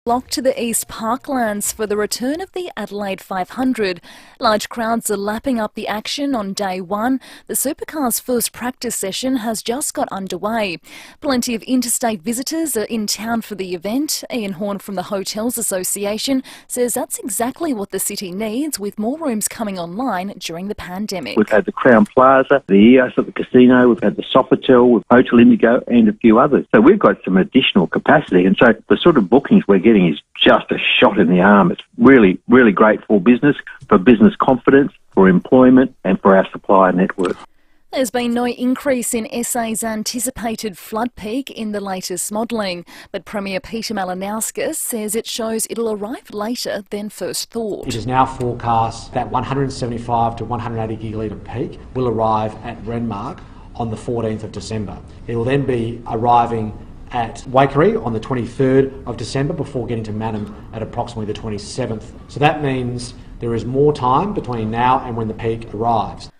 Flock to the East Parklands for the return of the Adelaide 500. Large crowds are lapping up the action on day one. The supercar's first practice session has just got underway. Plenty of interstate visitors are in town for the event. Ian Horn from the Hotels Association says that's exactly what the city needs, with more rooms coming online during the pandemic. We've had the Crown Plaza, the EOS at the casino, we've had the Sofitel, with Hotel Indigo and a few others. So we've got some additional capacity, and so the sort of bookings we're getting is just a shot in the arm. It's really, really great for business confidence, for employment and for our supplier network. There's been no increase in SA's anticipated flood peak in the latest modelling, but Premier Peter Malinauskas says it shows it'll arrive later than first thought. It is now forecast that 175 to 180 gigalitre peak will arrive at Renmark on the 14th of December. It will then be arriving at Waikerie on the 23rd of December before getting to Mannum at approximately the 27th. So that means there is more time between now and when the peak arrives.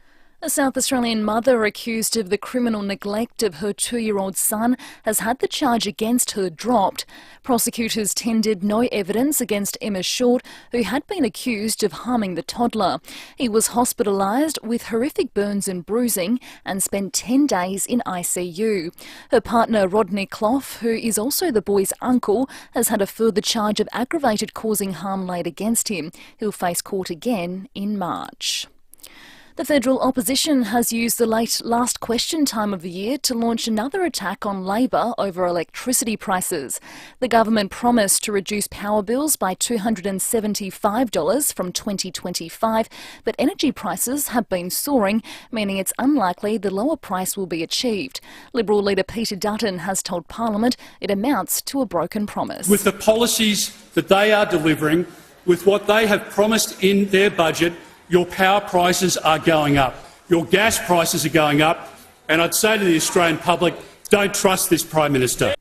A South Australian mother accused of the criminal neglect of her 2-year-old son has had the charge against her dropped. Prosecutors tendered no evidence against Emma Short, who had been accused of harming the toddler. He was hospitalised with horrific burns and bruising and spent 10 days in ICU. Her partner Rodney Clough, who is also the boy's uncle, has had a further charge of aggravated causing harm laid against him. He'll face court again in March. The federal opposition has used the last question time of the year to launch another attack on Labor over electricity prices. The government promised to reduce power bills by $275 from 2025, but energy prices have been soaring, meaning it's unlikely the lower price will be achieved. Liberal leader Peter Dutton has told Parliament it amounts to a broken promise. With the policies that they are delivering, with what they have promised in their budget, your power prices are going up, your gas prices are going up, and I'd say to the Australian public, don't trust this Prime Minister.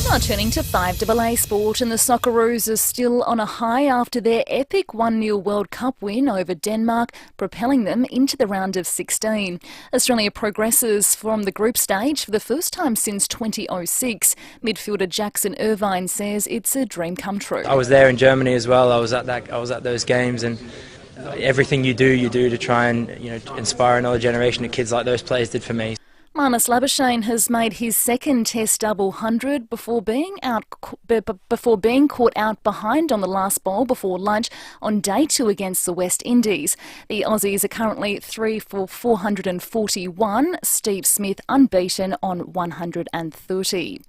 Now turning to FIVEAA sport, and the Socceroos are still on a high after their epic 1-0 World Cup win over Denmark, propelling them into the round of 16. Australia progresses from the group stage for the first time since 2006. Midfielder Jackson Irvine says it's a dream come true. I was there in Germany as well. I was at those games, and everything you do to try and inspire another generation of kids like those players did for me. Marnus Labuschagne has made his second Test double 100 before being caught out behind on the last ball before lunch on day 2 against the West Indies. The Aussies are currently 3 for 441. Steve Smith unbeaten on 130.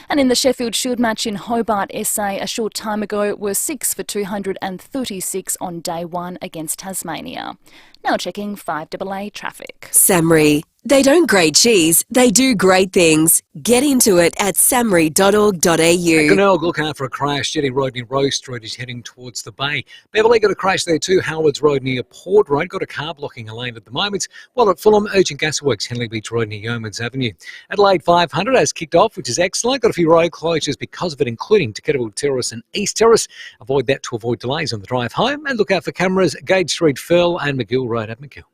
And in the Sheffield Shield match in Hobart, SA a short time ago were 6 for 236 on day 1 against Tasmania. Now checking FIVEAA traffic. Samri. They don't grade cheese, they do great things. Get into it at samri.org.au. Glenelg, look out for a crash. Jetty Road near Rose Street is heading towards the bay. Beverley got a crash there too. Howard's Road near Port Road got a car blocking a lane at the moment. While at Fulham, urgent gas works, Henley Beach Road near Yeomans Avenue. Adelaide 500 has kicked off, which is excellent. Got a few road closures because of it, including Taketabu Terrace and East Terrace. Avoid that to avoid delays on the drive home. And look out for cameras, Gage Street, Firle and McGill Road at McGill.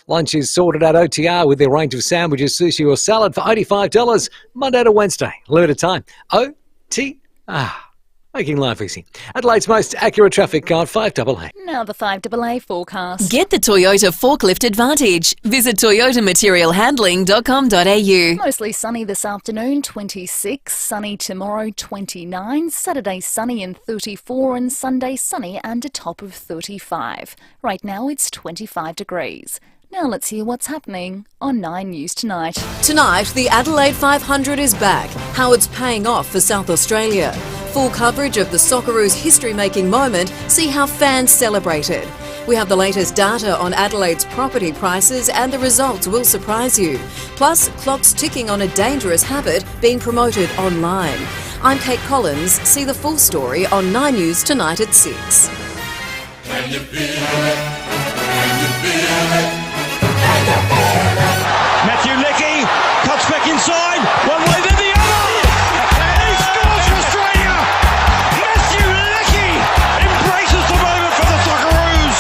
Lunch is sorted at OTR with their range of sandwiches, sushi or salad for $85, Monday to Wednesday. Limited time. OTR. Making life easy. Adelaide's most accurate traffic guide, FIVEAA. Now the FIVEAA forecast. Get the Toyota Forklift Advantage. Visit toyotamaterialhandling.com.au. Mostly sunny this afternoon, 26. Sunny tomorrow, 29. Saturday sunny and 34. And Sunday sunny and a top of 35. Right now it's 25 degrees. Now let's hear what's happening on 9 News Tonight. Tonight, the Adelaide 500 is back. How it's paying off for South Australia. Full coverage of the Socceroos' history-making moment. See how fans celebrated. We have the latest data on Adelaide's property prices, and the results will surprise you. Plus, clocks ticking on a dangerous habit being promoted online. I'm Kate Collins. See the full story on 9 News Tonight at 6. Can you feel it? Can you feel it? Matthew Leckie cuts back inside, one way then the other, and he scores for Australia. Matthew Leckie embraces the moment for the Socceroos,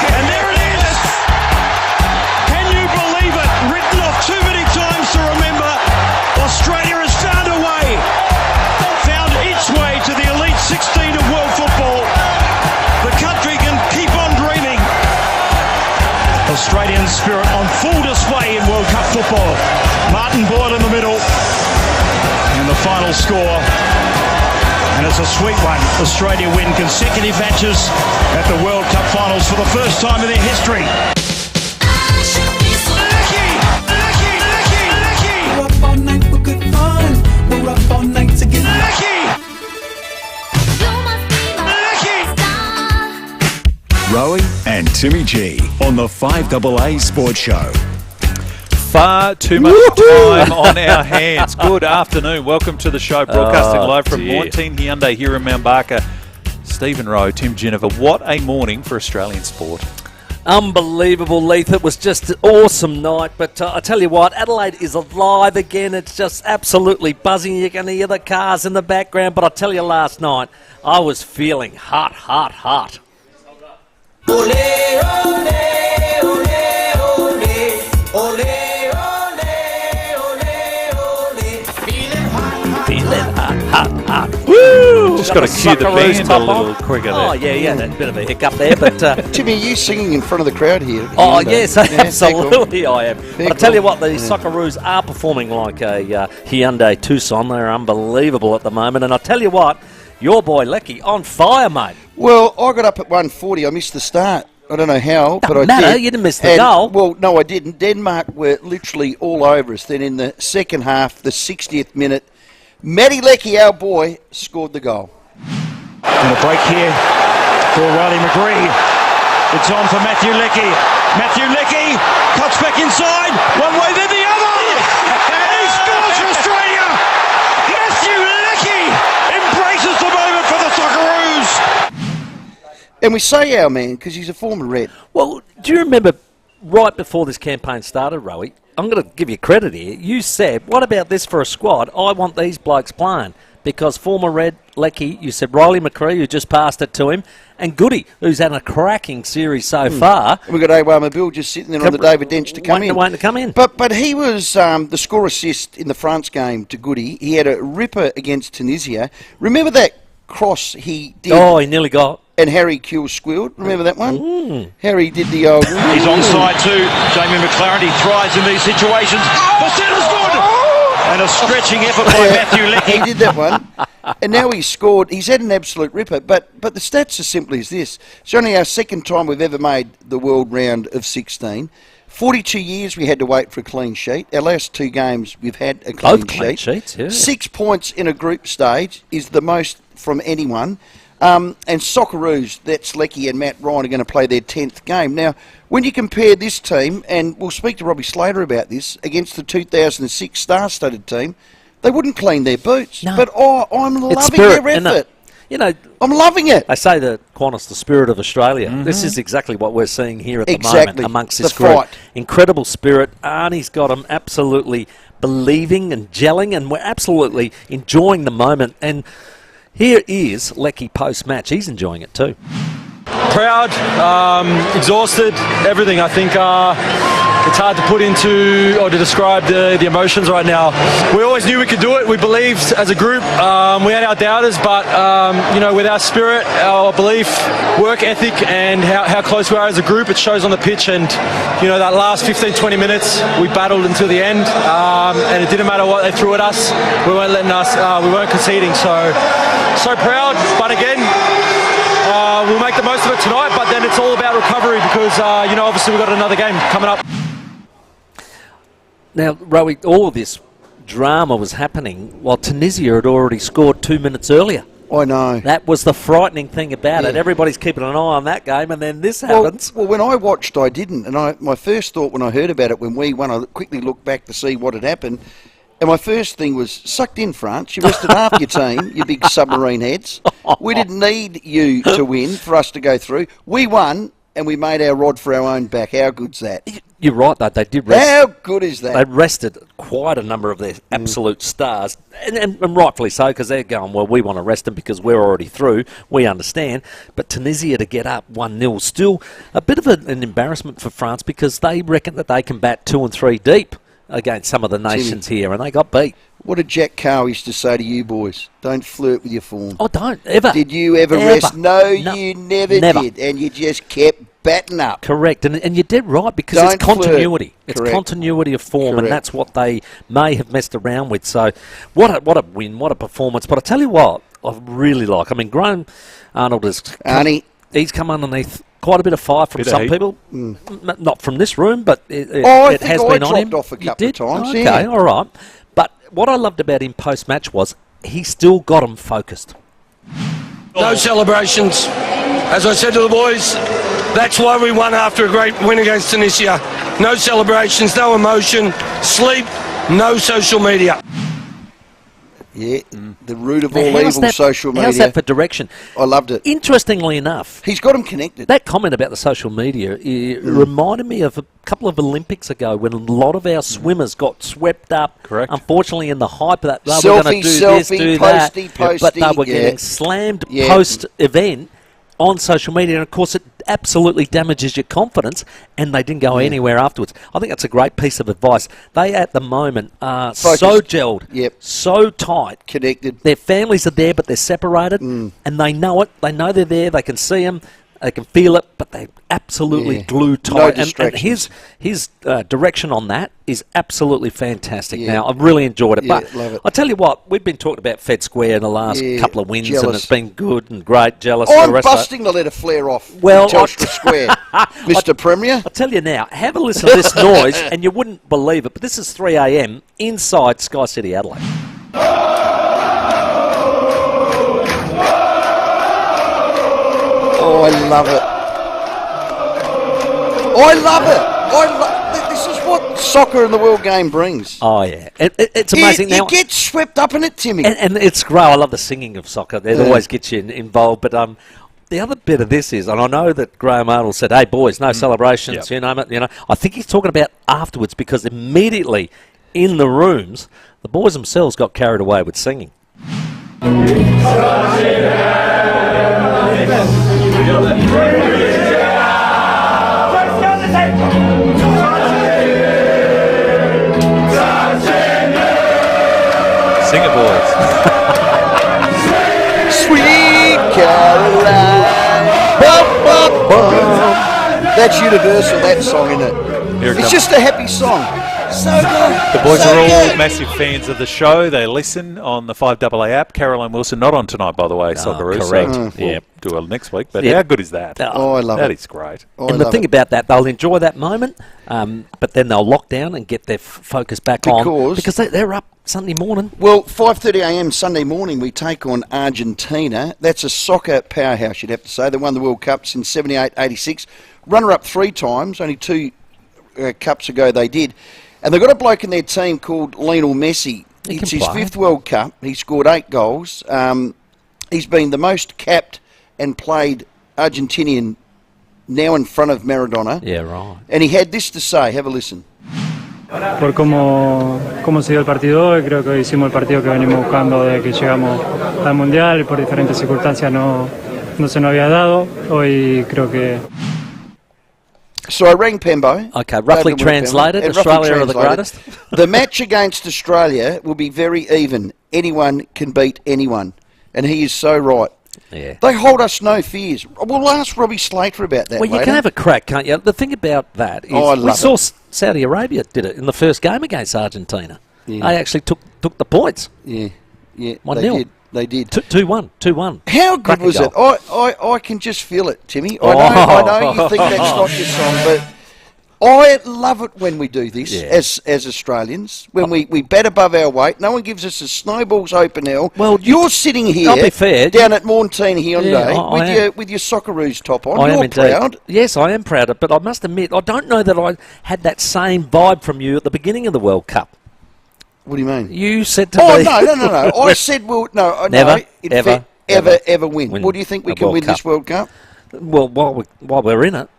and there it is. Can you believe it? Written off too many times to remember. Australia has found a way football. Martin Boyle in the middle. And the final score. And it's a sweet one. Australia win consecutive matches at the World Cup finals for the first time in their history. We're up all night for good fun. We're up all night to get Rowey and Timmy G on the FIVEAA Sports Show. Far too much time on our hands. Good afternoon. Welcome to the show. Broadcasting live from Morteen Hyundai here in Mount Barker. Stephen Rowe, Tim Jennifer. What a morning for Australian sport. Unbelievable, Leith. It was just an awesome night. But I tell you what, Adelaide is alive again. It's just absolutely buzzing. You can hear the cars in the background. But I tell you, last night, I was feeling hot. Ole, ole, ole, ole, ole. Hot. Woo! Just got to cue the band a little quicker there. Oh, yeah, that bit of a hiccup there. But Timmy, are you singing in front of the crowd here? Oh, yes, absolutely I am. Fair I tell you call. what, the Socceroos are performing like a Hyundai Tucson. They're unbelievable at the moment. And I tell you what, your boy Lecky on fire, mate. Well, I got up at 1:40. I missed the start. I don't know how, but I matter, did. you didn't miss the goal. Well, no, I didn't. Denmark were literally all over us. Then in the second half, the 60th minute, Matty Leckie, our boy, scored the goal. And a break here for Riley McGree. It's on for Matthew Leckie. Matthew Leckie cuts back inside. One way, then the other. And he scores for Australia. Matthew Leckie embraces the moment for the Socceroos. And we say our man because he's a former Red. Well, do you remember right before this campaign started, Rowey? I'm going to give you credit here. You said, what about this for a squad? I want these blokes playing. Because former Red Leckie, you said Riley McGree, who just passed it to him, and Goody, who's had a cracking series so far. And we've got Awama Bill just sitting there on the David Dench to come in. Waiting to come in. But he was the score assist in the France game to Goody. He had a ripper against Tunisia. Remember that cross he did? Oh, he nearly got. And Harry Kuehl squealed. Remember that one? Harry did the old... He's onside too. Jamie McLaren, he thrives in these situations. The centre's good! And a stretching effort by Matthew Leckie. He did that one. And now he's scored. He's had an absolute ripper. But the stats are simply as this. It's only our second time we've ever made the world round of 16. 42 years we had to wait for a clean sheet. Our last two games we've had a clean Both clean sheets, yeah. 6 points in a group stage is the most from anyone. And Socceroos, that's Leckie and Matt Ryan, are going to play their 10th game. Now, when you compare this team, and we'll speak to Robbie Slater about this, against the 2006 star-studded team, they wouldn't clean their boots. No. But, I'm loving spirit, their effort. You know, I'm loving it. They say that Qantas, the spirit of Australia. This is exactly what we're seeing here at the Exactly. moment amongst this The group. fight. Incredible spirit. Arnie's got them absolutely believing and gelling, and we're absolutely enjoying the moment. And here is Leckie post-match. He's enjoying it too. Proud, exhausted, everything. I think it's hard to put into or to describe the emotions right now. We always knew we could do it. We believed as a group. We had our doubters, but with our spirit, our belief, work ethic, and how close we are as a group, it shows on the pitch. And that last 15-20 minutes, we battled until the end, and it didn't matter what they threw at us. We weren't letting us. We weren't conceding. So proud, but again. We'll make the most of it tonight, but then it's all about recovery because, obviously we've got another game coming up. Now, Rowey, all of this drama was happening while Tunisia had already scored 2 minutes earlier. I know. That was the frightening thing about it. Everybody's keeping an eye on that game, and then this happens. Well, when I watched, I didn't. And my first thought when I heard about it, when we won, I quickly looked back to see what had happened. And my first thing was, sucked in, France. You rested half your team, you big submarine heads. We didn't need you to win for us to go through. We won, and we made our rod for our own back. How good's that? You're right, though. They did rest. How good is that? They rested quite a number of their absolute stars, and rightfully so, because they're going, well, we want to rest them because we're already through. We understand. But Tunisia to get up 1-0, still a bit of an embarrassment for France because they reckon that they can bat 2 and 3 deep. against some of the nations here, and they got beat. What did Jack Carr used to say to you boys? Don't flirt with your form. Oh, don't, ever. Did you ever rest? No, you never did. And you just kept batting up. Correct. And you're dead right, because Don't it's continuity. flirt. It's Correct. continuity of form, Correct. and that's what they may have messed around with. So what a win, what a performance. But I tell you what, I really like. I mean, Graham Arnold he's come underneath quite a bit of fire from some people. Not from this room, but it has been on him. Dropped off a couple of times. Okay, all right. But what I loved about him post-match was he still got them focused. No celebrations. As I said to the boys, that's why we won after a great win against Tunisia. No celebrations, no emotion, sleep, no social media. Yeah, the root of all evil, social media. How's that for direction? I loved it. Interestingly enough, he's got them connected. That comment about the social media reminded me of a couple of Olympics ago when a lot of our swimmers got swept up. Correct. Unfortunately, in the hype that they were Selfie, going to do selfie, this, do posty, that, posty, but they were getting slammed post-event on social media, and of course it absolutely damages your confidence, and they didn't go anywhere afterwards. I think that's a great piece of advice. They at the moment are so gelled, so tight, connected. Their families are there, but they're separated, and they know it. They know they're there. They can see them. They can feel it, but they absolutely glue tight. No and distractions. his direction on that is absolutely fantastic. Now, I've really enjoyed it. But love it. I tell you what, we've been talking about Fed Square in the last couple of wins, and it's been good and great. Jealous. I'm busting to let a flare off. Well, Telstra Square, Mr. Premier. I'll tell you now. Have a listen to this noise, and you wouldn't believe it. But this is 3 a.m. inside Sky City, Adelaide. Oh, I love it. I love it. This is what soccer and the world game brings. Oh, yeah. It's amazing. You get swept up in it, Timmy. And it's great. I love the singing of soccer. It always gets you involved. But the other bit of this is, and I know that Graham Arnold said, hey, boys, no celebrations, you know. I think he's talking about afterwards, because immediately in the rooms, the boys themselves got carried away with singing. Sing it, boys. Sweet Caroline. Bum, bum, bum. That's universal, that song, isn't it? It's just a happy song. So good. The boys so are all good. massive fans of the show. They listen on the 5AA app. Caroline Wilson not on tonight, by the way, Socceroos. Correct. We'll do it next week. But how good is that? Oh, I love that it. That is great. And the thing about that, they'll enjoy that moment, but then they'll lock down and get their focus back on, because they're up Sunday morning. Well, 5:30 a.m. Sunday morning, we take on Argentina. That's a soccer powerhouse, you'd have to say. They won the World Cup since 78, 86. Runner-up 3 times. Only 2 Cups ago they did. And they've got a bloke in their team called Lionel Messi. It's his 5th World Cup. He scored 8 goals. He's been the most capped and played Argentinian now in front of Maradona. Yeah, right. And he had this to say. Have a listen. Por cómo se dio el partido hoy, creo que hoy hicimos el partido que venimos buscando desde que llegamos al Mundial y por diferentes circunstancias no se nos había dado. Hoy creo que... So I rang Pembo. Okay, roughly translated, Australia are the greatest. The match against Australia will be very even. Anyone can beat anyone. And he is so right. Yeah. They hold us no fears. We'll ask Robbie Slater about that Well, you later. can have a crack, can't you? The thing about that is we saw Saudi Arabia did it in the first game against Argentina. Yeah. They actually took the points. Yeah, 1-0. They did. 2-1. How good was it? I can just feel it, Timmy. I know you think that's not your song, but I love it when we do this as Australians. When we bat above our weight, no one gives us a snowball's open hell. Well, you're sitting here I'll be fair, down at Montine Hyundai with your Socceroos top on. You're proud. Yes, I am proud of it, but I must admit, I don't know that I had that same vibe from you at the beginning of the World Cup. What do you mean? You said to no. me... I said, ever win. What do you think we can win this World Cup? Well, while we're in it,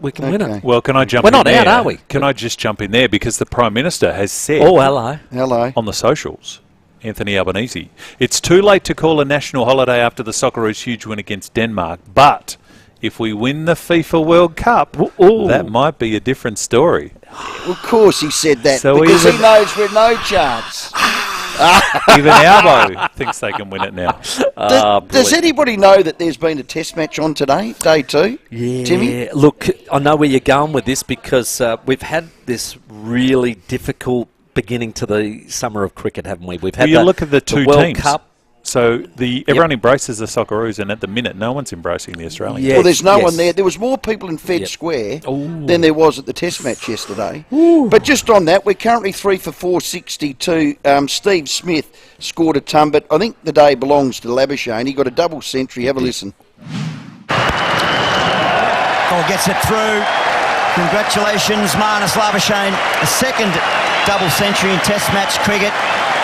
we can win it. Well, can I jump in there? We're not out, are we? Can I just jump in there? Because the Prime Minister has said... Oh, hello. On the socials, Anthony Albanese, it's too late to call a national holiday after the Socceroos' huge win against Denmark, but if we win the FIFA World Cup, that might be a different story. Of course he said that, So because he knows we're no chance. Even Albo thinks they can win it now. Does anybody know that there's been a test match on today, day 2? Yeah, Timmy? Look, I know where you're going with this because we've had this really difficult beginning to the summer of cricket, haven't we? We've had you look at the two World teams. Cup. So everyone embraces the Socceroos, and at the minute, no one's embracing the Australians. Well, there's no one there. There was more people in Fed Square than there was at the test match yesterday. But just on that, we're currently 3 for 462. Steve Smith scored a ton, but I think the day belongs to Labuschagne. He got a double century. Have a listen. Gets it through. Congratulations, Marnus Labuschagne. A second double century in test match cricket.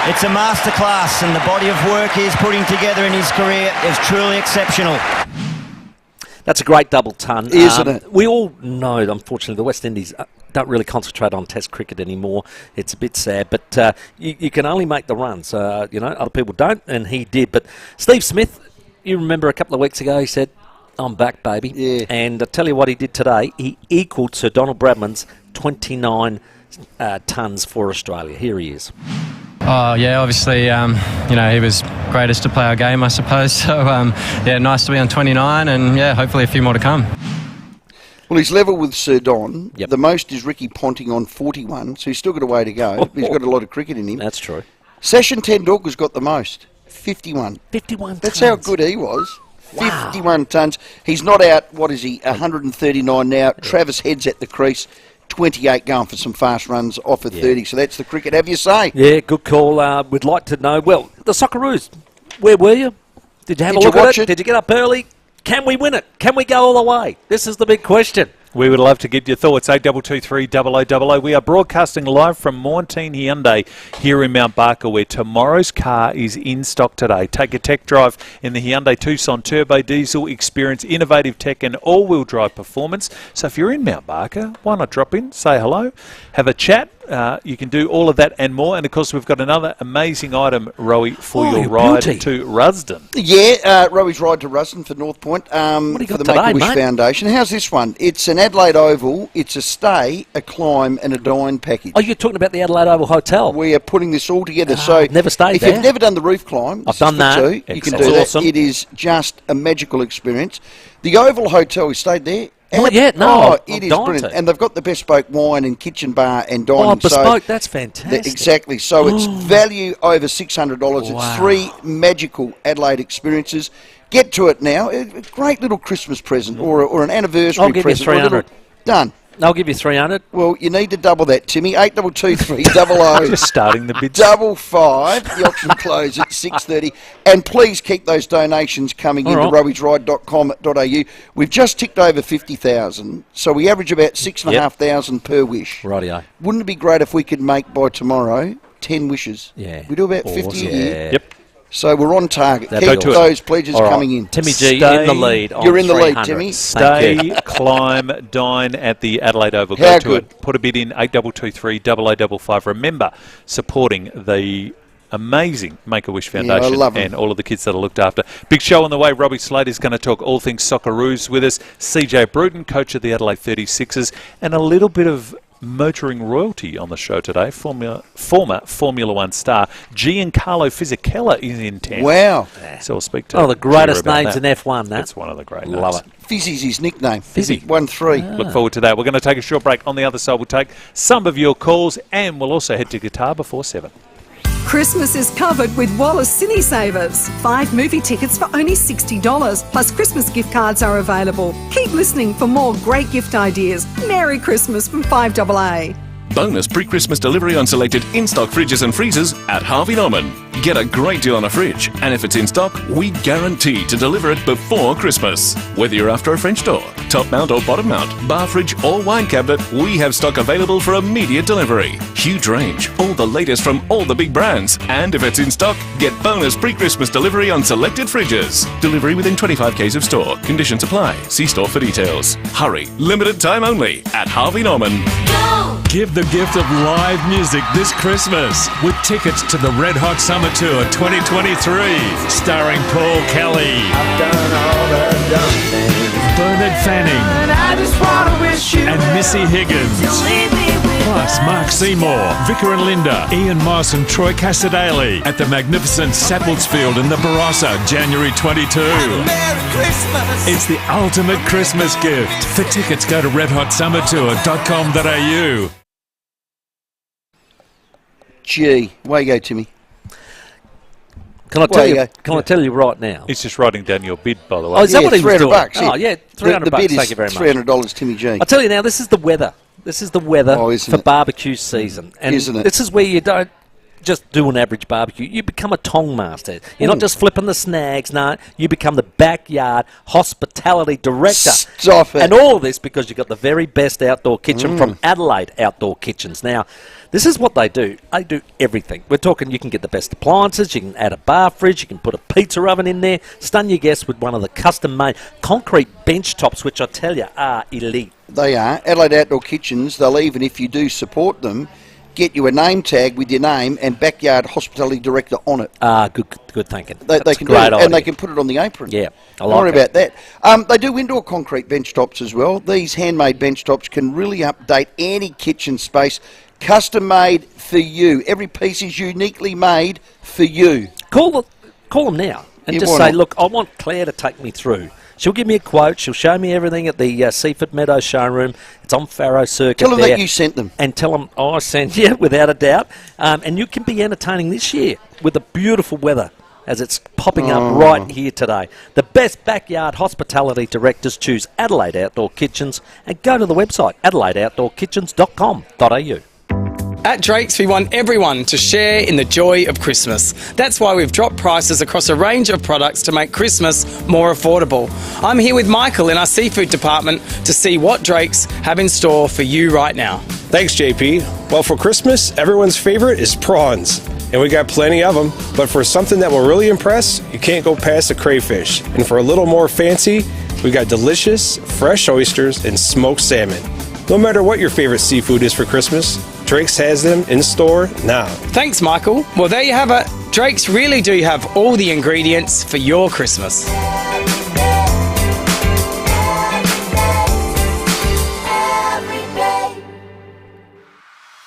It's a masterclass, and the body of work he's putting together in his career is truly exceptional. That's a great double ton. Isn't it? We all know, unfortunately, the West Indies don't really concentrate on Test cricket anymore. It's a bit sad, but you can only make the runs. Other people don't, and he did. But Steve Smith, you remember a couple of weeks ago, he said, "I'm back, baby." Yeah. And I tell you what he did today. He equalled Sir Donald Bradman's 29 tons for Australia. Here he is. Oh, yeah, obviously, he was greatest to play our game, I suppose. So, nice to be on 29 and, hopefully a few more to come. Well, he's level with Sir Don. The most is Ricky Ponting on 41, so he's still got a way to go. He's got a lot of cricket in him. That's true. Sachin Tendulkar's got the most, 51. 51 That's tons. how good he was. Wow. 51 tons. He's not out, 139 now. Travis Head's at the crease. 28 going for some fast runs off at 30. So that's the cricket. Have you say? Yeah, good call. We'd like to know. Well, the Socceroos, where were you? Did you have a look at it? Did you get up early? Can we win it? Can we go all the way? This is the big question. We would love to get your thoughts. 8223 0000. We are broadcasting live from Montine Hyundai here in Mount Barker, where tomorrow's car is in stock today. Take a tech drive in the Hyundai Tucson Turbo Diesel. Experience innovative tech and all-wheel drive performance. So if you're in Mount Barker, why not drop in, say hello, have a chat. You can do all of that and more. And, of course, we've got another amazing item, Rowey, for your ride to Rusden. Yeah, Rowey's ride to Rusden for North Point for the Make-A-Wish Foundation. How's this one? It's an Adelaide Oval. It's a stay, a climb and a dine package. Oh, you're talking about the Adelaide Oval Hotel? We are putting this all together. So never stayed if there. you've never done the roof climb, I've done that. You can do that. Awesome. It is just a magical experience. The Oval Hotel, we stayed there. Not yet, no. It is brilliant. And they've got the bespoke wine and kitchen bar and dining. Oh, bespoke, that's fantastic. Exactly. So it's value over $600. Wow. It's 3 magical Adelaide experiences. Get to it now. A great little Christmas present or an anniversary I'll give present. you 300. Done. I'll give you 300. Well, you need to double that, Timmy. 8223 Just starting the bids. 55. The auction closes at 6:30. And please keep those donations coming into roweysride.com.au. We've just ticked over 50,000, so we average about 6,500 per wish. Rightio. Wouldn't it be great if we could make by tomorrow 10 wishes? Yeah. We do about 50 a year. Yep. So we're on target. That'd Keep those pledges coming in. Timmy G in the lead. You're in the lead, Timmy. Stay, climb, dine at the Adelaide Oval. How Go to good. it. Put a bid in 8223 0055. Remember, supporting the amazing Make-A-Wish Foundation love 'em. and all of the kids that are looked after. Big show on the way. Robbie Slater is going to talk all things Socceroos with us. CJ Bruton, coach of the Adelaide 36ers, and a little bit of motoring royalty on the show today. Former Formula One star Giancarlo Fisichella is in town. Wow. So we'll speak to Oh, the greatest Gio about names that. in F1, that. That's one of the great names. Love it. Fizzy's his nickname. Fizzy. 1-3. Look forward to that. We're going to take a short break. On the other side, we'll take some of your calls, and we'll also head to Guitar before 7. Christmas is covered with Wallace Cine Savers. 5 movie tickets for only $60, plus Christmas gift cards are available. Keep listening for more great gift ideas. Merry Christmas from 5AA. Bonus pre-Christmas delivery on selected in-stock fridges and freezers at Harvey Norman. Get a great deal on a fridge, and if it's in stock, we guarantee to deliver it before Christmas. Whether you're after a French door, top mount or bottom mount, bar fridge or wine cabinet, we have stock available for immediate delivery. Huge range, all the latest from all the big brands. And if it's in stock, get bonus pre-Christmas delivery on selected fridges. Delivery within 25 k's of store. Conditions apply. See store for details. Hurry, limited time only at Harvey Norman. Give the gift of live music this Christmas with tickets to the Red Hot Summer Tour 2023, starring Paul Kelly, Bernard Fanning, and Missy Higgins. Plus Mark Seymour, Vicar and Linda, Ian Moss and Troy Casadale at the magnificent Saddlesfield in the Barossa, January 22. It's the ultimate Christmas gift. For tickets, go to redhotsummertour.com.au. Gee, way you go, Timmy. Can I tell you right now? He's just writing down your bid, by the way. Oh, is that what he was doing? $300. Oh, yeah, $300. The bid Thank you very is much. $300, Timmy G. I tell you now, this is the weather. This is the weather for barbecue season. And isn't it? This is where you don't just do an average barbecue. You become a tong master. You're not just flipping the snags. No, you become the backyard hospitality director. Stop it. And all of this because you've got the very best outdoor kitchen from Adelaide Outdoor Kitchens. Now, this is what they do. They do everything. We're talking you can get the best appliances, you can add a bar fridge, you can put a pizza oven in there, stun your guests with one of the custom-made concrete bench tops, which I tell you are elite. They are. Adelaide Outdoor Kitchens, they'll even, if you do support them, get you a name tag with your name and backyard hospitality director on it. Good thinking. They can do it, and they can put it on the apron. Yeah, I Don't like worry about that. They do indoor concrete bench tops as well. These handmade bench tops can really update any kitchen space. Custom made for you. Every piece is uniquely made for you. Call them now and just say, look, I want Claire to take me through. She'll give me a quote. She'll show me everything at the Seaford Meadows showroom. It's on Farrow Circuit. Tell them that you sent them. And tell them I sent you, without a doubt. And you can be entertaining this year with the beautiful weather as it's popping up right here today. The best backyard hospitality directors choose Adelaide Outdoor Kitchens and go to the website adelaideoutdoorkitchens.com.au. At Drake's, we want everyone to share in the joy of Christmas. That's why we've dropped prices across a range of products to make Christmas more affordable. I'm here with Michael in our seafood department to see what Drake's have in store for you right now. Thanks, JP. Well, for Christmas, everyone's favorite is prawns. And we got plenty of them. But for something that will really impress, you can't go past the crayfish. And for a little more fancy, we got delicious, fresh oysters and smoked salmon. No matter what your favorite seafood is for Christmas, Drake's has them in store now. Thanks, Michael. Well, there you have it. Drake's really do have all the ingredients for your Christmas.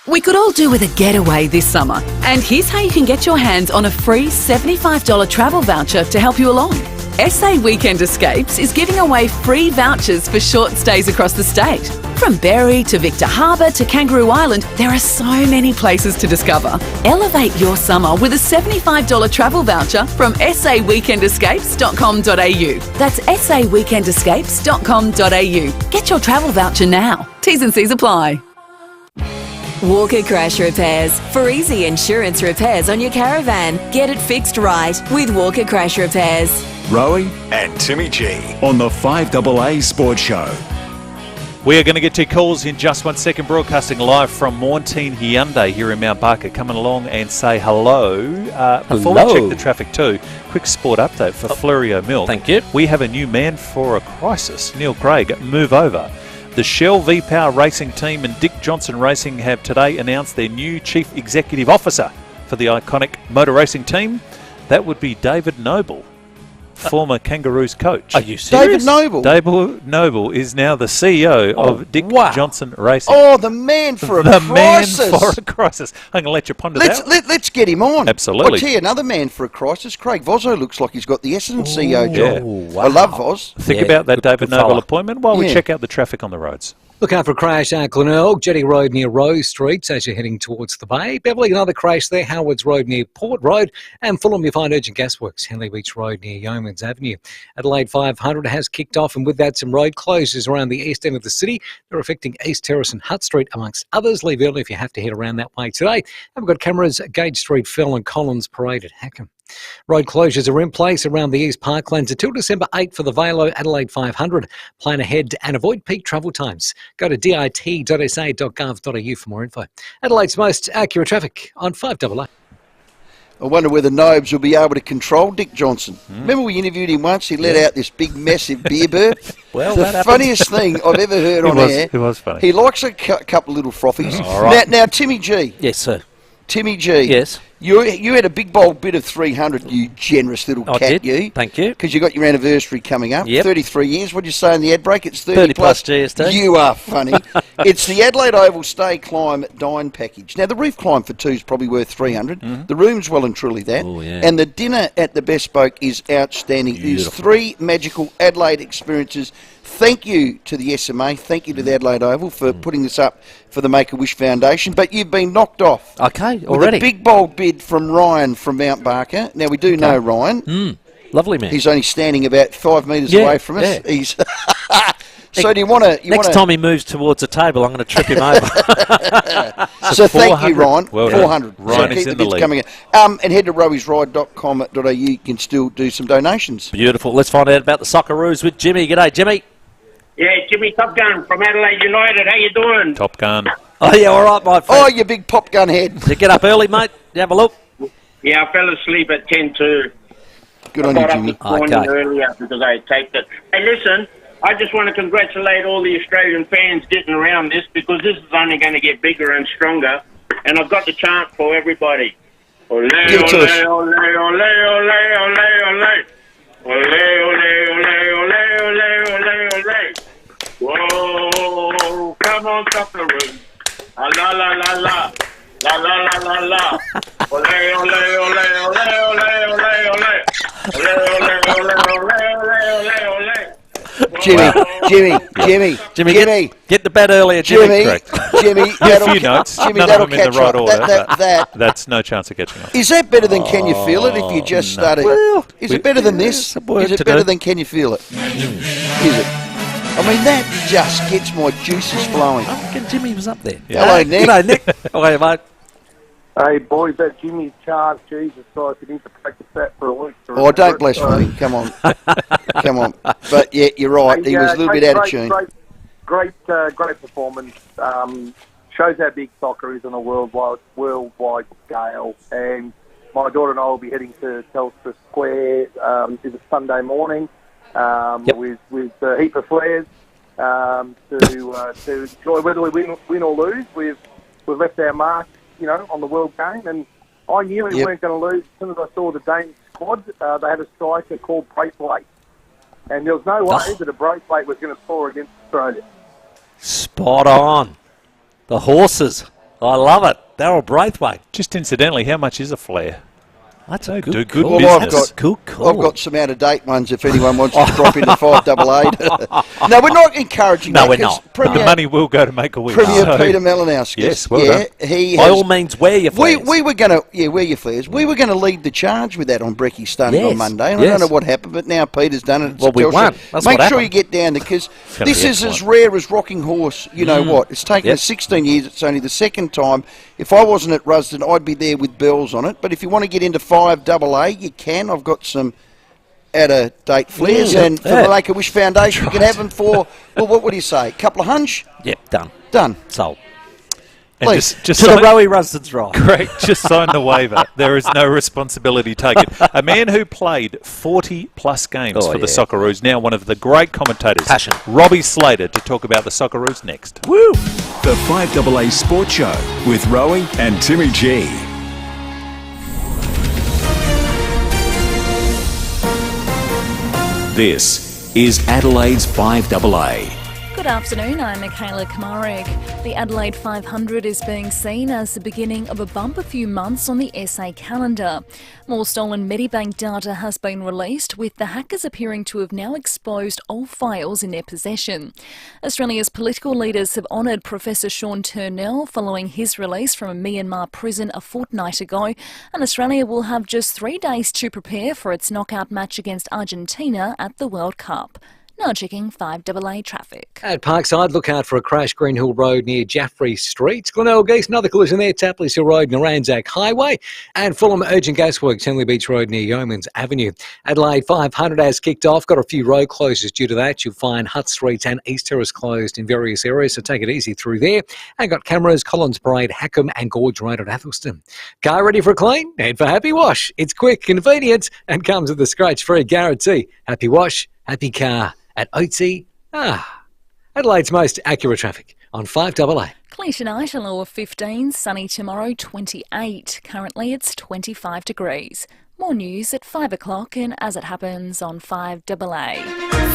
We could all do with a getaway this summer. And here's how you can get your hands on a free $75 travel voucher to help you along. SA Weekend Escapes is giving away free vouchers for short stays across the state. From Berry to Victor Harbour to Kangaroo Island, there are so many places to discover. Elevate your summer with a $75 travel voucher from saweekendescapes.com.au. That's saweekendescapes.com.au. Get your travel voucher now. T's and C's apply. Walker Crash Repairs. For easy insurance repairs on your caravan, get it fixed right with Walker Crash Repairs. Rowey and Timmy G on the 5AA Sports Show. We are going to get to calls in just 1 second, broadcasting live from Mornteen Hyundai here in Mount Barker. Coming along and say hello. Before we check the traffic too, quick sport update for Fleurieu Milk. Thank you. We have a new man for a crisis. Neil Craig, move over. The Shell V-Power Racing team and Dick Johnson Racing have today announced their new Chief Executive Officer for the iconic motor racing team. That would be David Noble, former Kangaroos coach. Are you serious? David Noble? David Noble is now the CEO of Dick Johnson Racing. Oh, the man for a crisis. The man for a crisis. I'm going to let you ponder that. Let's get him on. Absolutely. I'll tell you another man for a crisis. Craig Vozzo looks like he's got the Essendon CEO job. I love Voz. Think about that David Noble appointment while we check out the traffic on the roads. Look out for a crash at Glenelg, Jetty Road near Rose Street as you're heading towards the Bay. Beverley, another crash there, Howards Road near Port Road. And Fulham, you find urgent gasworks, Henley Beach Road near Yeomans Avenue. Adelaide 500 has kicked off, and with that some road closures around the east end of the city. They're affecting East Terrace and Hutt Street amongst others. Leave early if you have to head around that way today. And we've got cameras at Gage Street, Fell and Collins Parade at Hackham. Road closures are in place around the East Parklands until December 8 for the Velo Adelaide 500. Plan ahead and avoid peak travel times. Go to dit.sa.gov.au for more info. Adelaide's most accurate traffic on 5AA. I wonder whether Nobes will be able to control Dick Johnson. Remember we interviewed him once? He let out this big, massive beer burp. Well, the funniest thing I've ever heard on air. It was funny. He likes a couple of little frothies. Now, Timmy G. Yes, sir. Timmy G. Yes. You had a big bold bid of 300, you generous little I cat, did. you. Thank you. Because you got your anniversary coming up. Yep. 33 years. What did you say in the ad break? It's 30 plus GST. You are funny. It's the Adelaide Oval Stay Climb Dine package. Now, the roof climb for two is probably worth 300. The room's well and truly that. Oh, yeah. And the dinner at the Bespoke is outstanding. There's 3 magical Adelaide experiences. Thank you to the SMA. Thank you to the Adelaide Oval for putting this up for the Make-A-Wish Foundation. But you've been knocked off. Okay, already. With a big bold bid from Ryan from Mount Barker. Now, we do know Ryan. Lovely man. He's only standing about 5 metres away from us. Yeah. He's so do you want to... Next time he moves towards the table, I'm going to trip him over. So thank you, Ryan. Well 400. Ryan so is keep in the the bids lead. coming in. And head to roweysride.com.au. You can still do some donations. Beautiful. Let's find out about the Socceroos with Jimmy. G'day, Jimmy. Yeah, Jimmy Top Gun from Adelaide United. How you doing? Top Gun. Oh, yeah, all right, my friend. Oh, you big pop gun head. You get up early, mate. You have a look. Yeah, I fell asleep at 10:02. Good I on you, got up Jimmy. this morning earlier because I taped it. Hey, listen, I just want to congratulate all the Australian fans getting around this because this is only going to get bigger and stronger. And I've got the chant for everybody. Ole, ole, Give it to us. ole, ole, ole, ole, ole, ole. Ole, ole, ole, ole, ole, ole, ole. Whoa, come on, Socceroos. La la la la la. La la la la la. Ole, ole, ole, ole, ole, ole, ole. Ole, ole, ole, ole, ole, ole. Jimmy. Get to bed earlier, Jimmy. Jimmy, a few notes. Jimmy, None that'll of them in catch the right up. order. That's no chance of catching up. Is that better than Can You Feel It if you just started? Well, is it better than this? Is it better than Can You Feel It? Is it? I mean, that just gets my juices flowing. I reckon Jimmy was up there. Hello, Nick. G'day, Nick. Hey, mate. Hey, boys, that Jimmy's chant, Jesus Christ, you need to practice that for a week. Oh, don't blaspheme. Come on. Come on. But, yeah, you're right. He was a little bit out of tune. Great performance. Shows how big soccer is on a worldwide scale. And my daughter and I will be heading to Telstra Square is a Sunday morning with a heap of flares to enjoy. Whether we win or lose, we've left our mark, on the world game. And I knew we weren't going to lose. As soon as I saw the Danish squad, they had a striker called Braithwaite. And there was no way that a Braithwaite was going to score against Australia. Spot on. The horses. I love it. Daryl Braithwaite. Just incidentally, how much is a flare? That's a good do good call. business. I've got some out-of-date ones if anyone wants to drop into 5AA. No, we're not encouraging that. No, we're not. The money will go to Make-A-Wish. Premier Peter Malinowski. Yes, well done. He By all means, wear your flares. We were going to, wear your flares. We were going to lead the charge with that on Brekkie Stunning on Monday. And I don't know what happened, but now Peter's done it. Well, we won. That's Make what sure happened. you get down there because gonna this be is excellent. as rare as Rocking Horse. You know what? It's taken us 16 years. It's only the second time. If I wasn't at Rusden, I'd be there with bells on it. But if you want to get into 5AA, you can. I've got some out-of-date flares. And for the Make-A-Wish Foundation, you can have them for, well, what would you say? A couple of hunch? Yep, done. Done. Sold. And Please. just To the sign- Rowey Rusden's right. Great, just sign the waiver. There is no responsibility taken. A man who played 40-plus games for the Socceroos, now one of the great commentators, Passion. Robbie Slater, to talk about the Socceroos next. Woo! The 5AA Sports Show with Rowey and Timmy G. This is Adelaide's 5AA. Good afternoon, I'm Michaela Kamarek. The Adelaide 500 is being seen as the beginning of a bumper few months on the SA calendar. More stolen Medibank data has been released, with the hackers appearing to have now exposed old files in their possession. Australia's political leaders have honoured Professor Sean Turnell following his release from a Myanmar prison a fortnight ago, and Australia will have just 3 days to prepare for its knockout match against Argentina at the World Cup. Now checking 5AA traffic. At Parkside, look out for a crash Greenhill Road near Jaffrey Street. Glenelg East, another collision there, Tapley's Hill Road, Naranzac Highway. And Fulham Urgent Gasworks, Henley Beach Road near Yeomans Avenue. Adelaide 500 has kicked off. Got a few road closures due to that. You'll find Hutt Street and East Terrace closed in various areas, so take it easy through there. And got cameras, Collins Parade, Hackham and Gorge Road at Athelston. Car ready for a clean? Head for Happy Wash. It's quick, convenient and comes with a scratch-free guarantee. Happy Wash, happy car. At OT, Adelaide's most accurate traffic on 5AA. Clear tonight, a low of 15, sunny tomorrow 28. Currently it's 25 degrees. More news at 5 o'clock and as it happens on 5AA.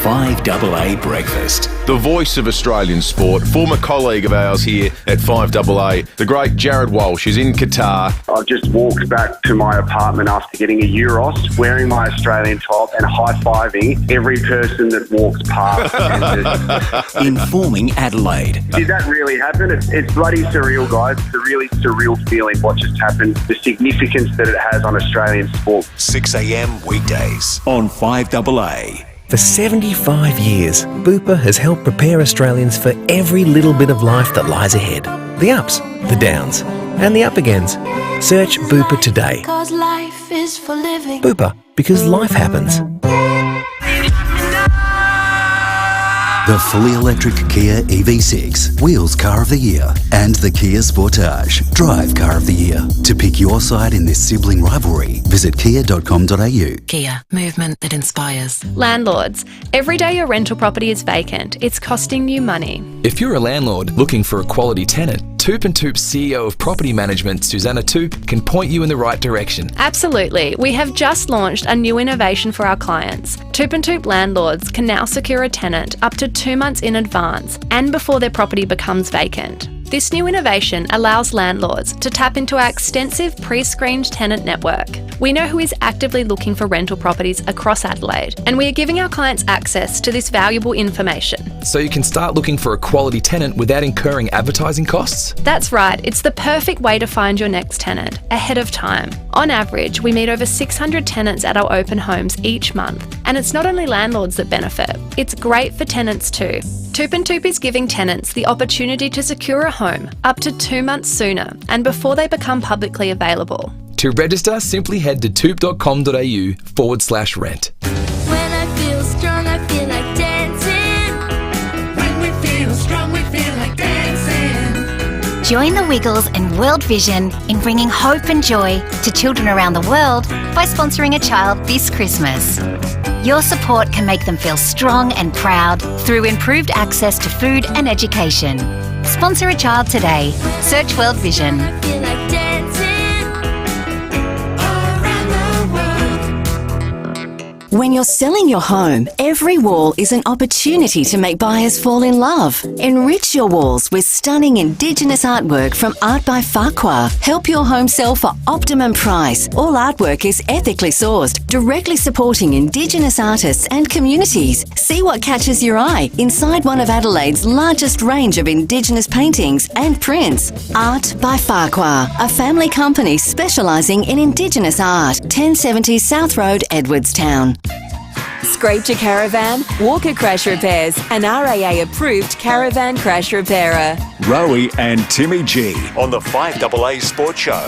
5AA Breakfast. The voice of Australian sport, former colleague of ours here at 5AA, the great Jared Walsh, is in Qatar. I've just walked back to my apartment after getting a Euros, wearing my Australian top and high-fiving every person that walks past. Informing Adelaide. Did that really happen? It's bloody surreal, guys. It's a really surreal feeling what just happened, the significance that it has on Australian sport. 6 a.m. weekdays on 5AA. For 75 years, FIVEAA has helped prepare Australians for every little bit of life that lies ahead. The ups, the downs, and the up-agains. Search FIVEAA today. FIVEAA, because life happens. The fully electric Kia EV6, Wheels Car of the Year, and the Kia Sportage, Drive Car of the Year. To pick your side in this sibling rivalry, visit kia.com.au. Kia, movement that inspires. Landlords, every day your rental property is vacant, it's costing you money. If you're a landlord looking for a quality tenant, Toop & Toop's CEO of Property Management, Susanna Toop, can point you in the right direction. Absolutely. We have just launched a new innovation for our clients. Toop & Toop landlords can now secure a tenant up to 2 months in advance and before their property becomes vacant. This new innovation allows landlords to tap into our extensive pre-screened tenant network. We know who is actively looking for rental properties across Adelaide, and we are giving our clients access to this valuable information. So you can start looking for a quality tenant without incurring advertising costs? That's right, it's the perfect way to find your next tenant, ahead of time. On average, we meet over 600 tenants at our open homes each month, and it's not only landlords that benefit, it's great for tenants too. Toop & Toop is giving tenants the opportunity to secure a home up to 2 months sooner and before they become publicly available. To register, simply head to toop.com.au/rent. When I feel strong, I feel like dancing. When we feel strong, we feel like dancing. Join the Wiggles and World Vision in bringing hope and joy to children around the world by sponsoring a child this Christmas. Your support can make them feel strong and proud through improved access to food and education. Sponsor a child today. Search World Vision. I feel like dancing around the world. When you're selling your home, every wall is an opportunity to make buyers fall in love. Enrich your walls with stunning Indigenous artwork from Art by FIVEAA. Help your home sell for optimum price. All artwork is ethically sourced, directly supporting Indigenous artists and communities. See what catches your eye inside one of Adelaide's largest range of Indigenous paintings and prints. Art by FIVEAA, a family company specialising in Indigenous art. 1070 South Road, Edwardstown. Scraped your caravan? Walker Crash Repairs, an RAA approved caravan crash repairer. Rowey and Timmy G on the 5AA Sports Show.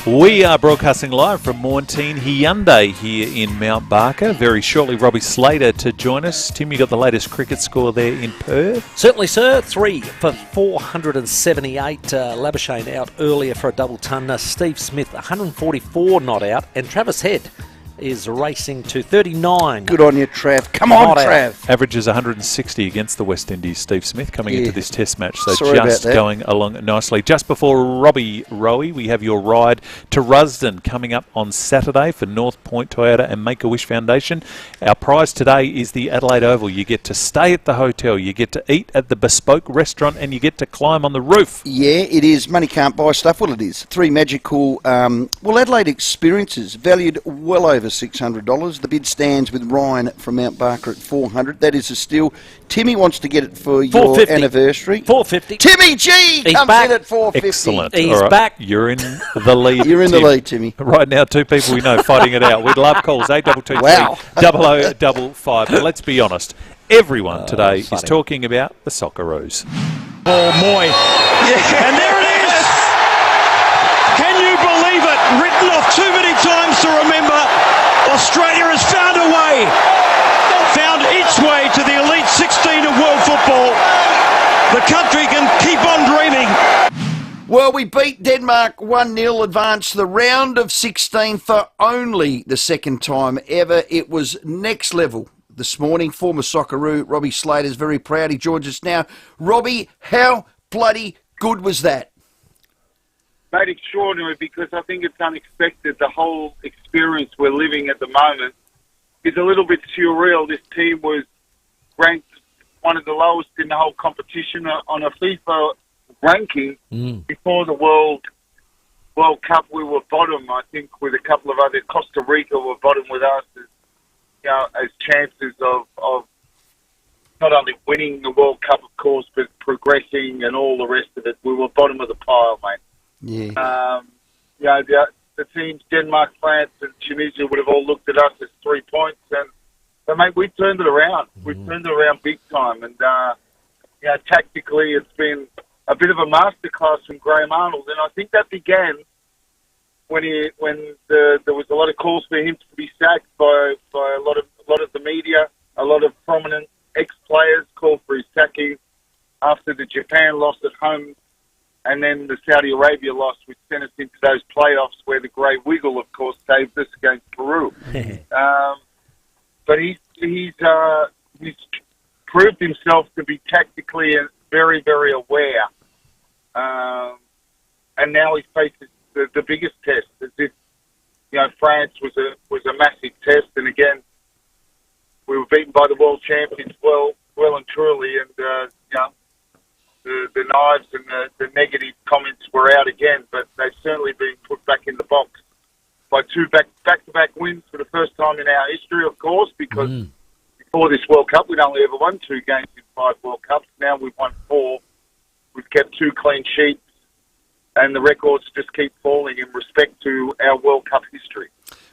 We are broadcasting live from Mornteen Hyundai here in Mount Barker. Very shortly, Robbie Slater to join us. Tim, you got the latest cricket score there in Perth? Certainly, sir. 3 for 478. Labuschagne out earlier for a double ton. Steve Smith, 144 not out. And Travis Head is racing to 39. Good on you, Trav. Come on, Trav. Averages 160 against the West Indies. Steve Smith coming into this test match, so Sorry just going along nicely. Just before Robbie Rowey, we have your ride to Rusden coming up on Saturday for North Point Toyota and Make-A-Wish Foundation. Our prize today is the Adelaide Oval. You get to stay at the hotel, you get to eat at the bespoke restaurant, and you get to climb on the roof. Yeah, it is. Money can't buy stuff. Well, it is. 3 magical, Adelaide experiences valued well over over $600. The bid stands with Ryan from Mount Barker at $400. That is a steal. Timmy wants to get it for your $450. anniversary. $450. Timmy G comes in at $450. Excellent. He's All right. back. You're in the lead. You're in the Tim. lead, Timmy. Right now, two people we know fighting it out. We'd love calls. 8223 Wow. 0055. But let's be honest. Everyone today is talking about the Socceroos. Oh, Moy. Yeah. And there it is. Can you believe it? Written off too many times to remember. Australia has found a way. Found its way to the Elite 16 of world football. The country can keep on dreaming. Well, we beat Denmark 1-0, advanced to the round of 16 for only the second time ever. It was next level. This morning, former Socceroo Robbie Slater's very proud. He joins us now. Robbie, how bloody good was that? Mate, extraordinary, because I think it's unexpected. The whole experience we're living at the moment is a little bit surreal. This team was ranked one of the lowest in the whole competition on a FIFA ranking. Before the World Cup. We were bottom, I think, with a couple of other. Costa Rica were bottom with us. As chances of not only winning the World Cup, of course, but progressing and all the rest of it. We were bottom of the pile, mate. Yeah. The teams, Denmark, France, and Tunisia would have all looked at us as 3 points. But mate, we turned it around. We turned it around big time. And, tactically, it's been a bit of a masterclass from Graham Arnold. And I think that began when there was a lot of calls for him to be sacked by a lot of the media, a lot of prominent ex-players called for his sacking after the Japan loss at home, and then the Saudi Arabia loss, which sent us into those playoffs where the Grey Wiggle, of course, saved us against Peru. But he's proved himself to be tactically very, very aware, and now he faces the biggest test. As if France was a massive test, and again we were beaten by the world champions well and truly, and the knives and the negative comments were out again, but they've certainly been put back in the box by two back-to-back wins for the first time in our history, of course, because before this World Cup we'd only ever won 2 games in 5 World Cups. Now we've won 4. We've kept 2 clean sheets, and the records just keep falling in respect to our World Cup history.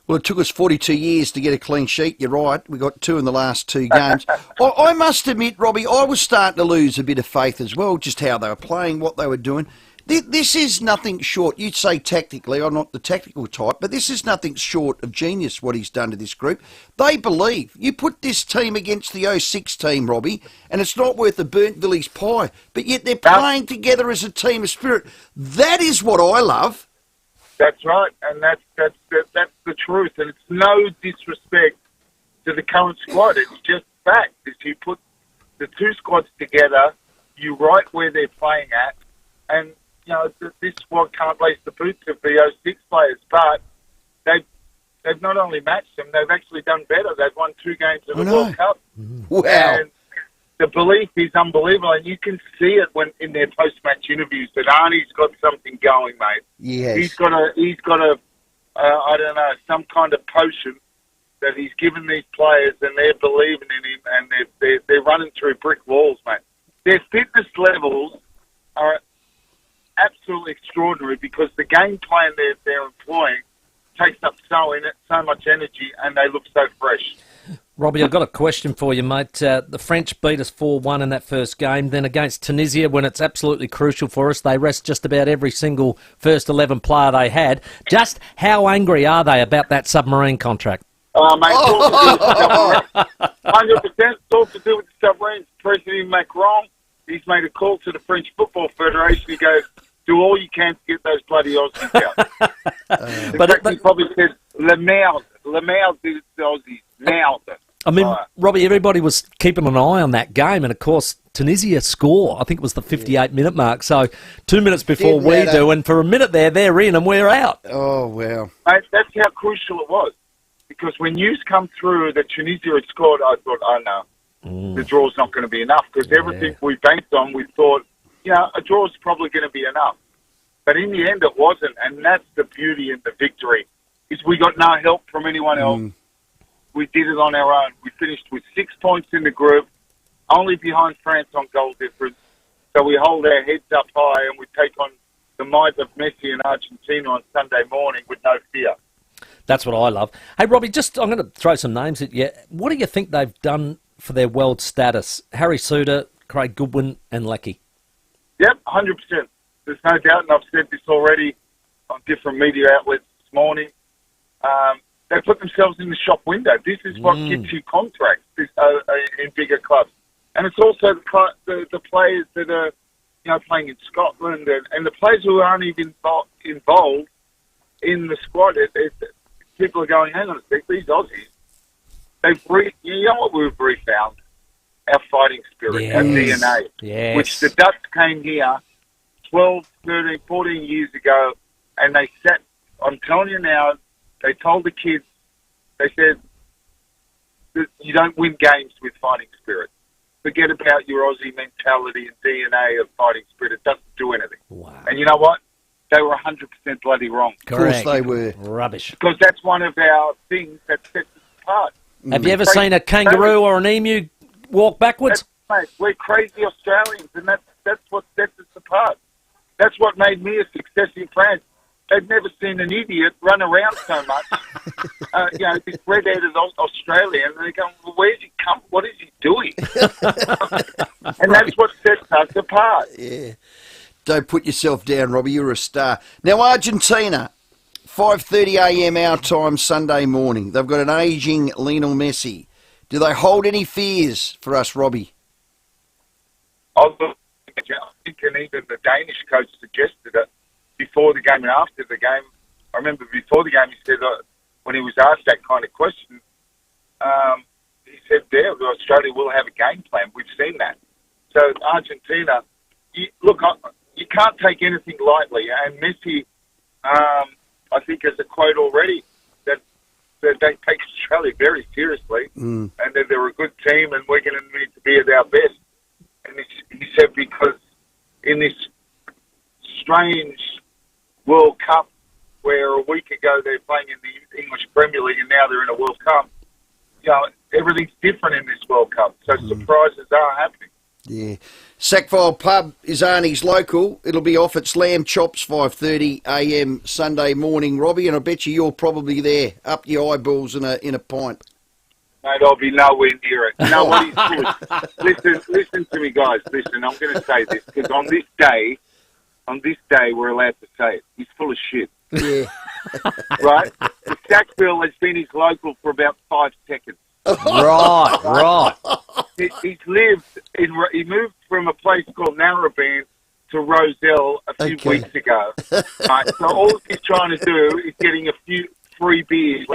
Well, it took us 42 years to get a clean sheet. You're right. We got 2 in the last 2 games. I must admit, Robbie, I was starting to lose a bit of faith as well, just how they were playing, what they were doing. This is nothing short. You'd say tactically, I'm not the tactical type, but this is nothing short of genius, what he's done to this group. They believe. You put this team against the 06 team, Robbie, and it's not worth a burnt village pie, but yet they're playing together as a team of spirit. That is what I love. That's right, and that's the truth, and it's no disrespect to the current squad. It's just fact. If you put the 2 squads together, you right where they're playing at, and this squad can't lace the boots of the 06 players, but they've not only matched them, they've actually done better. They've won 2 games of the World Cup. Wow. And the belief is unbelievable, and you can see it when in their post-match interviews that Arnie's got something going, mate. Yes. He's got a I don't know, some kind of potion that he's given these players, and they're believing in him, and they're running through brick walls, mate. Their fitness levels are absolutely extraordinary because the game plan they're employing takes up so much energy, and they look so fresh. Robbie, I've got a question for you, mate. The French beat us 4-1 in that first game. Then against Tunisia, when it's absolutely crucial for us, they rest just about every single first 11 player they had. Just how angry are they about that submarine contract? Mate, 100%. It's all to do with the submarines. President Macron, he's made a call to the French Football Federation. He goes, do all you can to get those bloody Aussies out. He probably said, le merde des Aussies, merde. I mean, Robbie, everybody was keeping an eye on that game, and of course, Tunisia score, I think it was the 58-minute mark, so 2 minutes before we do, and for a minute there, they're in and we're out. Oh, wow. Mate, that's how crucial it was, because when news come through that Tunisia had scored, I thought, oh no, the draw's not going to be enough, because everything we banked on, we thought, a draw's probably going to be enough. But in the end, it wasn't, and that's the beauty in the victory, is we got no help from anyone else. We did it on our own. We finished with 6 points in the group, only behind France on goal difference. So we hold our heads up high and we take on the might of Messi and Argentina on Sunday morning with no fear. That's what I love. Hey, Robbie, I'm going to throw some names at you. What do you think they've done for their world status? Harry Suter, Craig Goodwin and Leckie. Yep, 100%. There's no doubt, and I've said this already on different media outlets this morning. They put themselves in the shop window. This is what gets you contracts in bigger clubs. And it's also the players that are, playing in Scotland and the players who aren't even involved in the squad. People are going, hang on a sec, these Aussies, you know what we've refound? Our fighting spirit, our DNA, which the Dutch came here 12, 13, 14 years ago, and they sat, I'm telling you now, they told the kids, they said, you don't win games with fighting spirit. Forget about your Aussie mentality and DNA of fighting spirit. It doesn't do anything. Wow. And you know what? They were 100% bloody wrong. Correct. Of course they were. Rubbish. Because that's one of our things that sets us apart. Have you ever seen a kangaroo or an emu walk backwards? Mate, we're crazy Australians, and that's what sets us apart. That's what made me a success in France. They'd never seen an idiot run around so much. This red-headed Australian, and they go, well, where's he come? What is he doing? And that's what sets us apart. Yeah. Don't put yourself down, Robbie. You're a star. Now, Argentina, 5:30 a.m. our time Sunday morning. They've got an ageing Lionel Messi. Do they hold any fears for us, Robbie? I think, and even the Danish coach suggested it before the game and after the game. I remember before the game he said, when he was asked that kind of question, he said, Australia will have a game plan. We've seen that. So Argentina, you can't take anything lightly. And Messi, I think, has a quote already that they take Australia very seriously and that they're a good team and we're going to need to be at our best. And he said because in this strange World Cup where a week ago they're playing in the English Premier League and now they're in a World Cup, everything's different in this World Cup. So surprises are happening. Yeah. Sackville Pub is Arnie's local. It'll be off at Lamb Chops 5:30 a.m. Sunday morning, Robbie, and I bet you're probably there, up your eyeballs in a pint. Mate, I'll be nowhere near it. You know what he's doing? Listen to me, guys. Listen, I'm going to say this because on this day, we're allowed to say it. He's full of shit. Yeah. Right? Sackville has been his local for about 5 seconds. Right. He moved from a place called Narrabeen to Roselle a few weeks ago. Right? So all he's trying to do is getting a few free beers.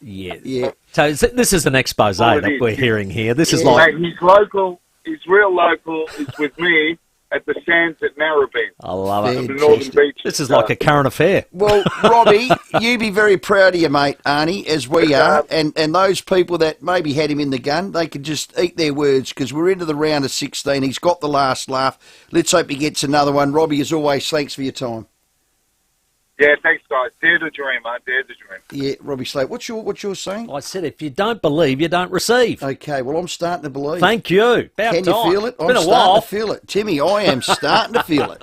Yeah. So this is an expose that we're hearing here. This is like... Mate, he's local. He's real local. He's with me at the sands at Narrabeen. I love it. The Northern Beaches. This is like a current affair. Well, Robbie, you be very proud of your mate, Arnie, as we are. And those people that maybe had him in the gun, they could just eat their words because we're into the round of 16. He's got the last laugh. Let's hope he gets another one. Robbie, as always, thanks for your time. Yeah, thanks, guys. Dare to dream, mate. Dare to dream. Yeah, Robbie Slate. What's your saying? I said, if you don't believe, you don't receive. Okay, well, I'm starting to believe. Thank you. Can you feel it? I'm starting to feel it. Timmy, I am starting to feel it.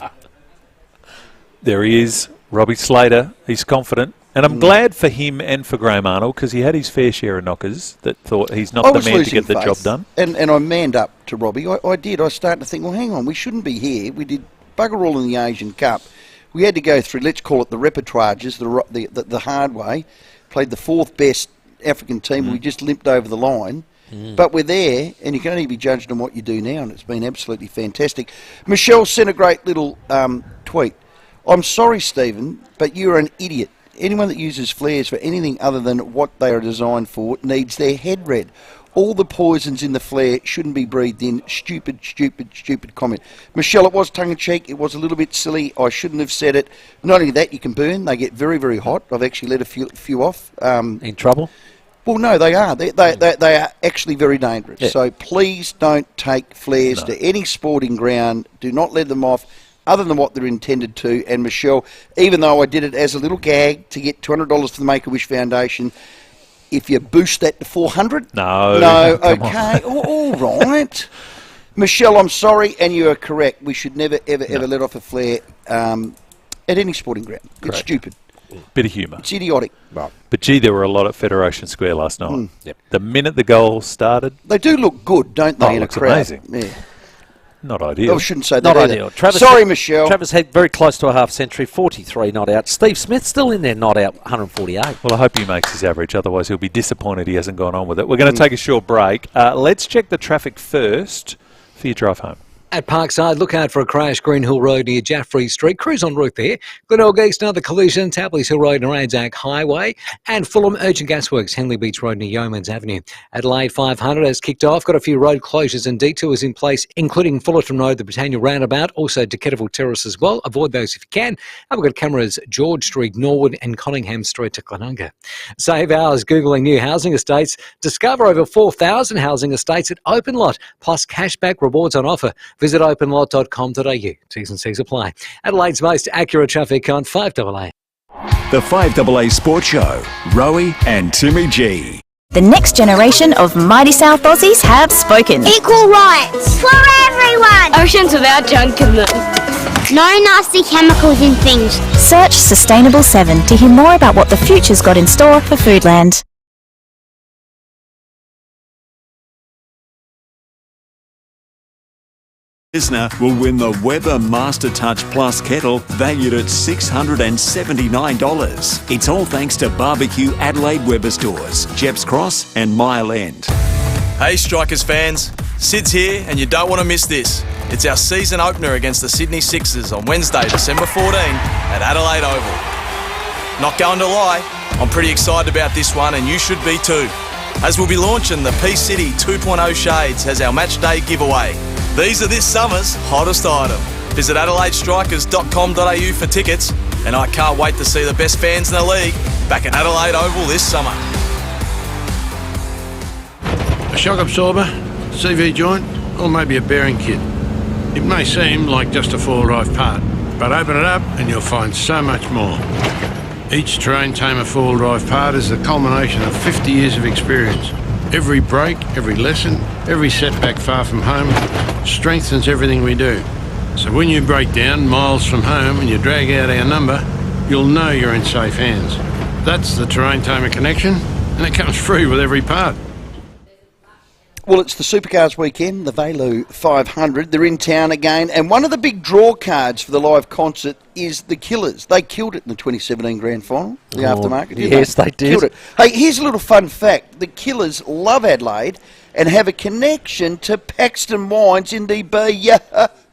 There he is, Robbie Slater. He's confident. And I'm glad for him and for Graham Arnold because he had his fair share of knockers that thought he's not the man to get the job done. And I manned up to Robbie. I did. I started to think, well, hang on, we shouldn't be here. We did bugger all in the Asian Cup. We had to go through, let's call it the repertoires, the hard way. Played the 4th best African team. We just limped over the line. But we're there, and you can only be judged on what you do now, and it's been absolutely fantastic. Michelle sent a great little tweet. I'm sorry, Stephen, but you're an idiot. Anyone that uses flares for anything other than what they are designed for needs their head read. All the poisons in the flare shouldn't be breathed in. Stupid comment. Michelle, it was tongue-in-cheek. It was a little bit silly. I shouldn't have said it. Not only that, you can burn. They get very, very hot. I've actually let a few off. In trouble? Well, no, they are. They are actually very dangerous. Yeah. So please don't take flares to any sporting ground. Do not let them off other than what they're intended to. And Michelle, even though I did it as a little gag to get $200 for the Make-A-Wish Foundation, if you boost that to 400, No, come okay, all right. Michelle, I'm sorry, and you are correct. We should never, ever let off a flare at any sporting ground. It's stupid. Bit of humour. It's idiotic. Right. But gee, there were a lot at Federation Square last night. Yep. The minute the goal started, They do look good, don't they, Oh, in a looks crowd? amazing. Yeah. not ideal. I shouldn't say that Not either. ideal. Travis Sorry, had, Michelle. Travis had very close to a half century, 43 not out. Steve Smith still in there, not out, 148. Well, I hope he makes his average, otherwise he'll be disappointed he hasn't gone on with it. We're going to take a short break. Let's check the traffic first for your drive home. At Parkside, look out for a crash, Green Hill Road near Jaffrey Street. Cruise en route there. Glenelg East, another collision, Tapley's Hill Road near Anzac Highway. And Fulham Urgent Gasworks, Henley Beach Road near Yeomans Avenue. Adelaide 500 has kicked off. Got a few road closures and detours in place, including Fullerton Road, the Britannia Roundabout, also Decateville Terrace as well. Avoid those if you can. And we've got cameras George Street, Norwood and Conningham Street to Glenunga. Save hours Googling new housing estates. Discover over 4,000 housing estates at Open Lot, plus cashback rewards on offer. Visit openlot.com.au. T's and C's apply. Adelaide's most accurate traffic on 5AA. The 5AA Sports Show, Rowey and Timmy G. The next generation of mighty South Aussies have spoken. Equal rights for everyone. Oceans without junk in them. No nasty chemicals in things. Search Sustainable 7 to hear more about what the future's got in store for Foodland. Listener will win the Weber Master Touch Plus kettle valued at $679. It's all thanks to Barbecue Adelaide Weber stores, Jeps Cross and Mile End. Hey Strikers fans, Sid's here and you don't want to miss this. It's our season opener against the Sydney Sixers on Wednesday, December 14 at Adelaide Oval. Not going to lie, I'm pretty excited about this one and you should be too, as we'll be launching the P-City 2.0 shades as our match day giveaway. These are this summer's hottest item. Visit adelaidestrikers.com.au for tickets, and I can't wait to see the best fans in the league back at Adelaide Oval this summer. A shock absorber, CV joint, or maybe a bearing kit. It may seem like just a four-drive part, but open it up and you'll find so much more. Each terrain tamer four-drive part is the culmination of 50 years of experience. Every break, every lesson, every setback far from home strengthens everything we do. So when you break down miles from home and you drag out our number, you'll know you're in safe hands. That's the Terrain Tamer connection, and it comes free with every part. Well, it's the Supercars weekend, the Velu 500. They're in town again, and one of the big draw cards for the live concert is the Killers. They killed it in the 2017 Grand Final, the aftermarket. Yes, they did. Killed it. Hey, here's a little fun fact. The Killers love Adelaide and have a connection to Paxton Wines in the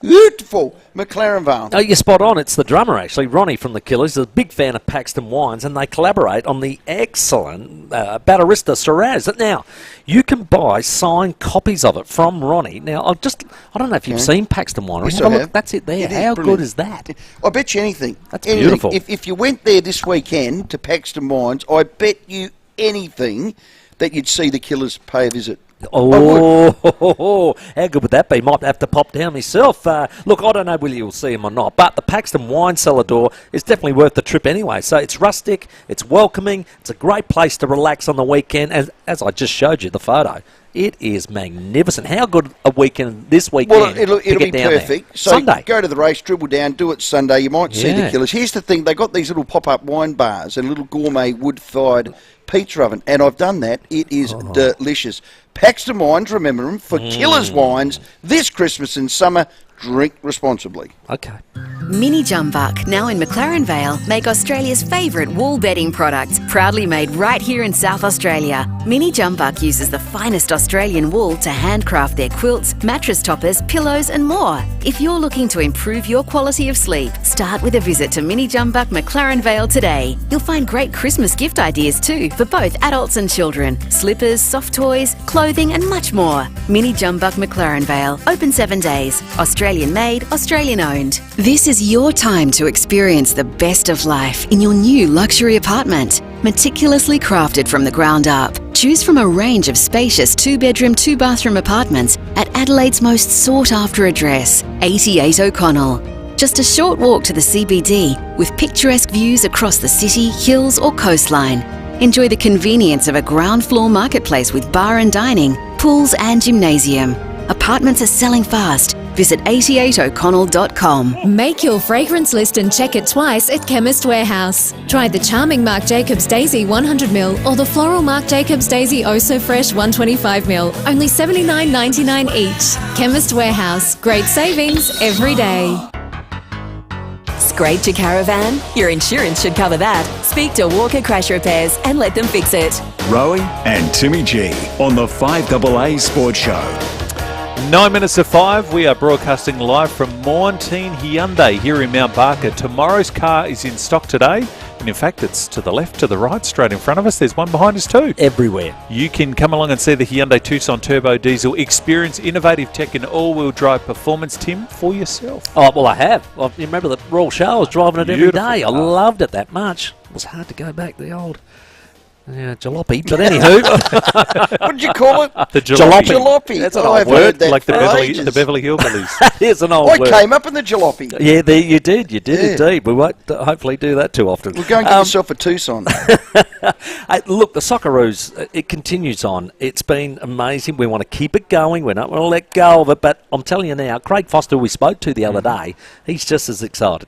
beautiful McLaren Vale. Oh, you're spot on. It's the drummer, actually. Ronnie from the Killers is a big fan of Paxton Wines, and they collaborate on the excellent Batterista Shiraz. Now, you can buy signed copies of it from Ronnie. Now, I don't know if you've seen Paxton Winery. Yes, Have a I look. have. That's it there. It is How brilliant. good is that? I bet you anything. That's anything. beautiful. If you went there this weekend to Paxton Wines, I bet you anything that you'd see the Killers pay a visit. Oh, how good would that be? Might have to pop down myself. Look, I don't know whether you'll see him or not, but the Paxton Wine Cellar door is definitely worth the trip anyway. So it's rustic, it's welcoming, it's a great place to relax on the weekend. As I just showed you the photo, it is magnificent. How good a weekend this weekend? Well, it'll be perfect. There. So Sunday. Go to the race, dribble down, do it Sunday. You might see the Yeah. Killers. Here's the thing: they got these little pop-up wine bars and a little gourmet wood-fired pizza oven, and I've done that. It is delicious. Paxton Wines, remember them, for Killers Wines this Christmas and summer. Drink responsibly. Okay. Mini Jumbuck, now in McLaren Vale, make Australia's favourite wool bedding products, proudly made right here in South Australia. Mini Jumbuck uses the finest Australian wool to handcraft their quilts, mattress toppers, pillows and more. If you're looking to improve your quality of sleep, start with a visit to Mini Jumbuck McLaren Vale today. You'll find great Christmas gift ideas too for both adults and children. Slippers, soft toys, clothing and much more. Mini Jumbuck McLaren Vale, open 7 days. Australian made, Australian owned. This is your time to experience the best of life in your new luxury apartment. Meticulously crafted from the ground up. Choose from a range of spacious 2-bedroom, 2-bathroom apartments at Adelaide's most sought-after address, 88 O'Connell. Just a short walk to the CBD with picturesque views across the city, hills or coastline. Enjoy the convenience of a ground floor marketplace with bar and dining, pools and gymnasium. Apartments are selling fast. Visit 88o'Connell.com. Make your fragrance list and check it twice at Chemist Warehouse. Try the charming Marc Jacobs Daisy 100ml or the floral Marc Jacobs Daisy Oh So Fresh 125ml. Only $79.99 each. Chemist Warehouse. Great savings every day. Scraped your caravan? Your insurance should cover that. Speak to Walker Crash Repairs and let them fix it. Rowey and Timmy G on the 5AA Sports Show. 9 minutes to 5. We are broadcasting live from Mornteen Hyundai here in Mount Barker. Tomorrow's car is in stock today. And in fact, it's to the left, to the right, straight in front of us. There's one behind us too. Everywhere. You can come along and see the Hyundai Tucson Turbo Diesel. Experience innovative tech and all-wheel drive performance, Tim, for yourself. Oh, well, I have. You remember the Royal Show? I was driving it every day. I loved it that much. It was hard to go back the old... jalopy, but anywho. What did you call it? The jalopy. Jalopy. That's an I've old heard word. that Like the for Beverly ages. Hillbillies. That is an old word. I came up in the jalopy. Yeah, you did indeed. We won't hopefully do that too often. Well, go and get yourself a Tucson. Hey, look, the Socceroos, it continues on. It's been amazing. We want to keep it going. We're not going to let go of it. But I'm telling you now, Craig Foster, we spoke to the other day, he's just as excited.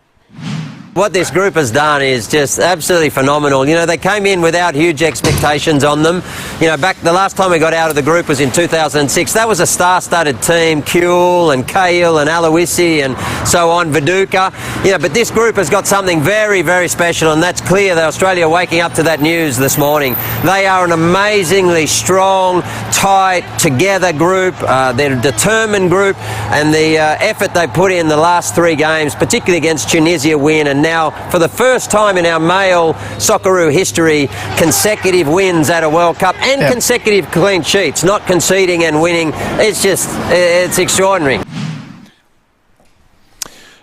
What this group has done is just absolutely phenomenal. You know, they came in without huge expectations on them. You know, back the last time we got out of the group was in 2006. That was a star-studded team, Kuhl and Cahill and Aloisi and so on, Viduka. You know, but this group has got something very, very special, and that's clear that Australia are waking up to that news this morning. They are an amazingly strong, tight, together group. They're a determined group, and the effort they put in the last 3 games, particularly against Tunisia, win, and now, for the first time in our male Socceroo history, consecutive wins at a World Cup and consecutive clean sheets, not conceding and winning. It's extraordinary.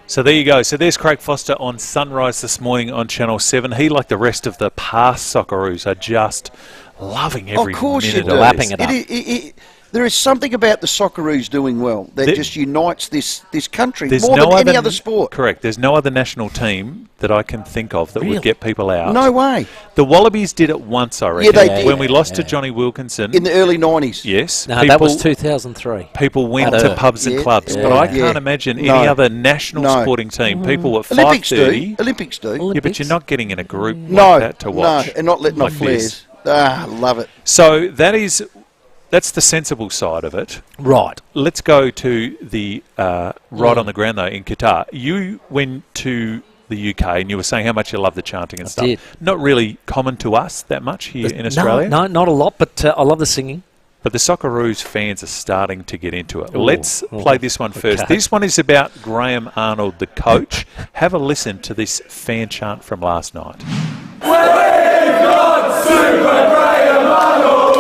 So there you go. So there's Craig Foster on Sunrise this morning on Channel 7. He, like the rest of the past Socceroos, are just loving every Of course minute you do. of Lapping it up. There is something about the Socceroos doing well that just unites this country There's more no than any other sport. Correct. There's no other national team that I can think of that Really? would get people out. No way. The Wallabies did it once, I reckon. Yeah, they did. When we lost to Johnny Wilkinson. In the early 90s. Yes. No, that was 2003. People went to pubs and clubs, but I can't imagine any other national sporting team. People were 5:30. Olympics do. Yeah, but you're not getting in a group like that to watch. No, and not letting off flares. Love it. So that's the sensible side of it. Right. Let's go to the right on the ground, though, in Qatar. You went to the UK and you were saying how much you love the chanting and stuff. Did. Not really common to us that much here in Australia. No, not a lot, but I love the singing. But the Socceroos fans are starting to get into it. Let's play this one first. Okay. This one is about Graham Arnold, the coach. Have a listen to this fan chant from last night. We've got Super Graham Arnold.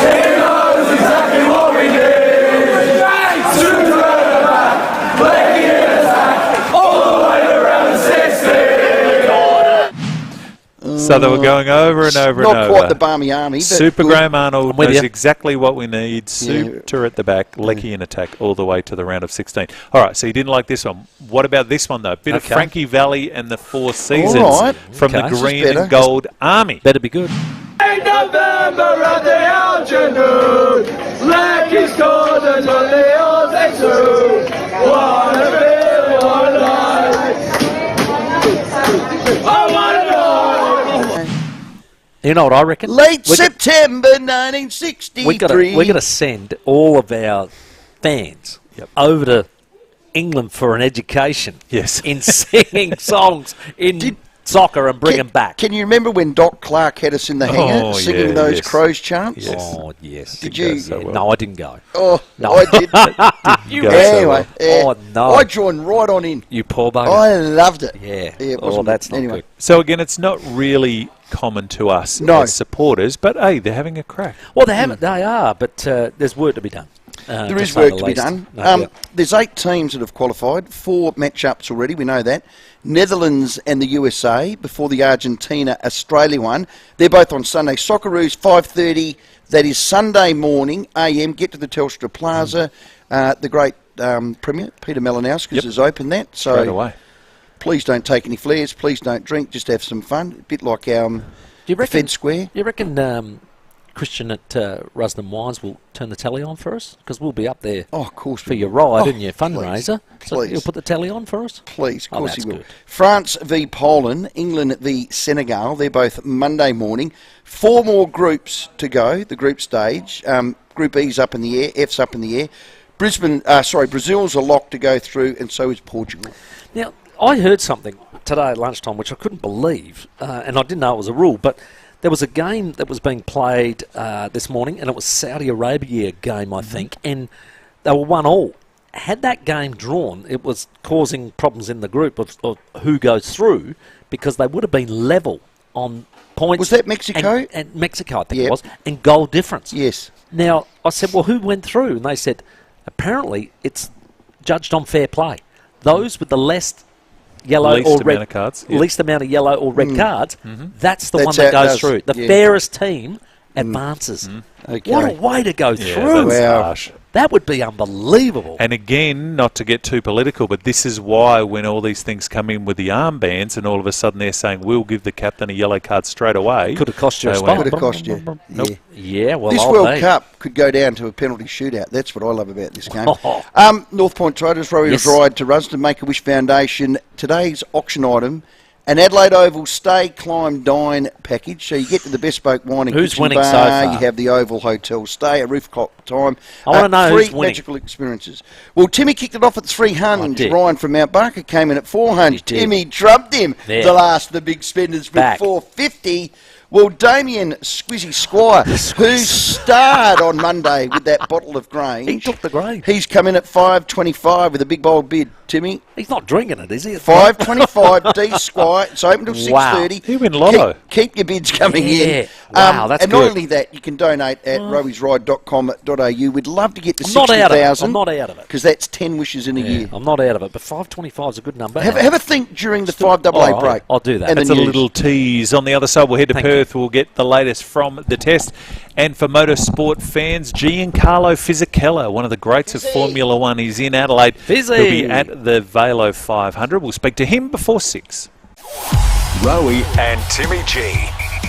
He knows exactly what we need. Super at the back, Blakey in attack, all the way around the 60. So they were going over and over and over. Not quite the Barmy Army, but Super good. Graham Arnold knows you. exactly what we need. Super at the back, Lecky in attack, all the way to the round of 16. All right, so you didn't like this one. What about this one, though? Bit of Frankie Valley and the Four Seasons from the Green and Gold Army. Better be good. In November at the afternoon, Lecky scored the Leos and two. What a bit, what a night. Oh, what a night. You know what I reckon? Late September 1963. We're going to send all of our fans over to England for an education. Yes. In singing songs in soccer and bring them back. Can you remember when Doc Clark had us in the hangar singing those Crows chants? Yes. Oh, yes. Did you? So well. No, I didn't go. Oh, No. I did. You go so Anyway, well. Oh, no. I joined right on in. You poor bugger. I loved it. Yeah. It wasn't that's good. not Anyway. good. So, again, it's not really common to us as supporters, but, hey, they're having a crack. Well, they haven't. They are, but there's work to be done. There is work to be done. There's 8 teams that have qualified, 4 matchups already, we know that. Netherlands and the USA before the Argentina-Australia one. They're both on Sunday. Socceroos, 5:30. That is Sunday morning, AM. Get to the Telstra Plaza. The great Premier Peter Malinauskas has opened that. So straight away. Please don't take any flares. Please don't drink. Just have some fun. A bit like our Fed Square. You reckon Christian at Rusden Wines will turn the tally on for us? Because we'll be up there of course for your ride and your fundraiser. So you'll put the tally on for us? Please, of course he will. Good. France v Poland, England v Senegal. They're both Monday morning. 4 more groups to go, the group stage. Group E's up in the air, F's up in the air. Brazil's a lock to go through, and so is Portugal. Now, I heard something today at lunchtime which I couldn't believe, and I didn't know it was a rule, but there was a game that was being played this morning, and it was Saudi Arabia game, I think, and they were 1-1. Had that game drawn, it was causing problems in the group of who goes through, because they would have been level on points. Was that Mexico? And Mexico, I think it was, and goal difference. Yes. Now, I said, well, who went through? And they said, apparently it's judged on fair play. Those with the least yellow least or amount red of cards, least amount of yellow or red cards, that's the one That's that how it goes does. through. The fairest team advances. Okay. What a way to go through. That's harsh. That would be unbelievable. And again, not to get too political, but this is why when all these things come in with the armbands and all of a sudden they're saying, we'll give the captain a yellow card straight away. Could have cost you a they spot. went, Could have cost you. Nope. Yeah, well, This World Cup could go down to a penalty shootout. That's what I love about this game. North Point Traders, Rowey's Ride to Rusden, Make-A-Wish Foundation. Today's auction item, an Adelaide Oval stay, climb, dine package. So you get to the Bespoke Wine and Who's Kitchen winning Bar, so far? you have the Oval Hotel stay, a roof clock time. I wanna know 3 who's winning. magical experiences. Well, Timmy kicked it off at 300. did. Ryan from Mount Barker came in at 400. He did. Timmy trumped him. There. The last of the big spenders with Back. 450. Well, Damien Squizzy Squire, who starred on Monday with that bottle of Grange. He took the Grange. He's come in at 525 with a big bold bid. Timmy? He's not drinking it, is he? 525 D Squire. It's open till 6:30. He win lotto. Keep your bids coming in. Wow, that's and good. not only that, you can donate at roweysride.com.au. We'd love to get to I'm not out of it. 60,000. I'm not out of it. Because that's 10 wishes in a year. I'm not out of it, but 525 is a good number. Have a think during the 5AA break. I'll do that. And That's the a news. little tease. On the other side, we'll head to Thank Perth. We'll get the latest from the test. And for motorsport fans, Giancarlo Fisichella, one of the greats of Formula One, is in Adelaide. Fizzy. He'll be at the Velo 500. We'll speak to him before 6. Rowey and Timmy G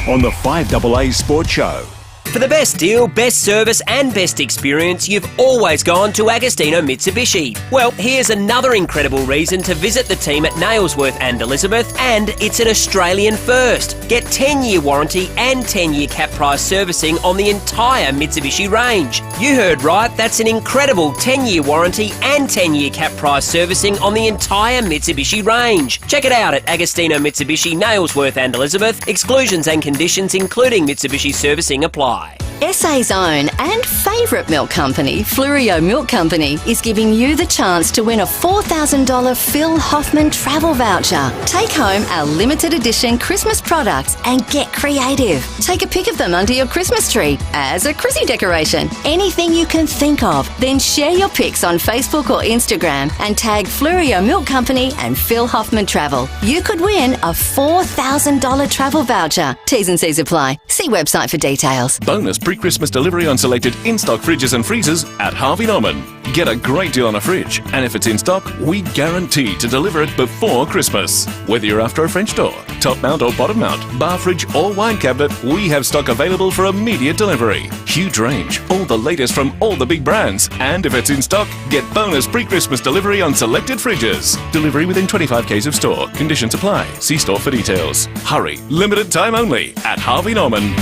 on the 5AA Sports Show. For the best deal, best service and best experience, you've always gone to Agostino Mitsubishi. Well, here's another incredible reason to visit the team at Nailsworth and Elizabeth, and it's an Australian first. Get 10-year warranty and 10-year cap price servicing on the entire Mitsubishi range. You heard right, that's an incredible 10-year warranty and 10-year cap price servicing on the entire Mitsubishi range. Check it out at Agostino Mitsubishi, Nailsworth and Elizabeth. Exclusions and conditions including Mitsubishi servicing apply. SA's own and favourite milk company, Flurio Milk Company, is giving you the chance to win a $4,000 Phil Hoffman travel voucher. Take home our limited edition Christmas products and get creative. Take a pic of them under your Christmas tree as a Chrissy decoration. Anything you can think of, then share your pics on Facebook or Instagram and tag Flurio Milk Company and Phil Hoffman Travel. You could win a $4,000 travel voucher. T's and C's apply. See website for details. Bonus pre-Christmas delivery on selected in-stock fridges and freezers at Harvey Norman. Get a great deal on a fridge, and if it's in stock, we guarantee to deliver it before Christmas. Whether you're after a French door, top mount or bottom mount, bar fridge or wine cabinet, we have stock available for immediate delivery. Huge range, all the latest from all the big brands, and if it's in stock, get bonus pre-Christmas delivery on selected fridges. Delivery within 25 k's of store. Conditions apply. See store for details. Hurry, limited time only at Harvey Norman.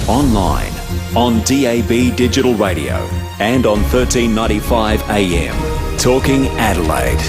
Online, on DAB Digital Radio, and on 1395 AM. Talking Adelaide.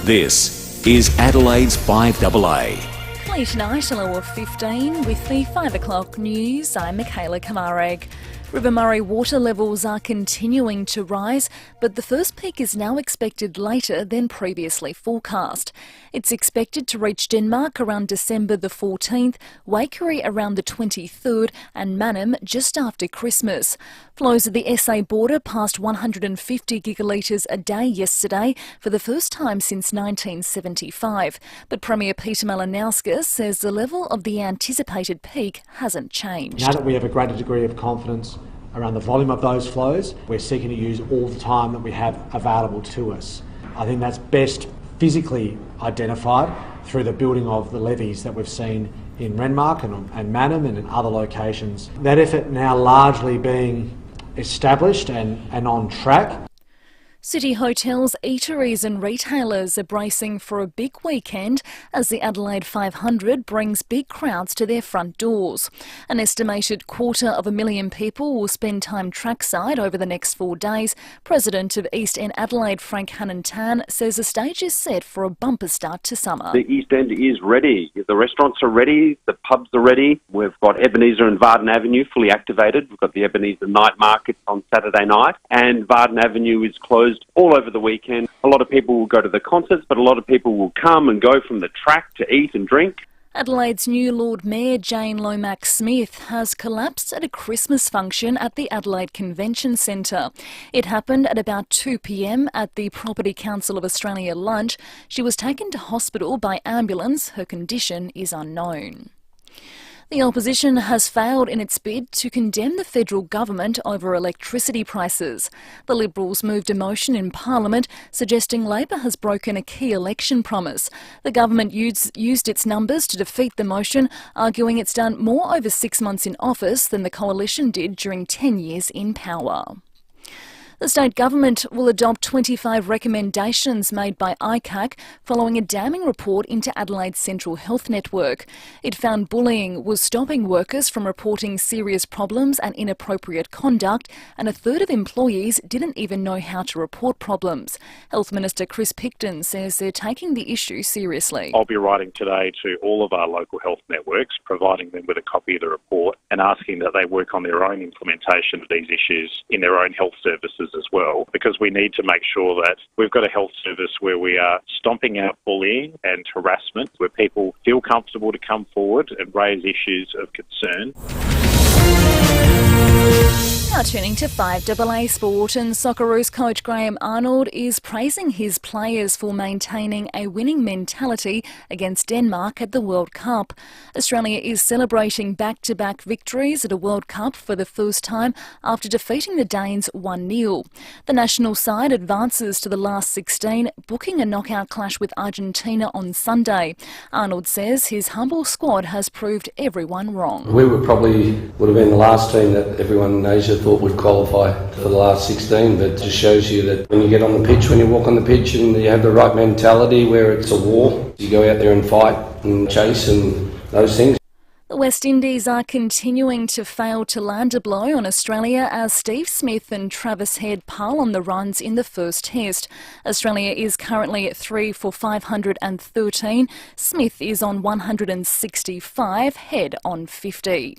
This is Adelaide's 5AA. Late night, a low of 15 with the 5 o'clock news. I'm Michaela Kamareg. River Murray water levels are continuing to rise, but the first peak is now expected later than previously forecast. It's expected to reach Denmark around December the 14th, Waikerie around the 23rd and Mannum just after Christmas. Flows at the SA border passed 150 gigalitres a day yesterday for the first time since 1975. But Premier Peter Malinauskas Service says the level of the anticipated peak hasn't changed. Now that we have a greater degree of confidence around the volume of those flows, we're seeking to use all the time that we have available to us. I think that's best physically identified through the building of the levees that we've seen in Renmark and Mannum and in other locations. That effort now largely being established and on track. City hotels, eateries and retailers are bracing for a big weekend as the Adelaide 500 brings big crowds to their front doors. An estimated 250,000 people will spend time trackside over the next 4 days. President of East End Adelaide, Frank Hannan-Tan, says the stage is set for a bumper start to summer. The East End is ready. The restaurants are ready, the pubs are ready. We've got Ebenezer and Varden Avenue fully activated. We've got the Ebenezer night market on Saturday night, and Varden Avenue is closed all over the weekend. A lot of people will go to the concerts, but a lot of people will come and go from the track to eat and drink. Adelaide's new Lord Mayor, Jane Lomax-Smith, has collapsed at a Christmas function at the Adelaide Convention Centre. It happened at about 2 p.m. at the Property Council of Australia lunch. She was taken to hospital by ambulance. Her condition is unknown. The opposition has failed in its bid to condemn the federal government over electricity prices. The Liberals moved a motion in Parliament suggesting Labor has broken a key election promise. The government used its numbers to defeat the motion, arguing it's done more over 6 months in office than the coalition did during 10 years in power. The state government will adopt 25 recommendations made by ICAC following a damning report into Adelaide's Central Health Network. It found bullying was stopping workers from reporting serious problems and inappropriate conduct, and a third of employees didn't even know how to report problems. Health Minister Chris Picton says they're taking the issue seriously. I'll be writing today to all of our local health networks, providing them with a copy of the report and asking that they work on their own implementation of these issues in their own health services as well, because we need to make sure that we've got a health service where we are stomping out bullying and harassment, where people feel comfortable to come forward and raise issues of concern. Now turning to 5AA sport, and Socceroos coach Graham Arnold is praising his players for maintaining a winning mentality against Denmark at the World Cup. Australia is celebrating back-to-back victories at a World Cup for the first time after defeating the Danes 1-0. The national side advances to the last 16, booking a knockout clash with Argentina on Sunday. Arnold says his humble squad has proved everyone wrong. We would have been the last team that everyone in Asia thought would qualify for the last 16, but it just shows you that when you get on the pitch, when you walk on the pitch and you have the right mentality where it's a war, you go out there and fight and chase and those things. The West Indies are continuing to fail to land a blow on Australia as Steve Smith and Travis Head pile on the runs in the first test. Australia is currently at 3 for 513. Smith is on 165, Head on 50.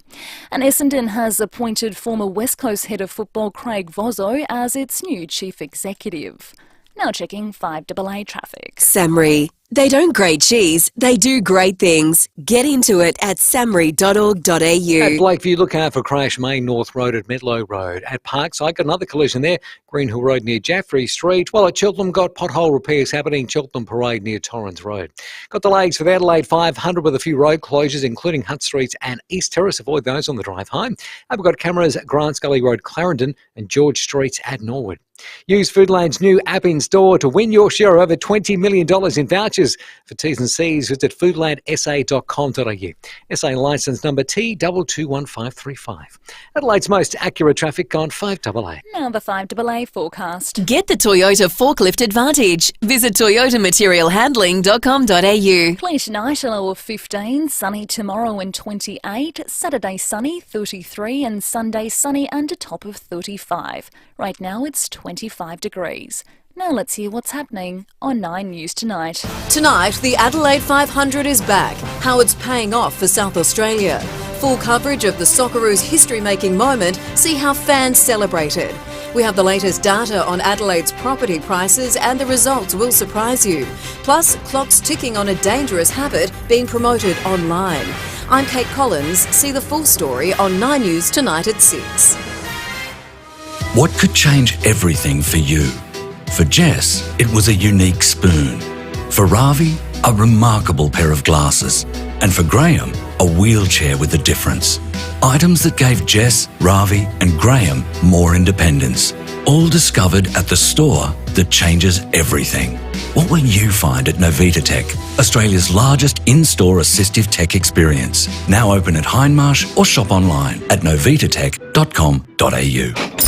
And Essendon has appointed former West Coast head of football Craig Vozzo as its new chief executive. Now checking 5AA traffic. Samri. They don't grade cheese, they do great things. Get into it at samri.org.au. At Blakeview, look out for crash Main North Road at Medlow Road. At Parkside, got another collision there, Greenhill Road near Jaffrey Street. While at Cheltenham, got pothole repairs happening, Cheltenham Parade near Torrens Road. Got delays for the Adelaide 500 with a few road closures, including Hutt Streets and East Terrace. Avoid those on the drive home. And we've got cameras at Grant Scully Road, Clarendon, and George Streets at Norwood. Use Foodland's new app in store to win your share of over $20 million in vouchers. For T's and C's, visit foodlandsa.com.au. SA licence number T2215535. Adelaide's most accurate traffic on 5AA. Now the 5AA forecast. Get the Toyota forklift advantage. Visit toyotamaterialhandling.com.au. Clear tonight, a low of 15, sunny tomorrow and 28, Saturday sunny 33 and Sunday sunny and a top of 35. Right now it's 25 degrees. Now let's hear what's happening on 9 News Tonight. Tonight, the Adelaide 500 is back. How it's paying off for South Australia. Full coverage of the Socceroos history-making moment. See how fans celebrated. We have the latest data on Adelaide's property prices and the results will surprise you. Plus, clocks ticking on a dangerous habit being promoted online. I'm Kate Collins. See the full story on 9 News Tonight at 6. What could change everything for you? For Jess, it was a unique spoon. For Ravi, a remarkable pair of glasses. And for Graham, a wheelchair with a difference. Items that gave Jess, Ravi and Graham more independence. All discovered at the store that changes everything. What will you find at Novita Tech, Australia's largest in-store assistive tech experience? Now open at Hindmarsh or shop online at novitatech.com.au.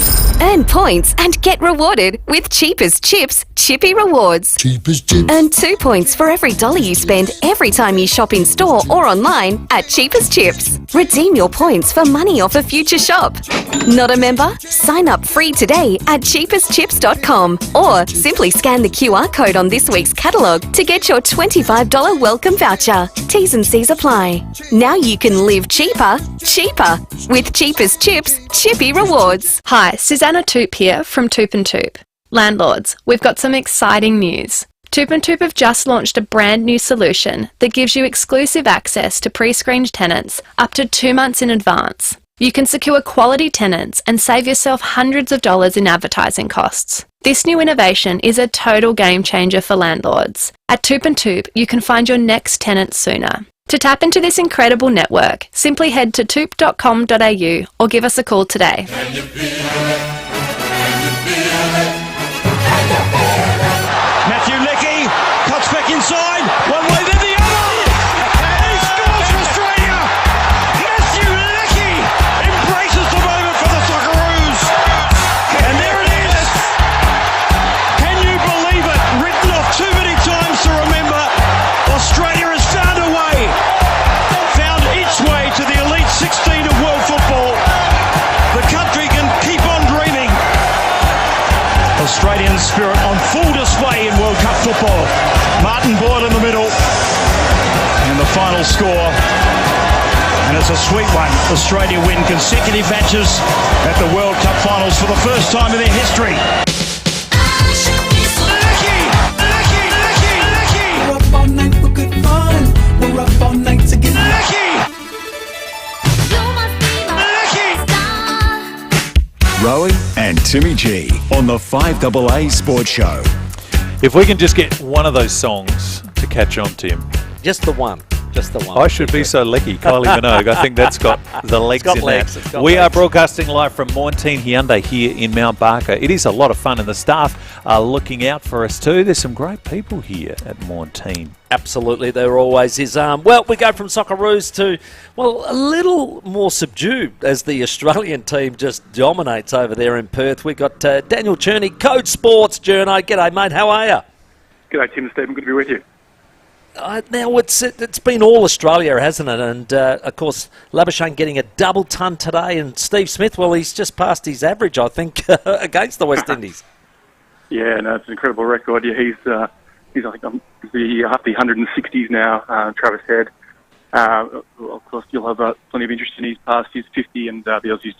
Earn points and get rewarded with Cheap as Chips Chippy Rewards. Cheap as Chips. Earn 2 points for every $1 you spend every time you shop in store or online at Cheap as Chips. Redeem your points for money off a future shop. Not a member? Sign up free today at cheapaschips.com or simply scan the QR code on this week's catalogue to get your $25 welcome voucher. T's and C's apply. Now you can live cheaper with Cheap as Chips Chippy Rewards. Hi, Susanna Toop here from Toop and Toop. Landlords, we've got some exciting news. Toop and Toop have just launched a brand new solution that gives you exclusive access to pre-screened tenants up to 2 months in advance. You can secure quality tenants and save yourself hundreds of dollars in advertising costs. This new innovation is a total game changer for landlords. At Toop and Toop, you can find your next tenant sooner. To tap into this incredible network, simply head to toop.com.au or give us a call today. Matthew Leckie cuts back inside, one way then the other, and he scores for Australia. Matthew Leckie embraces the moment for the Socceroos, and there it is. Can you believe it? Written off too many times to remember. Australia has found its way to the Elite 16 of world football. The country can keep on dreaming. Australian spirit on full display in World Cup football. Martin Boyle in the middle. And the final score. And it's a sweet one. Australia win consecutive matches at the World Cup finals for the first time in their history. We're up all night for good fun. We're up all night to get lucky. Rowey and Timmy G on the 5AA Sports Show. If we can just get one of those songs to catch on, Tim. Just the one. I should be so lucky. Kylie Minogue, I think that's got the legs in that. We are broadcasting live from Montine Hyundai here in Mount Barker. It is a lot of fun and the staff are looking out for us too. There's some great people here at Montine. Absolutely, there always is. Well, we go from Socceroos to, well, a little more subdued as the Australian team just dominates over there in Perth. We've got Daniel Cherney, Code Sports. Journo, g'day mate, how are you? G'day Tim and Stephen, good to be with you. Now, it's been all Australia, hasn't it? And, of course, Labuschagne getting a double ton today. And Steve Smith, well, he's just passed his average, I think, against the West Indies. Yeah, no, it's an incredible record. Yeah, he's I think, up the 160s now, Travis Head. Of course, you'll have plenty of interest in his past. He's 50, and the Aussies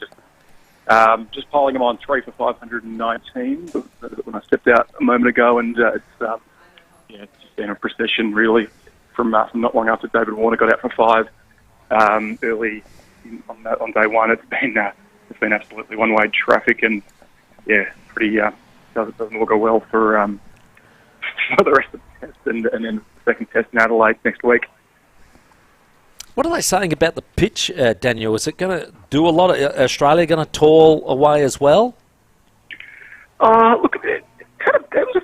just piling him on 3 for 519 when I stepped out a moment ago. And it's just been a procession, really, from not long after David Warner got out for 5 early on day one. It's been absolutely one-way traffic, and yeah, pretty doesn't all go well for the rest of the test, and then the second test in Adelaide next week. What are they saying about the pitch, Daniel? Is it going to do a lot? Of Australia going to toil away as well? Look, there was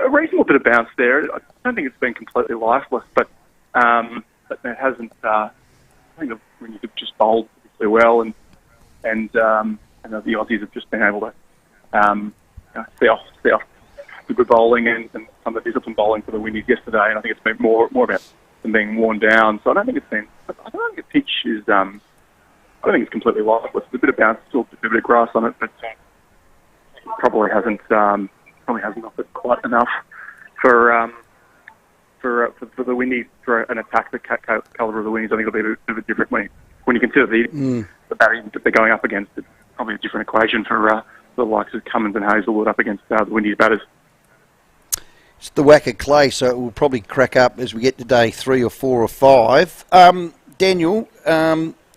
a reasonable bit of bounce there. I don't think it's been completely lifeless, but it hasn't. I think when you could just bowl particularly well, and the Aussies have just been able to see off the good bowling and some of the disciplined bowling for the Windies yesterday. And I think it's been more about them being worn down. So I don't think it's been. I don't think the pitch is. I don't think it's completely lifeless. There's a bit of bounce, still a bit of grass on it, but probably hasn't offered quite enough for the Windies for an attack the calibre of the Windies. I think it'll be a bit of a different when you consider the batting that they're going up against. It's probably a different equation for the likes of Cummins and Hazelwood up against the Windies batters. It's the whack of clay, so it will probably crack up as we get to day 3 or 4 or 5. Daniel,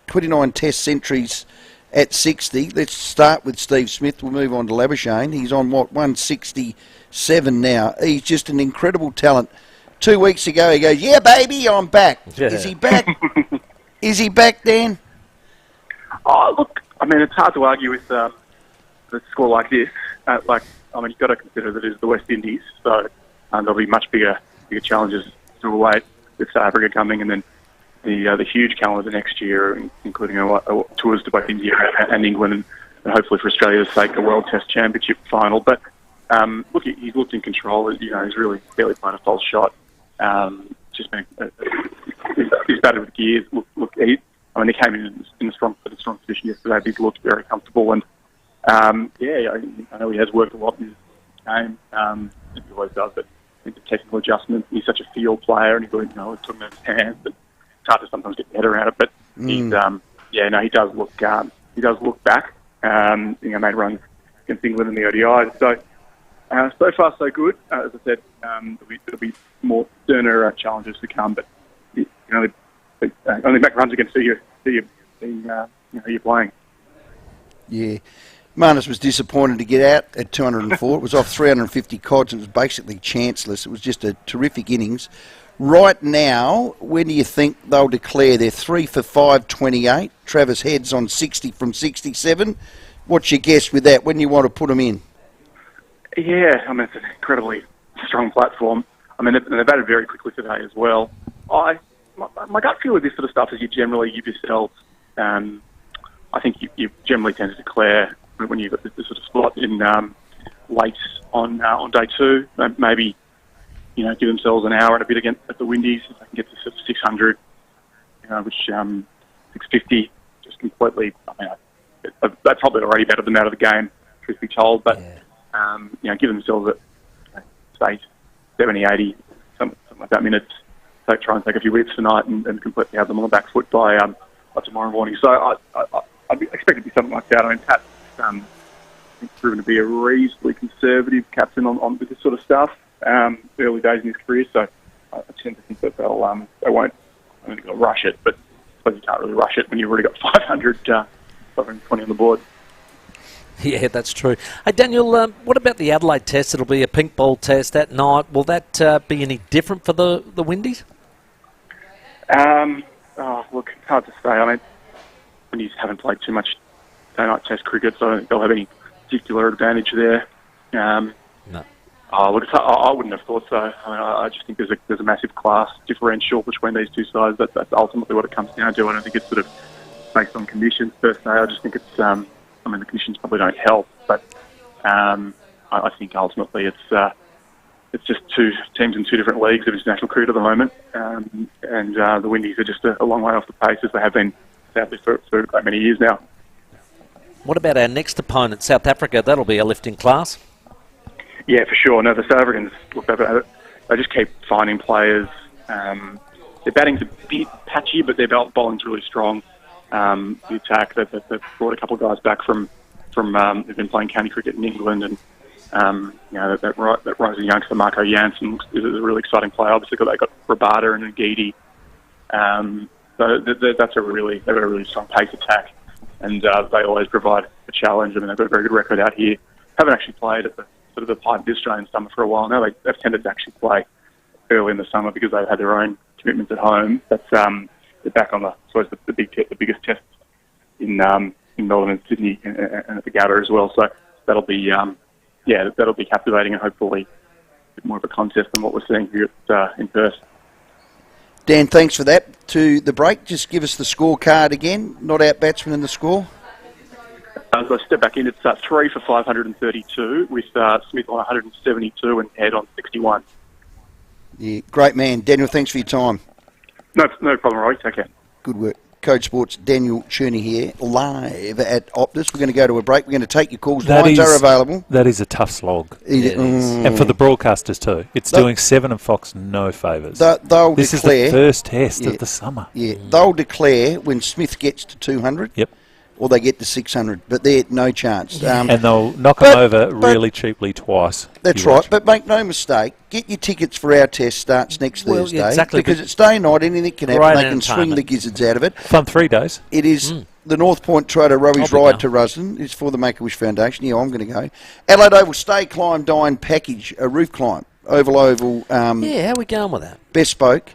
29 test centuries at 60. Let's start with Steve Smith. We'll move on to Labuschagne. He's on, 167 now. He's just an incredible talent 2 weeks ago, he goes, "Yeah, baby, I'm back." Yeah. Is he back? Is he back, Dan? Oh, look, I mean, it's hard to argue with a score like this. You've got to consider that it's the West Indies, so there'll be much bigger challenges to await with South Africa coming, and then the huge calendar next year, including tours to both India and England, and hopefully for Australia's sake, a World Test Championship final. But look, he's looked in control. He's really barely played a false shot. Just been he's batted with gears. He came in a strong position yesterday. He's looked very comfortable, and I know he has worked a lot in his game. He always does, but I think the technical adjustment. He's such a field player, and he took him in his hands. But it's hard to sometimes get your head around it. But he does look. He does look back. Made runs against England in the ODIs. So far so good. As I said, there'll be more sterner challenges to come. But only make runs against who you're playing. Yeah. Marnus was disappointed to get out at 204. It was off 350 cods and it was basically chanceless. It was just a terrific innings. Right now, when do you think they'll declare? They're 3 for 528. Travis Head's on 60 from 67. What's your guess with that? When do you want to put them in? Yeah, it's an incredibly strong platform. They batted very quickly today as well. My gut feel with this sort of stuff is you generally give yourselves. I think you generally tend to declare when you've got this sort of spot in late on day two. Maybe give themselves an hour and a bit against at the Windies if they can get to sort of 600, which 650 just completely. They probably already batted them out of the game, truth be told. But give themselves say 70, 80, something like that minutes. So try and take a few whips tonight and completely have them on the back foot by tomorrow morning. So I'd expect it to be something like that. Pat's proven to be a reasonably conservative captain on with this sort of stuff. Early days in his career, so I tend to think that they won't. They'll rush it, but I suppose you can't really rush it when you've already got 520 on the board. Yeah, that's true. Hey, Daniel, what about the Adelaide test? It'll be a pink ball test at night. Will that be any different for the Windies? Look, it's hard to say. Windies haven't played too much day-night test cricket, so I don't think they'll have any particular advantage there. No. Look, I wouldn't have thought so. I just think there's a massive class differential between these two sides. That's ultimately what it comes down to. I don't think it's sort of based on conditions per se. I just think it's. The conditions probably don't help, but I think ultimately it's just two teams in two different leagues of international cricket at the moment, and the Windies are just a long way off the pace as they have been sadly for a great many years now. What about our next opponent, South Africa? That'll be a lifting class. Yeah, for sure. No, the South Africans, look, they just keep finding players. Their batting's a bit patchy, but their bowling's really strong. The attack, they've brought a couple of guys back from they've been playing county cricket in England, and that rising youngster Marco Jansen is a really exciting player. Obviously, they've got Rabada and Ngidi. So they've got a really strong pace attack, and they always provide a challenge. They've got a very good record out here. Haven't actually played at the sort of the height of the Australian summer for a while now. They've tended to actually play early in the summer because they've had their own commitments at home. They're back on the biggest tests in Melbourne and Sydney and at the Gabba as well. So that'll be captivating and hopefully a bit more of a contest than what we're seeing here in Perth. Dan, thanks for that. To the break, just give us the scorecard again. Not out batsman in the score. As I step back in, it's 3 for 532 with Smith on 172 and Head on 61. Yeah, great man. Daniel, thanks for your time. No problem, Roy. Take care. Good work. Code Sports, Daniel Cherney here, live at Optus. We're going to go to a break. We're going to take your calls. Lines are available. That is a tough slog. And for the broadcasters too. It's doing Seven and Fox no favours. This is the first test of the summer. Yeah, they'll declare when Smith gets to 200. Yep. Or they get to 600, but they're no chance. And they'll knock them over really cheaply twice. That's right, but make no mistake, get your tickets for our test starts next Thursday. Yeah, exactly. Because it's day night, anything can happen. They can swing the gizzards out of it. Fun 3 days. It is the North Point Trotter Rowey's Ride to Rusden. It's for the Make-A-Wish Foundation. Yeah, I'm going to go. Adelaide Oval Stay, Climb, Dine package, a roof climb. oval. Yeah, how are we going with that? Bespoke.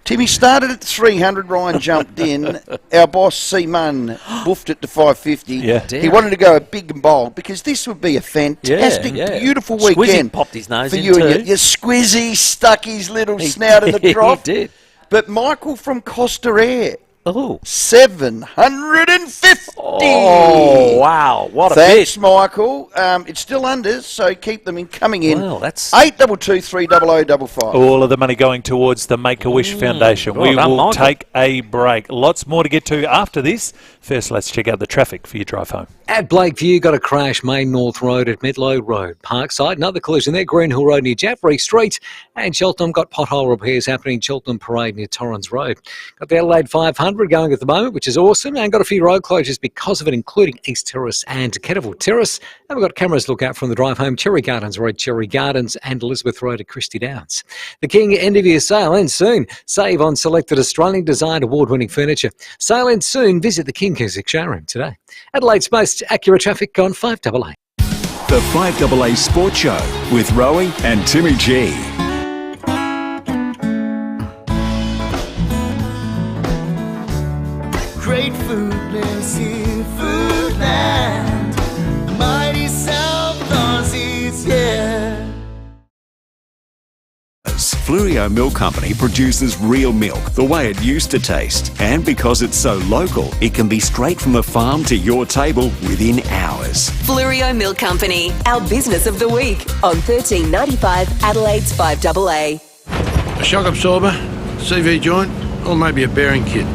Timmy started at 300. Ryan jumped in. Our boss, C-Mun, woofed it to 550. Yeah. He wanted to go big and bold because this would be a fantastic, beautiful weekend. Squizzy popped his nose for in you too. and your Squizzy stuck his little snout in the trough. He did. But Michael from Costa Air. Oh. 750. Oh, wow. What a Thanks, bid. Michael. It's still unders, so keep them coming in. Well, that's 822 30055. All of the money going towards the Make-A-Wish Foundation. Well We done, will Michael. take a break. Lots more to get to after this. First, let's check out the traffic for your drive home. At Blakeview, got a crash, Main North Road at Medlow Road. Parkside, another collision there, Greenhill Road near Jaffrey Street. And Cheltenham got pothole repairs happening, Cheltenham Parade near Torrens Road. Got the Adelaide 500 going at the moment, which is awesome. And got a few road closures because of it, including East Terrace and Kettleville Terrace. And we've got cameras to look out from the drive home, Cherry Gardens Road, Cherry Gardens, and Elizabeth Road at Christie Downs. The King end of year sale ends soon. Save on selected Australian designed award-winning furniture. Sale ends soon. Visit the King Keswick showroom today. Adelaide's most accurate traffic on 5AA. The 5AA Sports Show with Rowey and Timmy G. Great food lives in Foodland. The mighty South Aussies, yeah. FIVEAA Milk Company produces real milk the way it used to taste. And because it's so local, it can be straight from a farm to your table within hours. FIVEAA Milk Company, our business of the week on 1395 Adelaide's 5AA. A shock absorber, CV joint, or maybe a bearing kit.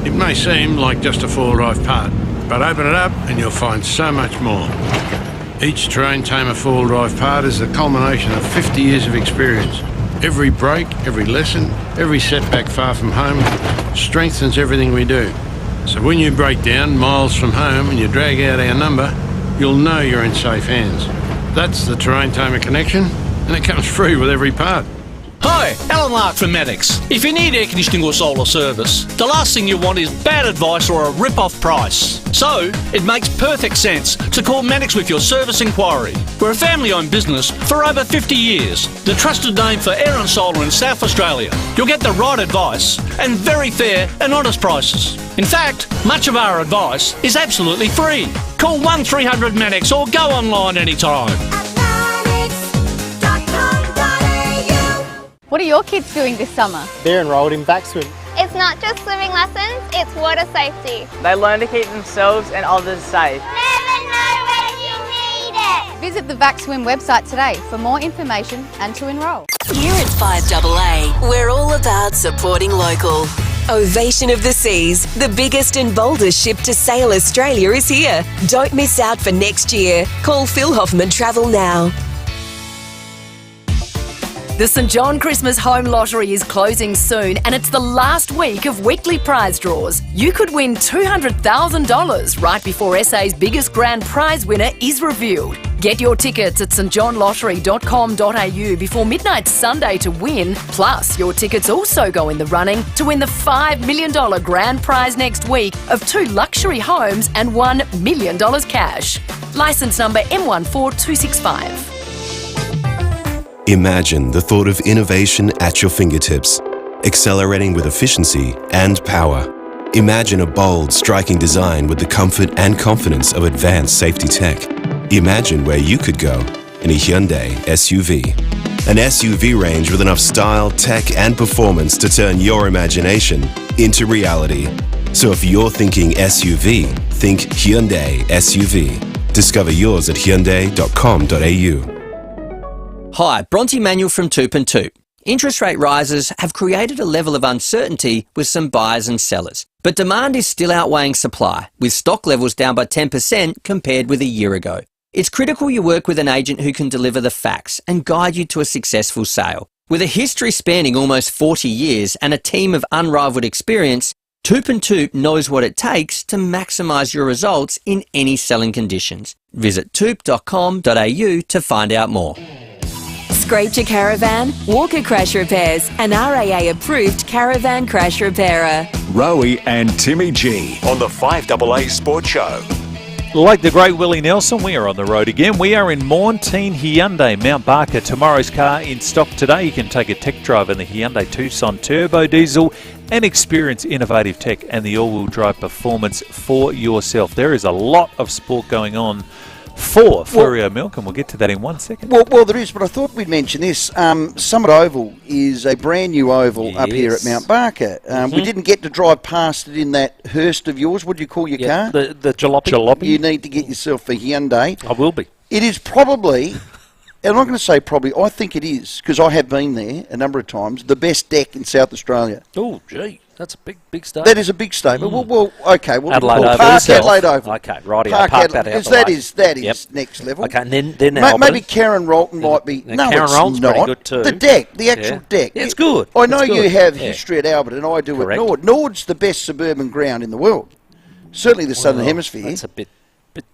It may seem like just a four-drive part, but open it up and you'll find so much more. Each terrain tamer four-drive part is the culmination of 50 years of experience. Every break, every lesson, every setback far from home strengthens everything we do. So when you break down miles from home and you drag out our number, you'll know you're in safe hands. That's the terrain tamer connection, and it comes free with every part. Hi, Alan Lark from Maddox. If you need air conditioning or solar service, the last thing you want is bad advice or a rip-off price. So, it makes perfect sense to call Maddox with your service inquiry. We're a family-owned business for over 50 years, the trusted name for air and solar in South Australia. You'll get the right advice and very fair and honest prices. In fact, much of our advice is absolutely free. Call 1300 Maddox or go online anytime. What are your kids doing this summer? They're enrolled in backswim. It's not just swimming lessons, it's water safety. They learn to keep themselves and others safe. Never know when you need it. Visit the VaxSwim website today for more information and to enrol. Here at 5AA, we're all about supporting local. Ovation of the Seas, the biggest and boldest ship to sail Australia is here. Don't miss out for next year. Call Phil Hoffman Travel now. The St John Christmas Home Lottery is closing soon and it's the last week of weekly prize draws. You could win $200,000 right before SA's biggest grand prize winner is revealed. Get your tickets at stjohnlottery.com.au before midnight Sunday to win. Plus, your tickets also go in the running to win the $5 million grand prize next week of 2 luxury homes and $1 million cash. Licence number M14265. Imagine the thought of innovation at your fingertips, accelerating with efficiency and power. Imagine a bold, striking design with the comfort and confidence of advanced safety tech. Imagine where you could go in a Hyundai SUV. An SUV range with enough style, tech and performance to turn your imagination into reality. So if you're thinking SUV, think Hyundai SUV. Discover yours at hyundai.com.au. Hi, Bronte Manuel from Toop and Toop. Interest rate rises have created a level of uncertainty with some buyers and sellers. But demand is still outweighing supply, with stock levels down by 10% compared with a year ago. It's critical you work with an agent who can deliver the facts and guide you to a successful sale. With a history spanning almost 40 years and a team of unrivaled experience, Toop and Toop knows what it takes to maximise your results in any selling conditions. Visit toop.com.au to find out more. Scraped your caravan? Walker Crash Repairs, an RAA-approved caravan crash repairer. Rowey and Timmy G on the 5AA Sports Show. Like the great Willie Nelson, we are on the road again. We are in Montine Hyundai, Mount Barker. Tomorrow's car in stock today. You can take a tech drive in the Hyundai Tucson Turbo Diesel and experience innovative tech and the all-wheel drive performance for yourself. There is a lot of sport going on for FIVEAA Milk, and we'll get to that in 1 second. Well, there is, but I thought we'd mention this. Summit Oval is a brand new oval up here at Mount Barker. We didn't get to drive past it in that Hearst of yours. What do you call your car? The jalopy. You need to get yourself a Hyundai. I will be. It is probably, and I'm not going to say probably, I think it is, because I have been there a number of times, the best deck in South Australia. Oh, gee. That's a big statement. That is a big statement. Well, okay. Well, Adelaide Oval. Park Adelaide Oval. Okay, righty. Park that out. Because that is next level. Okay, and then Albany. Maybe Karen Rolton might be. No, Karen it's Rolton's not. pretty good too. The deck, the actual deck. Yeah, it's good. I know you have history at Albert, and I do Correct. at Nord. Nord's the best suburban ground in the world. Certainly the Southern Hemisphere. That's a bit.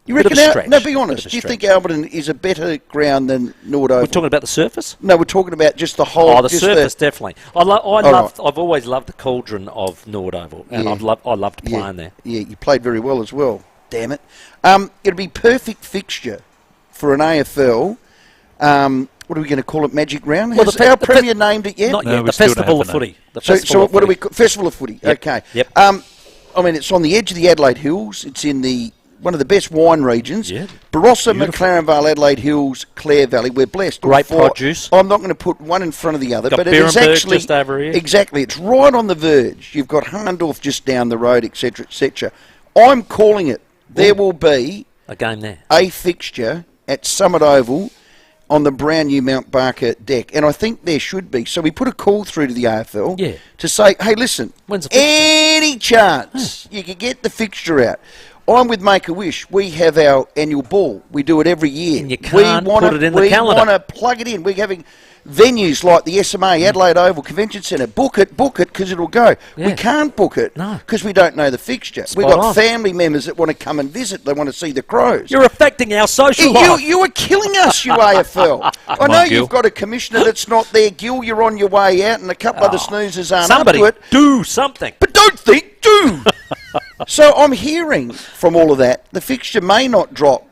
You reckon? No, be honest. Do you think Alberton is a better ground than Nord Oval? We're talking about the surface? No, we're talking about just the whole. Oh, the surface definitely. I've always loved the cauldron of Nord Oval, and I loved playing there. Yeah, you played very well as well. Damn it! It'll be perfect fixture for an AFL. What are we going to call it? Magic Round? Well, Has our Premier named it yet? Not yet. The Festival of Footy. So what do we call Festival of Footy? Yep. Okay. Yep. I mean, it's on the edge of the Adelaide Hills. It's in one of the best wine regions. Yeah. Barossa, McLaren Vale, Adelaide Hills, Clare Valley. We're blessed. Great produce. I'm not going to put one in front of the other, Got but it is Birrenberg actually just over here. Exactly. It's right on the verge. You've got Harndorf just down the road, etc., etc. I'm calling it. There will be a game there, a fixture at Summit Oval on the brand new Mount Barker deck, and I think there should be. So we put a call through to the AFL to say, hey, listen, any chance you could get the fixture out? I'm with Make-A-Wish. We have our annual ball. We do it every year. And you can't put it in the calendar. We want to plug it in. We're having venues like the SMA, Adelaide Oval Convention Centre. Book it, because it'll go. Yeah. We can't book it because we don't know the fixture. We've got family members that want to come and visit. They want to see the Crows. You're affecting our social life. You are killing us, you AFL. I know you've got a commissioner that's not there. Gil, you're on your way out, and a couple other snoozers aren't up to it. Do something. But don't think, do. So I'm hearing from all of that, the fixture may not drop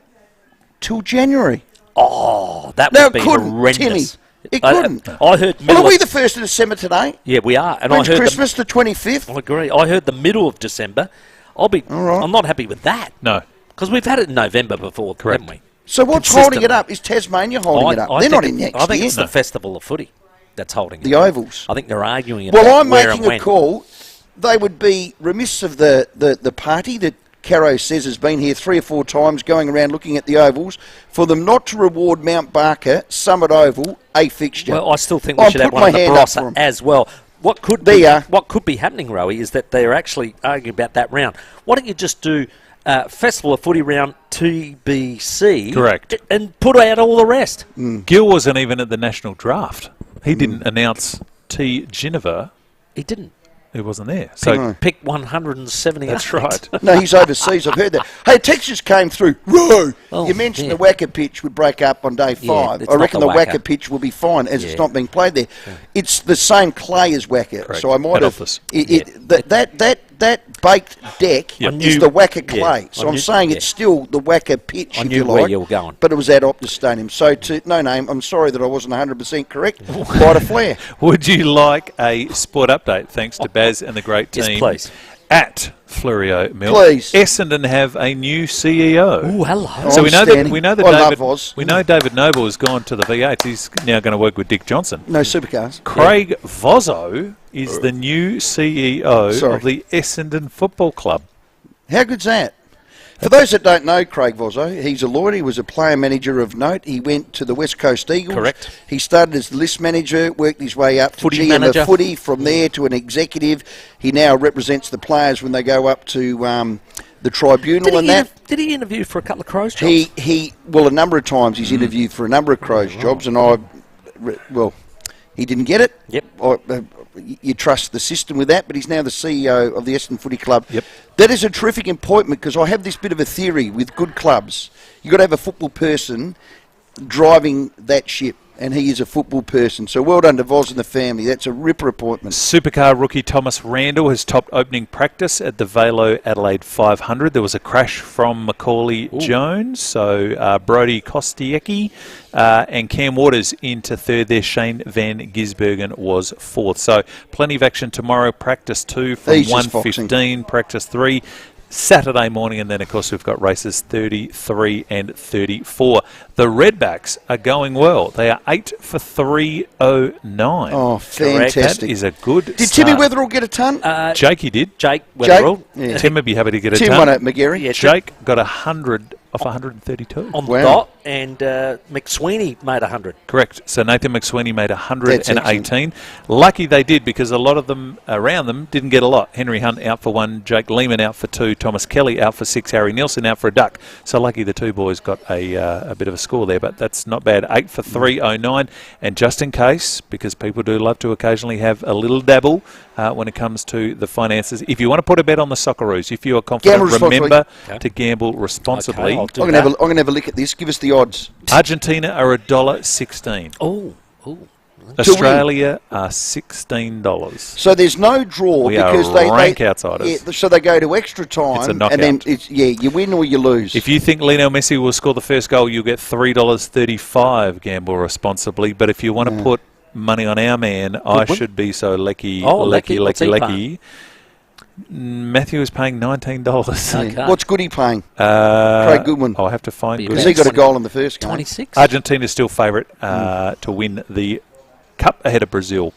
till January. Oh, that would be horrendous. Timmy. It couldn't. I heard. Well, are we the 1st of December today? Yeah, we are. And When's I heard Christmas the 25th? I agree. I heard the middle of December. I'm not happy with that. No, because we've had it in November before, haven't we? So what's holding it up? Is Tasmania holding it up? They're not in next year. I think it's the Festival of Footy that's holding the ovals. I think they're arguing about Well, I'm where making and a when. call. They would be remiss of the party that Caro says has been here 3 or 4 times going around looking at the ovals for them not to reward Mount Barker, Summit Oval, a fixture. Well, I still think we should have one at the Barossa as well. What could be happening, Rowey, is that they're actually arguing about that round. Why don't you just do Festival of Footy round TBC? Correct. And put out all the rest. Gil wasn't even at the national draft. He didn't announce T. Geneva. He didn't. He wasn't there. So pick 170. That's right. No, he's overseas. I've heard that. Hey, text just came through. Row. You mentioned the Wacker pitch would break up on day 5. I reckon the Wacker pitch will be fine as it's not being played there. It's the same clay as Wacker, Correct. so I might have that baked deck is the Wacker clay. So I'm saying it's still the Wacker pitch. I if knew you like, where you were going, but it was at Optus Stadium. So no name. I'm sorry that I wasn't 100% correct. Quite a flare. Would you like a sport update? Thanks to Baz and the great team. Yes, please. At FIVEAA Milk, please. Essendon have a new CEO. Oh, hello! So we know David Noble has gone to the V8. He's now going to work with Dick Johnson. No supercars. Craig Vozzo is the new CEO of the Essendon Football Club. How good's that? For those that don't know Craig Vozzo, he's a lawyer. He was a player manager of note. He went to the West Coast Eagles. Correct. He started as the list manager, worked his way up to Footy GM manager. of footy, from there to an executive. He now represents the players when they go up to the tribunal Did he interview for a couple of Crows jobs? Well, a number of times he's interviewed for a number of Crows jobs, and he didn't get it. Yep. You trust the system with that, but he's now the CEO of the Essendon Footy Club. Yep. That is a terrific appointment because I have this bit of a theory with good clubs. You've got to have a football person driving that ship. and he is a football person. So well done to Voz and the family. That's a ripper appointment. Supercar rookie Thomas Randall has topped opening practice at the Velo Adelaide 500. There was a crash from Macaulay Jones, so Brody Kostiecki and Cam Waters into third there. Shane Van Gisbergen was fourth. So plenty of action tomorrow. Practice 2 from 1:15, practice 3. Saturday morning, and then of course we've got races 33 and 34. The Redbacks are going well. They are 8 for 309. Oh, fantastic. That is a good Did start. Timmy Weatherall get a ton? Jakey did. Jake Weatherall. Yeah. Tim would be happy to get a Tim ton. won at McGarry. Yeah, Jake got 100 off 132. On the dot, and McSweeney made 100. Correct. So Nathan McSweeney made That's 118. Lucky they did, because a lot of them around them didn't get a lot. Henry Hunt out for 1, Jake Lehman out for 2, Thomas Kelly out for 6, Harry Nielsen out for a duck. So lucky the two boys got a bit of a score there, but that's not bad. 8 for 309. And just in case, because people do love to occasionally have a little dabble when it comes to the finances, if you want to put a bet on the Socceroos, if you are confident, remember to gamble responsibly. I'm going to have a look at this. Give us the odds. Argentina are $1.16. Oh. Australia are $16. So there's no draw We because are rank outsiders. Yeah, so they go to extra time, It's a knockout. and then you win or you lose. If you think Lionel Messi will score the first goal, you'll get $3.35. Gamble responsibly. But if you want to put money on our man, I should be so lucky. Lucky. Matthew is paying $19. Okay. What's Goody paying? Craig Goodwin. I'll have to find Because he got a goal in the first game. 26. Argentina's still favourite to win the Cup ahead of Brazil.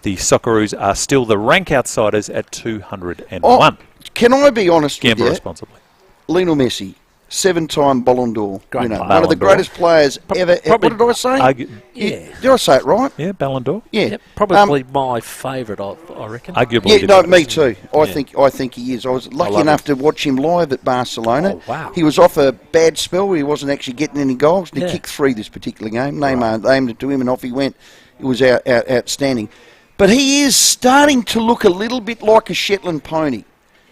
The Socceroos are still the rank outsiders at 201. Oh, can I be honest with Gamble you? responsibly. Lionel Messi, 7-time Ballon d'Or. Great One Ballon of the d'Or. greatest players ever. What did I say? Did I say it right? Yeah, Ballon d'Or. Yeah. Yep, probably my favourite, I reckon. Arguably. Yeah, no, me too. I think he is. I was lucky enough to watch him live at Barcelona. Oh, wow. He was off a bad spell where he wasn't actually getting any goals. And he Yeah. kicked 3 this particular game. Neymar aimed it to him and off he went. It was outstanding. But he is starting to look a little bit like a Shetland pony.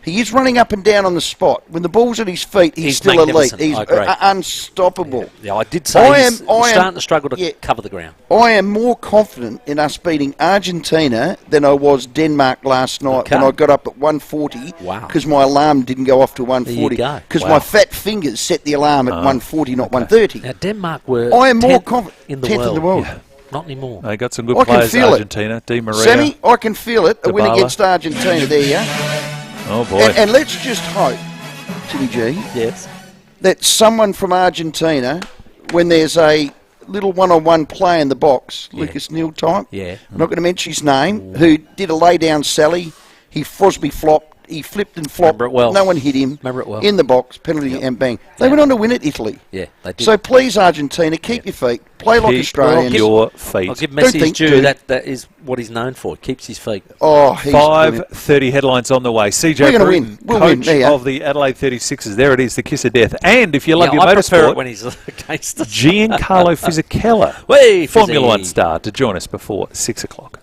He is running up and down on the spot. When the ball's at his feet, he's still elite. magnificent. He's I agree. unstoppable. Yeah, I did say he's starting to struggle to cover the ground. I am more confident in us beating Argentina than I was Denmark last night when I got up at 1:40 because my alarm didn't go off to 1:40 There you go. because Wow. my fat fingers set the alarm at 1:40, not 1:30. Now, Denmark were I am more 10th confident in the 10th world. in the world. Yeah. Not anymore. They got some good I can players, feel it. Argentina. Di Maria. Sammy, I can feel it. A win Dybala. against Argentina. There you are. Oh, boy. And let's just hope, Timmy G, yes, that someone from Argentina, when there's a little one-on-one play in the box, Lucas Neal type, Yeah. I'm not going to mention his name, who did a lay-down Sally, he Frosby flopped, he flipped and flopped, Remember it well. no one hit him, Remember it well. in the box, penalty and bang. They went on to win at Italy. Yeah, they did. So please, Argentina, keep your feet, play like Keep Australians. your feet. I'll give Don't Messi his think due. too. That is what he's known for. Keeps his feet. Oh, he's 5:30 headlines on the way. CJ We're gonna Bruton, win. We'll win. coach There you are. of the Adelaide 36ers. There it is, the kiss of death. And if you love Yeah, your I prefer motorsport, it when he's against us. Giancarlo Fisichella, Hey, Formula Fizzy. One star, to join us before 6 o'clock.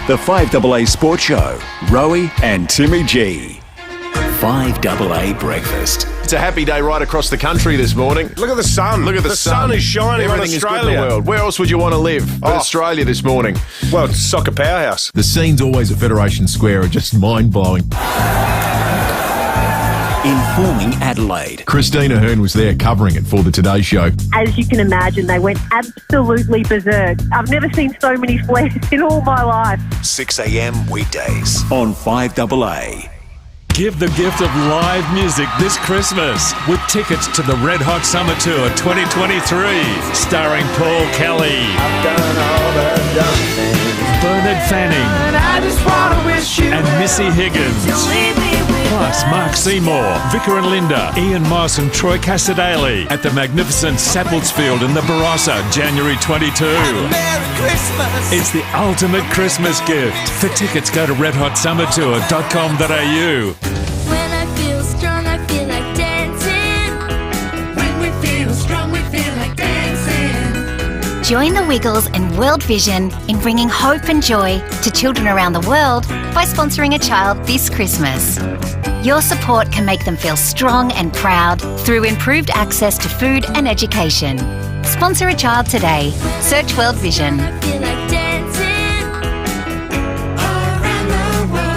The 5AA Sports Show, Rowey and Timmy G. 5AA Breakfast. It's a happy day right across the country this morning. Look at the sun. Look at the sun. sun is shining on Everything is good in Australia. the world. Where else would you want to live but Australia this morning? Well, it's soccer powerhouse. The scenes always at Federation Square are just mind-blowing. Informing Adelaide. Christina Hearn was there covering it for the Today Show. As you can imagine, they went absolutely berserk. I've never seen so many flares in all my life. 6 a.m. weekdays on 5AA. Give the gift of live music this Christmas with tickets to the Red Hot Summer Tour 2023, starring Paul Kelly, Bernard Fanning, and Missy Higgins. Plus Mark Seymour, Vicar and Linda, Ian Moss and Troy Cassadaly at the magnificent Sappelsfield in the Barossa, January 22. It's the ultimate Christmas gift. For tickets, go to redhotsummertour.com.au. When I feel strong, I feel like dancing. When we feel strong, we feel like dancing. Join the Wiggles and World Vision in bringing hope and joy to children around the world by sponsoring a child this Christmas. Your support can make them feel strong and proud through improved access to food and education. Sponsor a child today. Search World Vision. I feel like dancing around the world.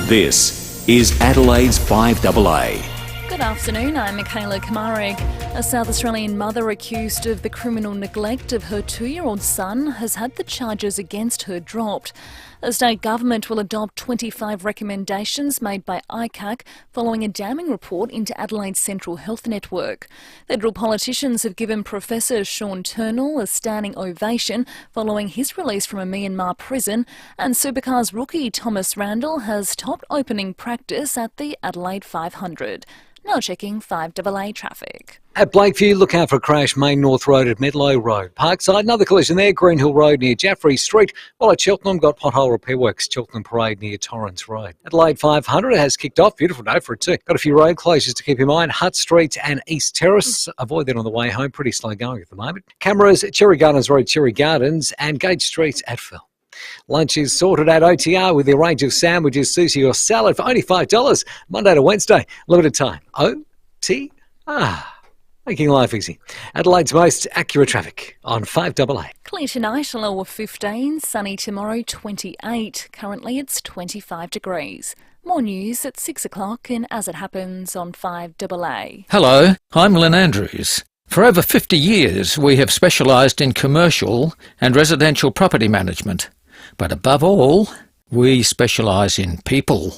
This is Adelaide's 5AA. Good afternoon, I'm Michaela Kamarek. A South Australian mother accused of the criminal neglect of her 2-year-old son has had the charges against her dropped. The state government will adopt 25 recommendations made by ICAC following a damning report into Adelaide's Central Health Network. Federal politicians have given Professor Sean Turnell a standing ovation following his release from a Myanmar prison, and Supercars rookie Thomas Randall has topped opening practice at the Adelaide 500. Now checking 5AA traffic. At Blakeview, look out for a crash, Main North Road at Medlow Road. Parkside, another collision there, Greenhill Road near Jaffrey Street. While at Cheltenham, got pothole repair works, Cheltenham Parade near Torrens Road. Adelaide 500 has kicked off, beautiful day for it too. Got a few road closures to keep in mind, Hutt Street and East Terrace. Avoid that on the way home, pretty slow going at the moment. Cameras at Cherry Gardens Road, Cherry Gardens, and Gage Street at Phil. Lunch is sorted at OTR with a range of sandwiches, sushi or salad for only $5, Monday to Wednesday. Limited time. OTR. Making life easy. Adelaide's most accurate traffic on 5AA. Clear tonight, a low of 15, sunny tomorrow 28. Currently it's 25 degrees. More news at 6 o'clock and As It Happens on 5AA. Hello, I'm Lynn Andrews. For over 50 years we have specialised in commercial and residential property management. But above all, we specialise in people,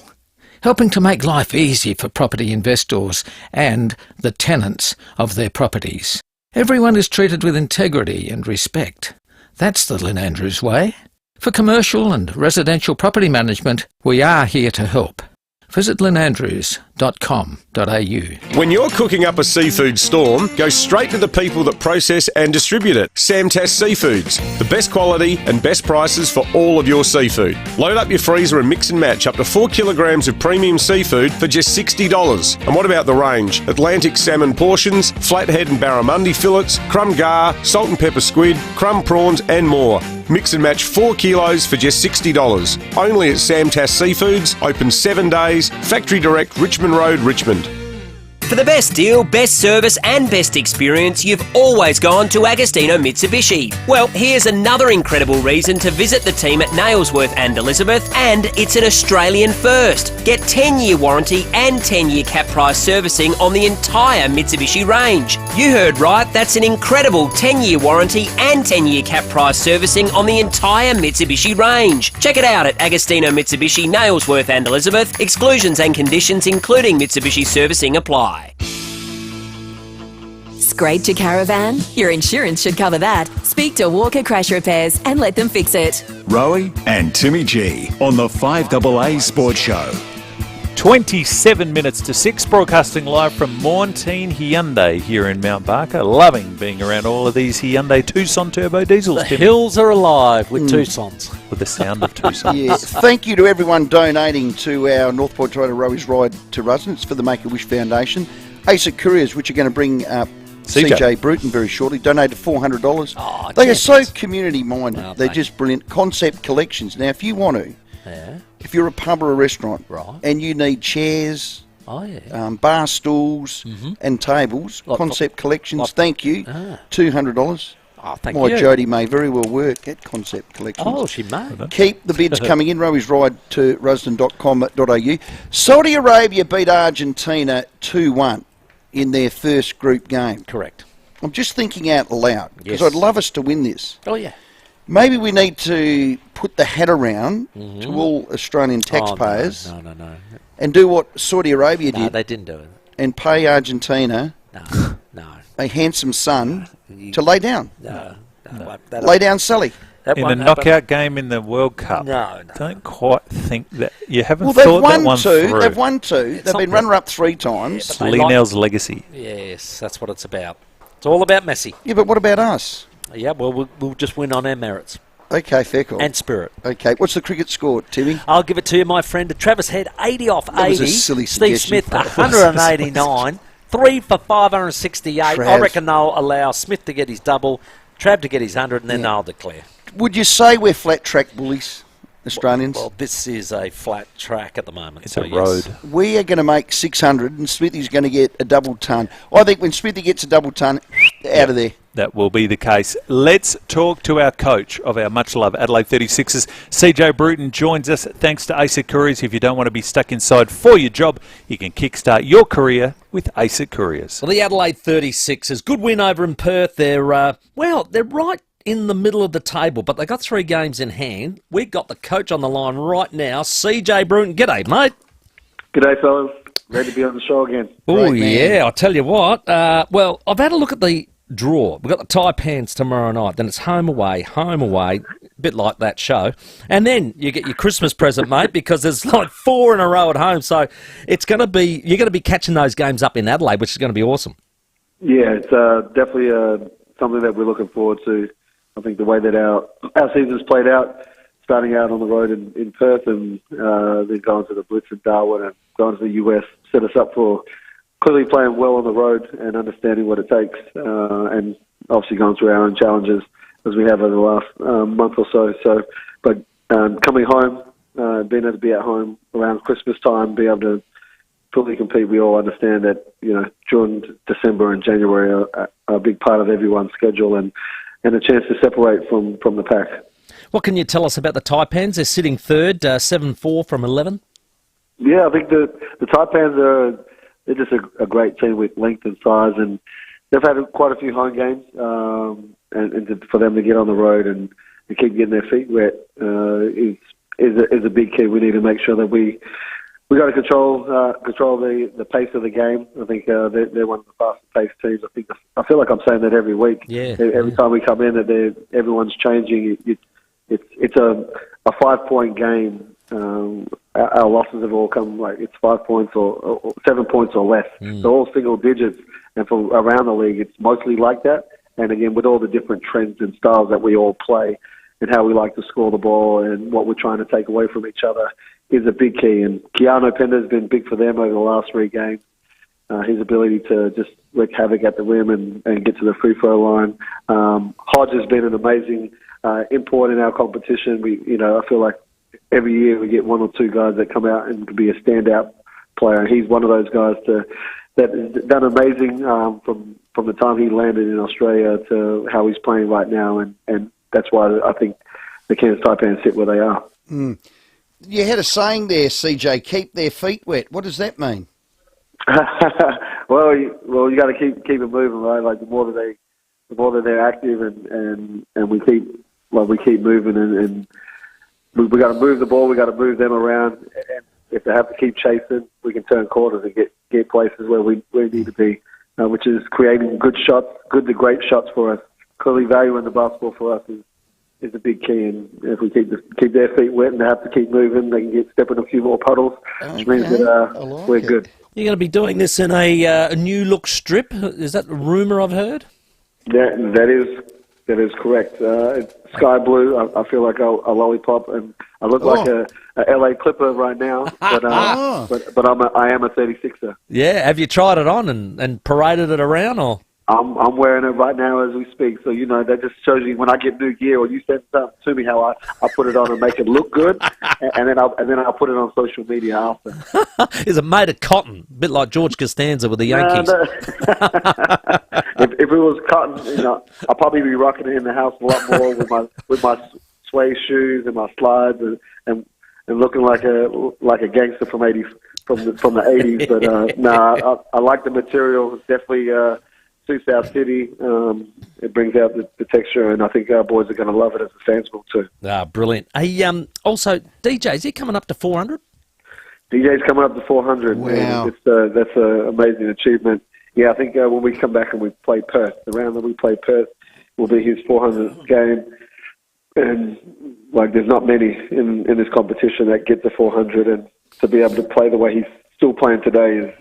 helping to make life easy for property investors and the tenants of their properties. Everyone is treated with integrity and respect. That's the Lynn Andrews way. For commercial and residential property management, we are here to help. Visit lynnandrews.com.au. When you're cooking up a seafood storm, go straight to the people that process and distribute it. Samtas Seafoods, the best quality and best prices for all of your seafood. Load up your freezer and mix and match up to 4 kilograms of premium seafood for just $60. And what about the range? Atlantic salmon portions, flathead and barramundi fillets, crumb gar, salt and pepper squid, crumb prawns and more. Mix and match 4 kilos for just $60. Only at Samtas Seafoods, open 7 days, Factory Direct, Richmond Road, Richmond. For the best deal, best service and best experience, you've always gone to Agostino Mitsubishi. Well, here's another incredible reason to visit the team at Nailsworth and Elizabeth, and it's an Australian first. Get 10-year warranty and 10-year cap price servicing on the entire Mitsubishi range. You heard right, that's an incredible 10-year warranty and 10-year cap price servicing on the entire Mitsubishi range. Check it out at Agostino Mitsubishi, Nailsworth and Elizabeth. Exclusions and conditions including Mitsubishi servicing apply. Scraped your caravan? Your insurance should cover that. Speak to Walker Crash Repairs and let them fix it. Rowey and Timmy G on the 5AA Sports Show. 27 minutes to 6, broadcasting live from Montine Hyundai here in Mount Barker. Loving being around all of these Hyundai Tucson turbo diesels. The hills are alive with Tucsons. With the sound of Tucson. Yes. Thank you to everyone donating to our Northport Toyota Rowey's Ride to Residents for the Make-A-Wish Foundation. Asa Couriers, which are going to bring CJ Bruton very shortly, donated $400. Oh, they are so community-minded. They're just brilliant. Concept Collections. Now, if you want to, if you're a pub or a restaurant and you need chairs, bar stools and tables, Concept Collections, thank you, $200. Oh, thank My you. Jodie may very well work at Concept Collections. Oh, she may. Keep the bids coming in. Rowey's Ride to Rusden.com.au. Saudi Arabia beat Argentina 2-1 in their first group game. Correct. I'm just thinking out loud because Yes. I'd love us to win this. Oh, yeah. Maybe we need to put the hat around to all Australian taxpayers No. and do what Saudi Arabia No, did they didn't do it. and pay Argentina a handsome son to lay down. Lay down Sully. In the knockout game in the World Cup. No. Don't quite think that. You haven't Well, thought that one through. They've won two. They've been runner-up 3 times. It's Lionel's legacy. Yes, that's what it's about. It's all about Messi. Yeah, but what about us? Yeah, well, we'll just win on our merits. Okay, fair call. And spirit. Okay, what's the cricket score, Timmy? I'll give it to you, my friend. Travis Head, 80 off 80. That was a silly Steve suggestion. Smith, 189. 3 for 568. I Trav. reckon they'll allow Smith to get his double, Trav to get his 100, and then they'll declare. Would you say we're flat track bullies? Australians? Well, this is a flat track at the moment. It's so a road. yes. We are going to make 600 and Smithy's going to get a double ton. I think when Smithy gets a double ton, out of there. That will be the case. Let's talk to our coach of our much-loved Adelaide 36ers. CJ Bruton joins us thanks to ASIC Couriers. If you don't want to be stuck inside for your job, you can kickstart your career with ASIC Couriers. Well, the Adelaide 36ers, good win over in Perth. They're right in the middle of the table, but they got 3 games in hand. We've got the coach on the line right now, CJ Bruton. G'day, mate. G'day, fellas. Ready to be on the show again. Oh, yeah, I'll tell you what. Well, I've had a look at the draw. We've got the Taipans tomorrow night. Then it's home away, a bit like that show. And then you get your Christmas present, mate, because there's like 4 in a row at home. So it's going to be, you're going to be catching those games up in Adelaide, which is going to be awesome. Yeah, it's definitely something that we're looking forward to. I think the way that our season's played out, starting out on the road in Perth and then going to the Blitz in Darwin and going to the US, set us up for clearly playing well on the road and understanding what it takes, and obviously going through our own challenges as we have over the last month or so. But coming home, being able to be at home around Christmas time, be able to fully compete, we all understand that, during December and January are a big part of everyone's schedule and a chance to separate from the pack. What can you tell us about the Taipans? They're sitting third, 7-4 from 11. Yeah, I think the Taipans they're just a great team with length and size, and they've had quite a few home games, and for them to get on the road and keep getting their feet wet is a big key. We need to make sure that we got to control the pace of the game. I think they're one of the fastest paced teams. I feel like I'm saying that every week. Yeah. Every time we come in, that everyone's changing. It's a 5-point game. Our losses have all come it's 5 points or 7 points or less. So all single digits, and for around the league, it's mostly like that. And again, with all the different trends and styles that we all play, and how we like to score the ball, and what we're trying to take away from each other, is a big key. And Keanu Pender's been big for them over the last 3 games. His ability to just wreak havoc at the rim and get to the free throw line. Hodge has been an amazing import in our competition. I feel like every year we get 1 or 2 guys that come out and can be a standout player. He's one of those guys that has done amazing from the time he landed in Australia to how he's playing right now, and that's why I think the Kansas Taipans sit where they are. You had a saying there, CJ, keep their feet wet. What does that mean? well, you got to keep it moving, right? Like the more that they're active and we keep moving and we got to move the ball. We got to move them around, and if they have to keep chasing, we can turn corners and get places where we need to be, which is creating good to great shots for us. Clearly, value in the basketball for us is a big key, and if we keep their feet wet and they have to keep moving, they can step in a few more puddles, which means that we're good. You're going to be doing this in a new look strip. Is that a rumour I've heard? Yeah, that is correct. It's sky blue. I feel like a lollipop, and I look like a LA Clipper right now. But I am a 36er. Yeah. Have you tried it on and paraded it around, or? I'm wearing it right now as we speak. So, that just shows you when I get new gear or you send something to me how I put it on and make it look good, and then I'll put it on social media after. Is it made of cotton? A bit like George Costanza with the Yankees. No. If it was cotton, I'll probably be rocking it in the house a lot more with my suede shoes and my slides and looking like a gangster from the 80s. But I like the material. It's definitely suits our city. It brings out the texture, and I think our boys are going to love it as the fans will too. Brilliant. Hey, also, DJ, is he coming up to 400? DJ's coming up to 400. Wow. That's an amazing achievement. Yeah, I think when we come back and we play Perth, the round that we play Perth will be his 400th game. And, there's not many in this competition that get to 400, and to be able to play the way he's still playing today is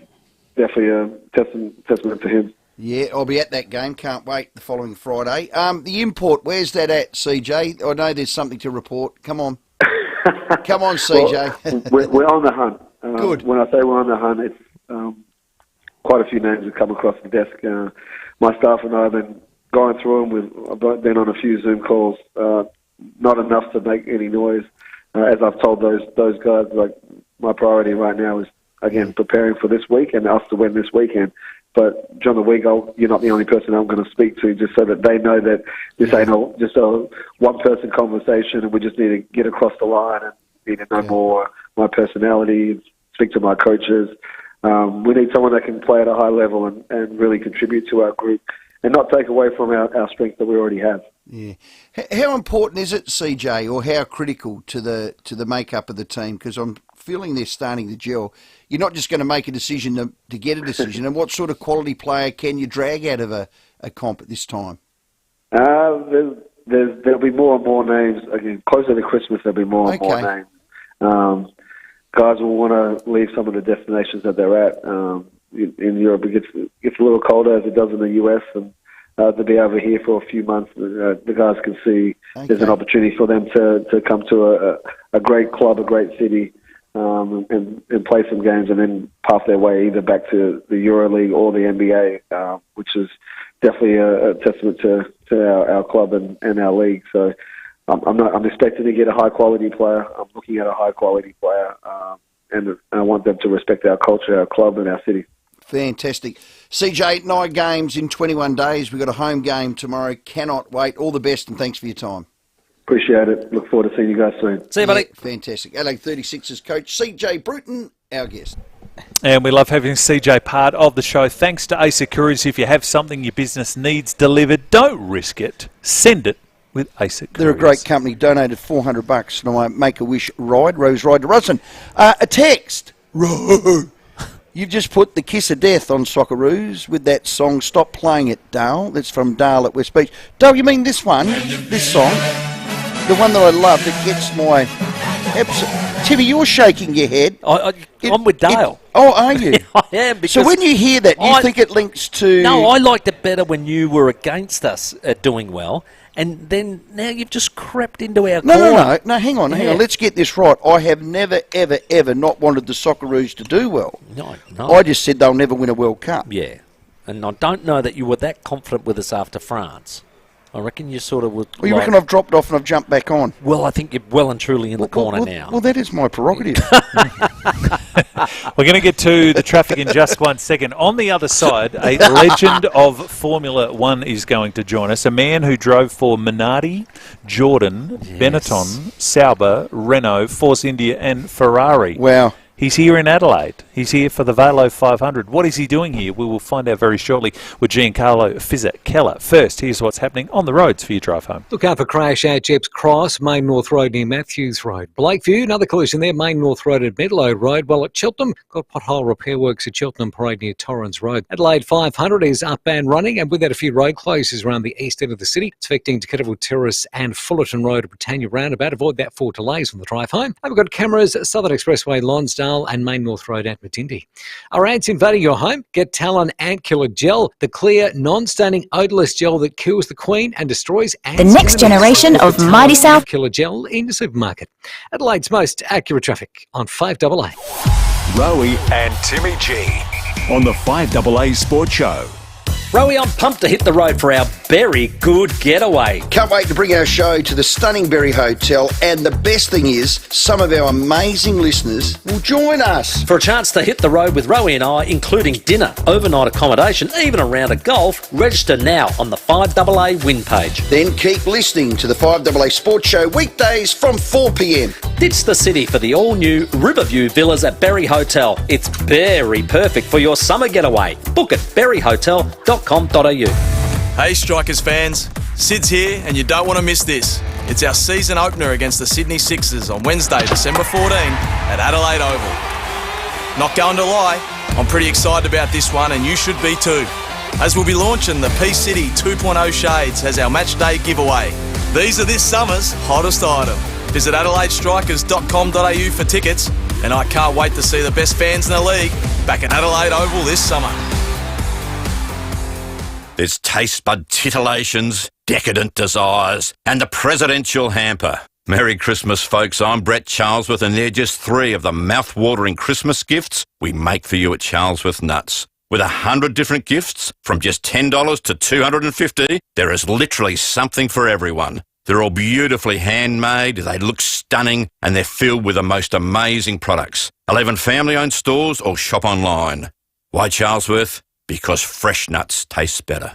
definitely a testament to him. Yeah, I'll be at that game. Can't wait the following Friday. The import, where's that at, CJ? I know there's something to report. Come on. Come on, CJ. Well, we're on the hunt. Good. When I say we're on the hunt, it's quite a few names have come across the desk. My staff and I have been going through them. I've been on a few Zoom calls, not enough to make any noise. as I've told those guys, like my priority right now is again preparing for this week and us to win this weekend. But John the Weagle, you're not the only person I'm going to speak to, just so that they know that this ain't just a one-person conversation, and we just need to get across the line and need to know more my personality, speak to my coaches. We need someone that can play at a high level and really contribute to our group and not take away from our strength that we already have. Yeah. How important is it, CJ, or how critical to the makeup of the team? Because I'm feeling they're starting to gel. You're not just going to make a decision to get a decision. And what sort of quality player can you drag out of a comp at this time? There'll be more and more names. Again, closer to Christmas, there'll be more and more names. Guys will want to leave some of the destinations that they're at. In Europe, it gets a little colder as it does in the US, and to be over here for a few months, the guys can see there's an opportunity for them to come to a great club, a great city, and play some games, and then pass their way either back to the EuroLeague or the NBA, which is definitely a testament to our club and our league. So I'm expecting to get a high quality player. I'm looking at a high quality player, and I want them to respect our culture, our club, and our city. Fantastic. CJ, 9 games in 21 days. We've got a home game tomorrow. Cannot wait. All the best, and thanks for your time. Appreciate it. Look forward to seeing you guys soon. See you, buddy. Fantastic. LA 36ers coach CJ Bruton, our guest. And we love having CJ part of the show. Thanks to Asa Couriers. If you have something your business needs delivered, don't risk it. Send it with Asa Couriers. They're a great company. Donated $400 to my Make-A-Wish ride, Rose Ride to Rusden. A text. You've just put the kiss of death on Socceroos with that song, Stop Playing It, Dale. That's from Dale at West Beach. Dale, you mean this one? This song? The one that I love that gets my... Timmy, you're shaking your head. I'm with Dale. Are you? I am. Because so when you hear that, you think it links to... No, I liked it better when you were against us at doing well. And then now you've just crept into our corner. No, hang on. Let's get this right. I have never, ever, ever not wanted the Socceroos to do well. No. I just said they'll never win a World Cup. Yeah. And I don't know that you were that confident with us after France. I reckon you sort of would... Well, you reckon I've dropped off and I've jumped back on? Well, I think you're well and truly in the corner now. Well, that is my prerogative. We're going to get to the traffic in just 1 second. On the other side, a legend of Formula One is going to join us. A man who drove for Minardi, Jordan, Benetton, Sauber, Renault, Force India and Ferrari. Wow. He's here in Adelaide. He's here for the Velo 500. What is he doing here? We will find out very shortly with Giancarlo Fizza-Keller. First, here's what's happening on the roads for your drive home. Look out for crash at Jeps Cross, Main North Road near Matthews Road. Blakeview, another collision there, Main North Road at Meadowlow Road. While at Cheltenham, got pothole repair works at Cheltenham Parade near Torrens Road. Adelaide 500 is up and running, and with that a few road closures around the east end of the city. It's affecting Decatterville Terrace and Fullerton Road at Britannia Roundabout. Avoid that for delays on the drive home. And we've got cameras at Southern Expressway, Lonsdale and Main North Road at Matindi. Are ants invading your home? Get Talon Ant Killer Gel, the clear, non-staining, odourless gel that kills the queen and destroys ants. The next generation of Mighty South Killer Gel in the supermarket. Adelaide's most accurate traffic on 5AA. Rowey and Timmy G on the 5AA Sports Show. Rowey, I'm pumped to hit the road for our very good getaway. Can't wait to bring our show to the stunning Berry Hotel, and the best thing is, some of our amazing listeners will join us. For a chance to hit the road with Rowey and I, including dinner, overnight accommodation, even a round of golf, register now on the 5AA win page. Then keep listening to the 5AA Sports Show weekdays from 4 p.m. Ditch the city for the all-new Riverview Villas at Berry Hotel. It's very perfect for your summer getaway. Book at berryhotel.com.au. Hey Strikers fans, Sid's here and you don't want to miss this. It's our season opener against the Sydney Sixers on Wednesday, December 14 at Adelaide Oval. Not going to lie, I'm pretty excited about this one and you should be too, as we'll be launching the P-City 2.0 Shades as our match day giveaway. These are this summer's hottest item. Visit AdelaideStrikers.com.au for tickets, and I can't wait to see the best fans in the league back at Adelaide Oval this summer. There's taste bud titillations, decadent desires, and the presidential hamper. Merry Christmas, folks. I'm Brett Charlesworth, and they're just 3 of the mouth-watering Christmas gifts we make for you at Charlesworth Nuts. With 100 different gifts, from just $10 to $250, there is literally something for everyone. They're all beautifully handmade, they look stunning, and they're filled with the most amazing products. 11 family-owned stores or shop online. Why Charlesworth? Because fresh nuts taste better.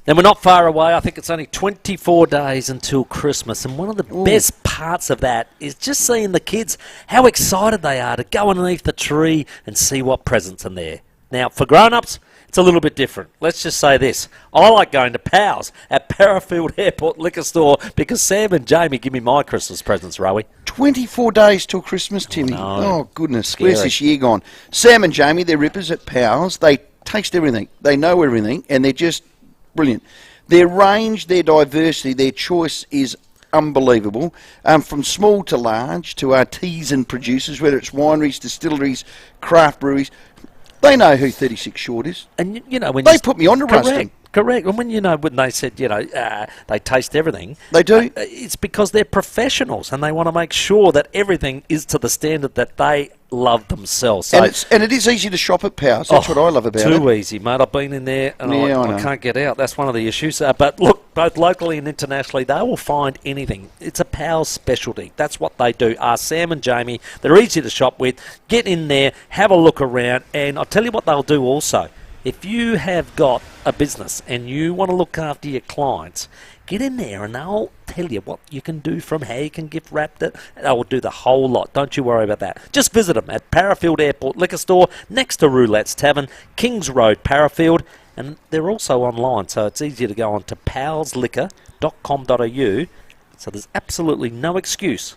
Then we're not far away. I think it's only 24 days until Christmas. And one of the best parts of that is just seeing the kids, how excited they are to go underneath the tree and see what presents are there. Now, for grown-ups, it's a little bit different. Let's just say this. I like going to Powell's at Parafield Airport Liquor Store because Sam and Jamie give me my Christmas presents, Rowey. 24 days till Christmas, Timmy. Oh, goodness. Scary. Where's this year gone? Sam and Jamie, they're rippers at Powell's. They taste everything. They know everything, and they're just brilliant. Their range, their diversity, their choice is unbelievable. From small to large, to artisan producers, whether it's wineries, distilleries, craft breweries, they know who 36 Short is. And, you know, when they put me on to Rustin. Correct. And when they said, they taste everything. They do. It's because they're professionals and they want to make sure that everything is to the standard that they love themselves. So, and it is easy to shop at Powell's. That's what I love about it. Too easy, mate. I've been in there and I know. can't get out. That's one of the issues. But look, both locally and internationally, they will find anything. It's a Powell's specialty. That's what they do. Sam and Jamie, they're easy to shop with. Get in there, have a look around, and I'll tell you what they'll do also. If you have got a business and you want to look after your clients, get in there and they'll tell you what you can do, from how you can gift wrap it. They'll do the whole lot. Don't you worry about that. Just visit them at Parafield Airport Liquor Store next to Roulette's Tavern, Kings Road, Parafield. And they're also online, so it's easy to go on to powellsliquor.com.au. So there's absolutely no excuse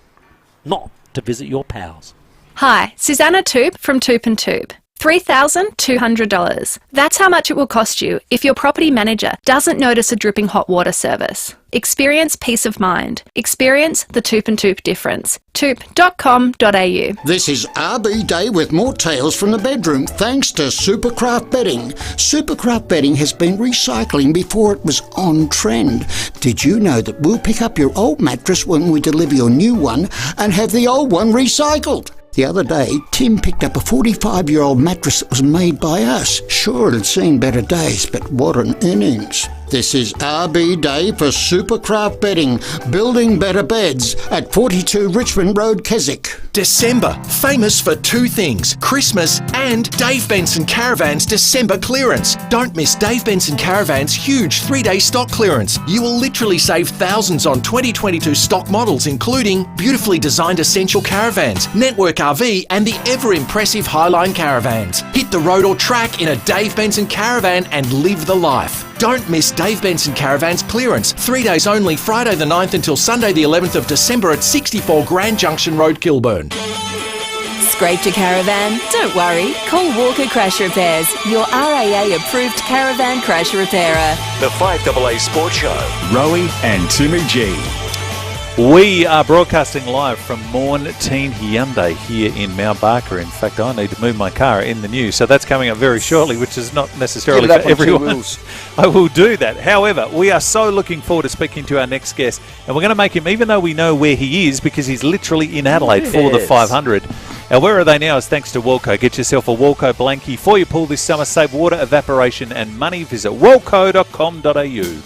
not to visit your pals. Hi, Susanna Toop from Toop and Toop. $3,200. That's how much it will cost you if your property manager doesn't notice a dripping hot water service. Experience peace of mind. Experience the Toop and Toop difference. Toop.com.au. This is RB Day with more tales from the bedroom thanks to Supercraft Bedding. Supercraft Bedding has been recycling before it was on trend. Did you know that we'll pick up your old mattress when we deliver your new one and have the old one recycled? The other day, Tim picked up a 45-year-old mattress that was made by us. Sure, it had seen better days, but what an innings. This is RB Day for Supercraft Bedding, building better beds at 42 Richmond Road, Keswick. December, famous for two things, Christmas and Dave Benson Caravan's December clearance. Don't miss Dave Benson Caravan's huge 3-day stock clearance. You will literally save thousands on 2022 stock models, including beautifully designed essential caravans, Network RV and the ever-impressive Highline caravans. Hit the road or track in a Dave Benson Caravan and live the life. Don't miss Dave Benson Caravan's clearance. 3 days only, Friday the 9th until Sunday the 11th of December at 64 Grand Junction Road, Kilburn. Scraped your caravan? Don't worry. Call Walker Crash Repairs, your RAA-approved caravan crash repairer. The 5AA Sports Show. Rowey and Timmy G. We are broadcasting live from Mornteen Hyundai here in Mount Barker. In fact, I need to move my car in the news, so that's coming up very shortly, which is not necessarily for everyone. I will do that. However, we are so looking forward to speaking to our next guest, and we're going to make him, even though we know where he is, because he's literally in Adelaide for the 500. Now, where are they now is thanks to Walco. Get yourself a Walco Blankie for your pool this summer. Save water, evaporation and money. Visit walco.com.au.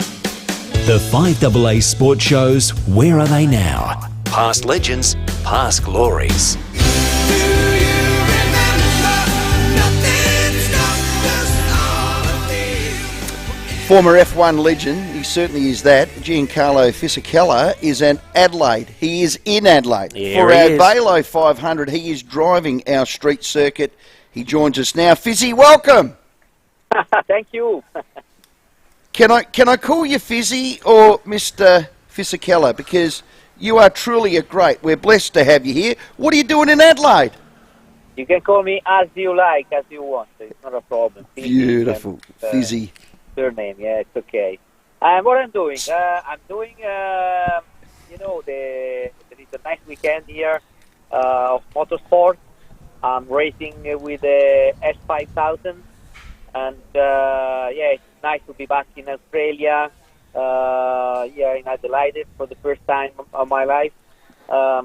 The 5AA Sports Show's Where Are They Now? Past legends, past glories. Former F1 legend, he certainly is that. Giancarlo Fisichella is in Adelaide. He is in Adelaide. For our Velo 500, he is driving our street circuit. He joins us now. Fizzy, welcome. Thank you. Can I call you Fizzy or Mr. Fisichella? Because you are truly a great. We're blessed to have you here. What are you doing in Adelaide? You can call me as you like, as you want. It's not a problem. Beautiful. Fizzy. Surname, yeah, it's okay. What I'm doing? There is a nice weekend here of motorsport. I'm racing with the S5000. And, it's nice to be back in Australia, in Adelaide for the first time of my life. I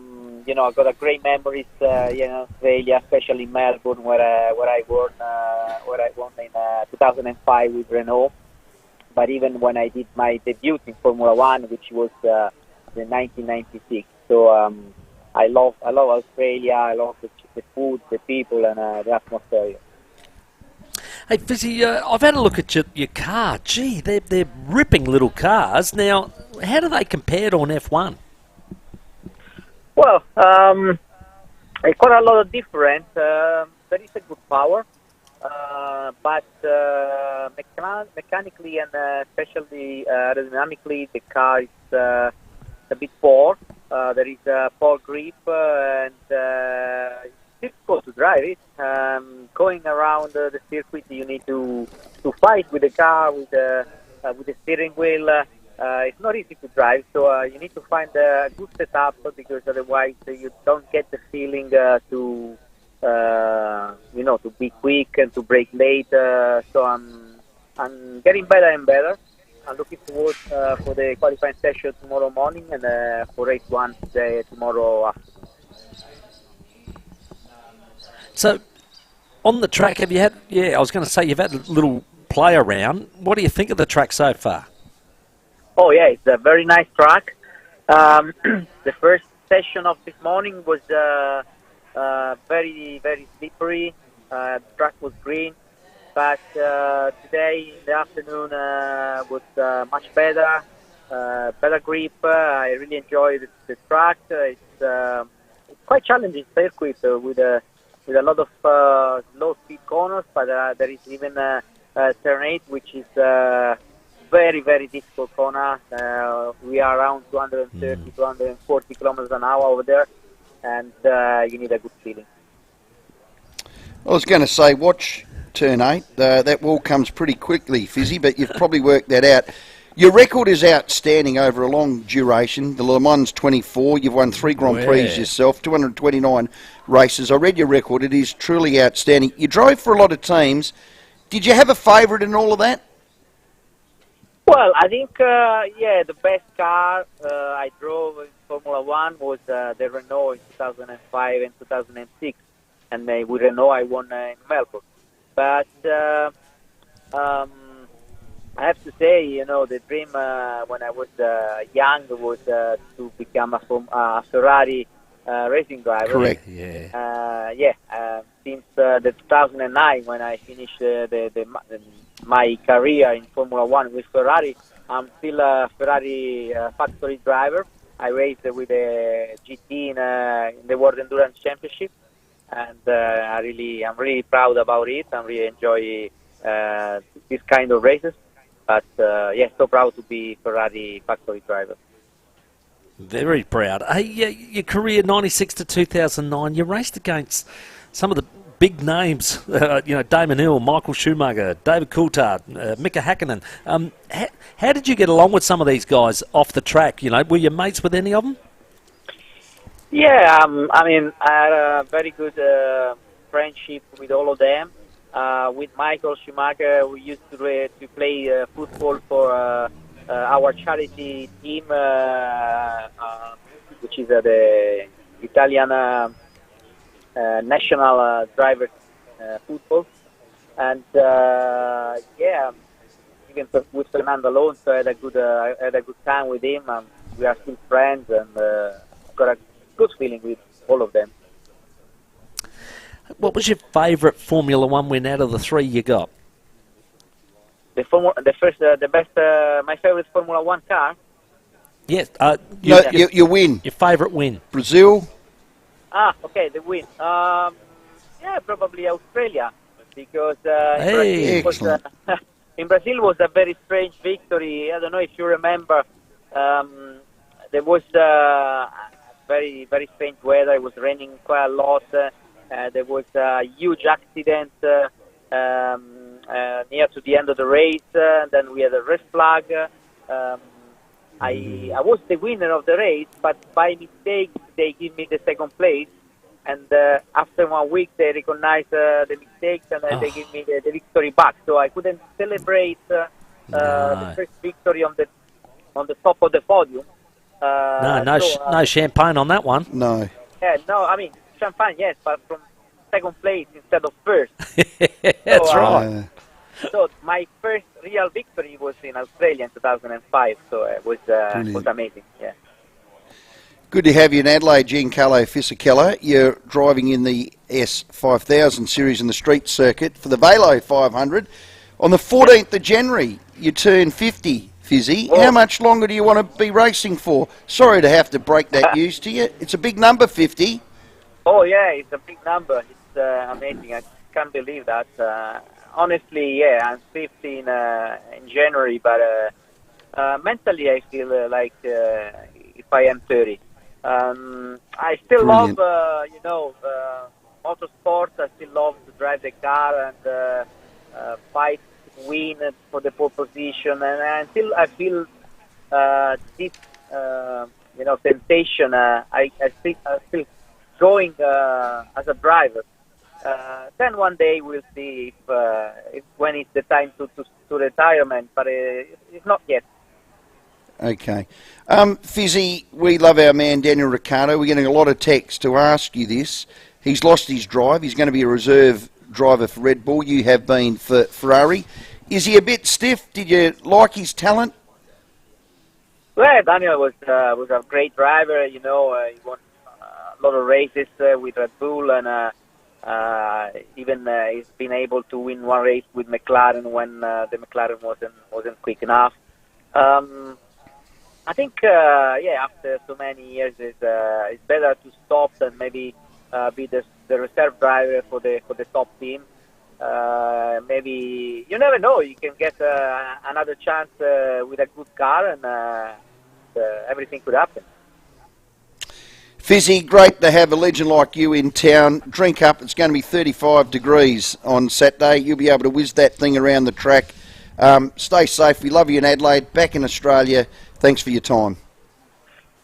got a great memories, in Australia, especially Melbourne, where I won in 2005 with Renault. but even when I did my debut in Formula One, which was in 1996. So I love Australia. I love the food, the people, and the atmosphere. Hey, Fizzy, I've had a look at your car. Gee, they're ripping little cars. Now, how do they compare on F1? Well, it's quite a lot of difference. There is a good power, but mechanically and especially aerodynamically, the car is a bit poor. There is a poor grip, and it's difficult to drive it. Going around the circuit, you need to fight with the car, with the steering wheel. It's not easy to drive, so you need to find a good setup, because otherwise you don't get the feeling to be quick and to brake late. So I'm getting better and better. I'm looking forward for the qualifying session tomorrow morning and for race 1 today, tomorrow afternoon. So, on the track, have you had? Yeah, I was going to say you've had a little play around. What do you think of the track so far? Oh yeah, it's a very nice track. The first session of this morning was very, very slippery. The track was green, but today in the afternoon was much better, better grip. I really enjoy the track. It's quite challenging circuit with a lot of low speed corners, but there is even turn 8, which is very, very difficult corner. We are around 230, 240 kilometers an hour over there, and you need a good feeling. I was going to say, watch turn 8. That wall comes pretty quickly, Fizzy, but you've probably worked that out. Your record is outstanding over a long duration. The Le Mans 24, you've won 3 Grand Prix yourself, 229 races. I read your record. It is truly outstanding. You drove for a lot of teams. Did you have a favourite in all of that? Well, I think, the best car I drove in Formula 1 was the Renault in 2005 and 2006. And with Renault, I won in Melbourne. But I have to say, the dream when I was young was to become a Ferrari racing driver. Correct. Since the 2009, when I finished my career in Formula 1 with Ferrari, I'm still a Ferrari factory driver. I raced with the GT in the World Endurance Championship, and I'm really proud about it. I really enjoy this kind of races. But so proud to be Ferrari factory driver. Very proud. Hey, your career 96 to 2009, you raced against some of the big names, Damon Hill, Michael Schumacher, David Coulthard, Mika Hakkinen. How did you get along with some of these guys off the track? Were you mates with any of them? Yeah, I had a very good friendship with all of them. With Michael Schumacher, we used to play football for our charity team, which is the Italian national drivers football. And even with Fernando Alonso, I had a good time with him. We are still friends, and got a good feeling with all of them. What was your favourite Formula 1 win out of the 3 you got? My favourite Formula 1 car? Yes. Your win. Your favourite win? Brazil? Okay, the win. Probably Australia, because in Brazil was a very strange victory. I don't know if you remember. There was very, very strange weather. It was raining quite a lot. There was a huge accident near to the end of the race. Then we had a red flag. I was the winner of the race, but by mistake they give me the second place. And after 1 week they recognized the mistakes, and they give me the victory back. So I couldn't celebrate the first victory on the top of the podium. No champagne on that one. No. Yeah, no. Champagne, yes, but from second place instead of first. That's right. So my first real victory was in Australia in 2005. So it was amazing. Yeah. Good to have you in Adelaide, Giancarlo Fisichella. You're driving in the S5000 series in the street circuit for the Velo 500. On the 14th of January, you turn 50, Fizzy. How much longer do you want to be racing for? Sorry to have to break that news to you. It's a big number, 50. Oh, yeah, it's a big number. It's amazing. I can't believe that. Honestly, yeah, I'm 50 in January, but mentally I feel like if I am 30. I still love, motorsport. I still love to drive the car and fight, win for the pole position. And until I feel this, sensation, I still going as a driver. Then one day we'll see if when it's the time to retirement, but it's not yet. Okay. Fizzy, we love our man Daniel Ricciardo. We're getting a lot of texts to ask you this. He's lost his drive. He's going to be a reserve driver for Red Bull. You have been for Ferrari. Is he a bit stiff? Did you like his talent? Well, Daniel was a great driver. He won a lot of races with Red Bull, and even he's been able to win one race with McLaren when the McLaren wasn't quick enough. I think, after so many years, it's better to stop than maybe be the reserve driver for the top team. Maybe you never know. You can get another chance with a good car, and everything could happen. Fizzy, great to have a legend like you in town. Drink up. It's going to be 35 degrees on Saturday. You'll be able to whiz that thing around the track. Stay safe. We love you in Adelaide. Back in Australia. Thanks for your time.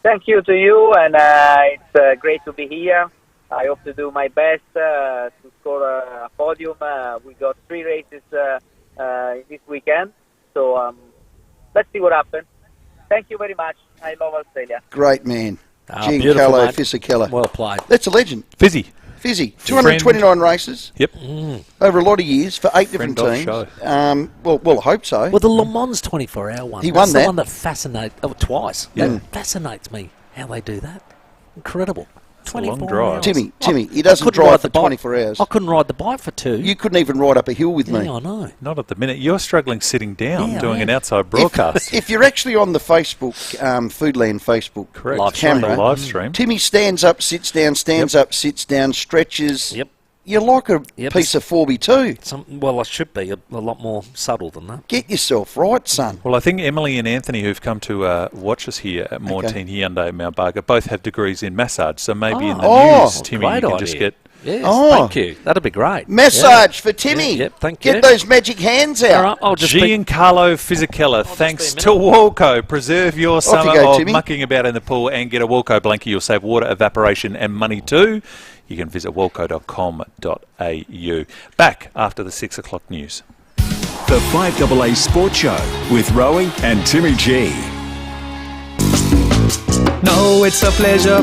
Thank you to you, and it's great to be here. I hope to do my best to score a podium. We got 3 races this weekend, so let's see what happens. Thank you very much. I love Australia. Great man. Giancarlo Fisichella. Well played. That's a legend. Fizzy. 229 races. Yep. Over a lot of years for 8 different Friend teams. of Well, I hope so. Well, the Le Mans 24-hour one. He won That's that. the one that fascinates... Oh, twice. Yeah. That fascinates me, how they do that. Incredible. It's a long 24 drive. hours. Timmy, he doesn't drive for 24 hours. I couldn't ride the bike for 2. You couldn't even ride up a hill with me. Yeah, I know. Not at the minute. You're struggling sitting down Yeah, doing I am. an outside broadcast. If you're actually on the Facebook, Foodland Facebook camera, Live stream. Timmy stands up, sits down, stands up, sits down, stretches. Yep. You're like a piece of 4x2. Well, I should be a lot more subtle than that. Get yourself right, son. Well, I think Emily and Anthony, who've come to watch us here at Morteen Hyundai Mount Barker, both have degrees in massage. So maybe in the news, Timmy, you can just get... Yes, thank you. That'd be great. Massage for Timmy. Yep, thank you. Get those magic hands out. All right, I'll just Giancarlo Fisichella, thanks to Walco. Preserve your summer go, of Timmy. mucking about in the pool and get a Walco blanket. You'll save water, evaporation and money too. You can visit walco.com.au. Back after the 6 o'clock news. The 5AA Sports Show with Rowey and Timmy G. No, it's a pleasure.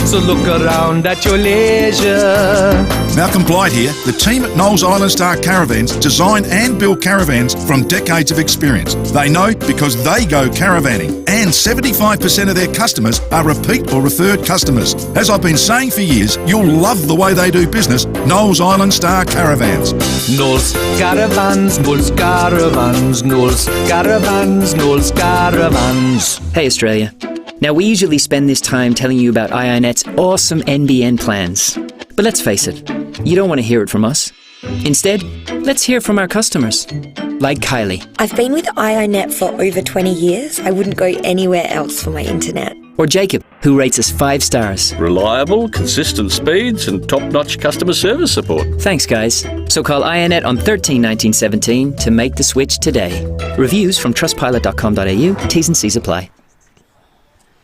So look around at your leisure. Malcolm Blight here. The team at Knowles Island Star Caravans design and build caravans from decades of experience. They know because they go caravanning. And 75% of their customers are repeat or referred customers. As I've been saying for years, you'll love the way they do business. Knowles Island Star Caravans. Knowles Caravans, Knowles Caravans, Knowles Caravans, Knowles Caravans. Hey Australia. Now we usually spend this time telling you about IONET's awesome NBN plans. But let's face it, you don't want to hear it from us. Instead, let's hear from our customers, like Kylie. I've been with IONET for over 20 years. I wouldn't go anywhere else for my internet. Or Jacob, who rates us 5 stars. Reliable, consistent speeds and top-notch customer service support. Thanks, guys. So call IONET on 13 19 17 to make the switch today. Reviews from trustpilot.com.au. T's and C's apply.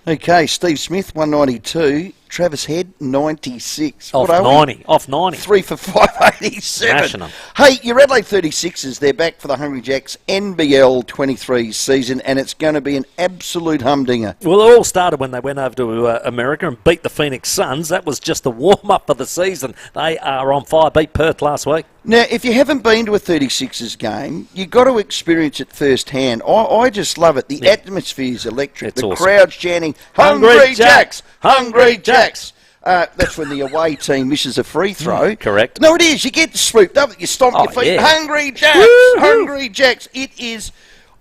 Okay, Steve Smith, 192. Travis Head, 96. Off What are 90. we? Off 90. 3 for 587. Smashing 'em. Hey, your Adelaide 36ers, they're back for the Hungry Jacks NBL 23 season, and it's going to be an absolute humdinger. Well, it all started when they went over to America and beat the Phoenix Suns. That was just the warm-up for the season. They are on fire. Beat Perth last week. Now, if you haven't been to a 36ers game, you've got to experience it firsthand. I just love it. The atmosphere is electric. It's the awesome. crowd's chanting, "Hungry Jacks! Hungry Jacks!" That's when the away team misses a free throw. Correct. No, it is. You get swooped up, you stomp your feet. yeah. Hungry Jacks! Woo-hoo. Hungry Jacks! It is,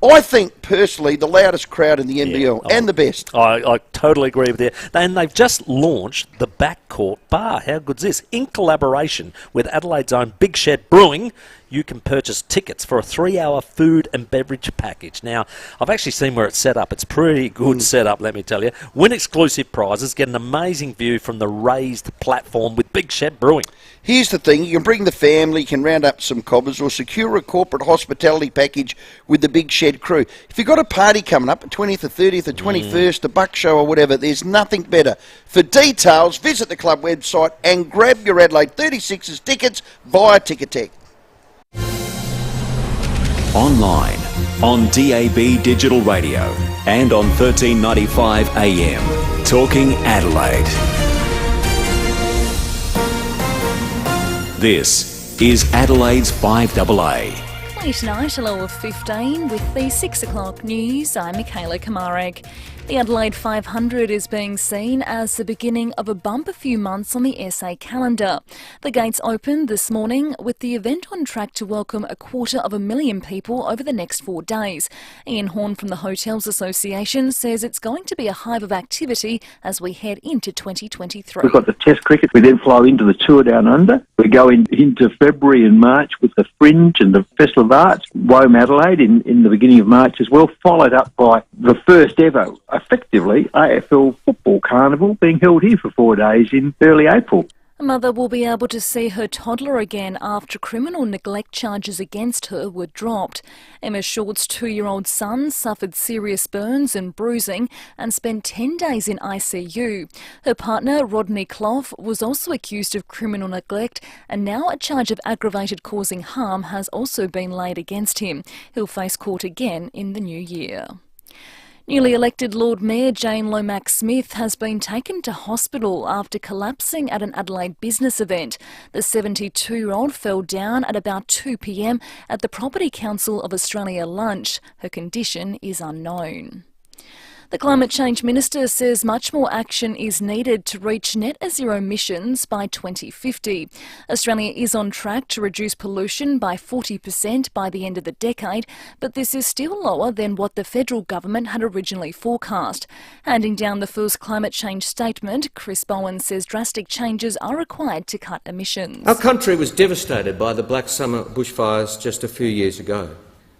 I think, personally, the loudest crowd in the NBL and the best. I totally agree with you. And they've just launched the Backcourt Bar. How good's this? In collaboration with Adelaide's own Big Shed Brewing, you can purchase tickets for a 3-hour food and beverage package. Now, I've actually seen where it's set up. It's pretty good setup, let me tell you. Win exclusive prizes, get an amazing view from the raised platform with Big Shed Brewing. Here's the thing, you can bring the family, you can round up some cobbers or secure a corporate hospitality package with the Big Shed crew. If you've got a party coming up, the 20th or 30th or 21st, a buck show or whatever, there's nothing better. For details, visit the club website and grab your Adelaide 36ers tickets via Ticketek. Online, on DAB Digital Radio and on 1395 AM. Talking Adelaide. This is Adelaide's 5AA. Late night, a low of 15 with the 6 o'clock news. I'm Michaela Kamarek. The Adelaide 500 is being seen as the beginning of a bumper few months on the SA calendar. The gates opened this morning with the event on track to welcome 250,000 people over the next 4 days. Ian Horn from the Hotels Association says it's going to be a hive of activity as we head into 2023. We've got the Test cricket. We then flow into the Tour Down Under. We go into February and March with the Fringe and the Festival of Arts, Rowey Adelaide in the beginning of March as well, followed up by the first ever, effectively, AFL Football Carnival being held here for 4 days in early April. A mother will be able to see her toddler again after criminal neglect charges against her were dropped. Emma Short's 2-year-old son suffered serious burns and bruising and spent 10 days in ICU. Her partner, Rodney Clough, was also accused of criminal neglect, and now a charge of aggravated causing harm has also been laid against him. He'll face court again in the new year. Newly elected Lord Mayor Jane Lomax-Smith has been taken to hospital after collapsing at an Adelaide business event. The 72-year-old fell down at about 2 p.m. at the Property Council of Australia lunch. Her condition is unknown. The Climate Change Minister says much more action is needed to reach net zero emissions by 2050. Australia is on track to reduce pollution by 40% by the end of the decade, but this is still lower than what the federal government had originally forecast. Handing down the first climate change statement, Chris Bowen says drastic changes are required to cut emissions. Our country was devastated by the Black Summer bushfires just a few years ago.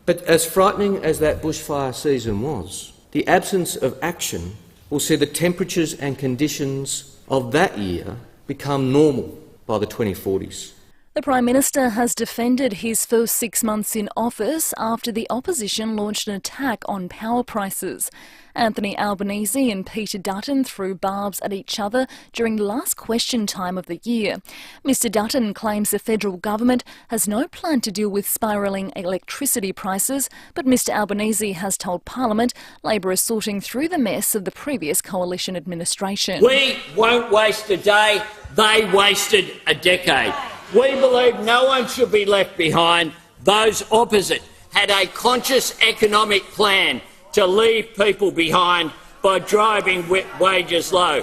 But as frightening as that bushfire season was, the absence of action will see the temperatures and conditions of that year become normal by the 2040s. The Prime Minister has defended his first 6 months in office after the opposition launched an attack on power prices. Anthony Albanese and Peter Dutton threw barbs at each other during the last question time of the year. Mr Dutton claims the federal government has no plan to deal with spiralling electricity prices, but Mr Albanese has told Parliament Labor is sorting through the mess of the previous coalition administration. We won't waste a day, they wasted a decade. We believe no one should be left behind. Those opposite had a conscious economic plan to leave people behind by driving wages low.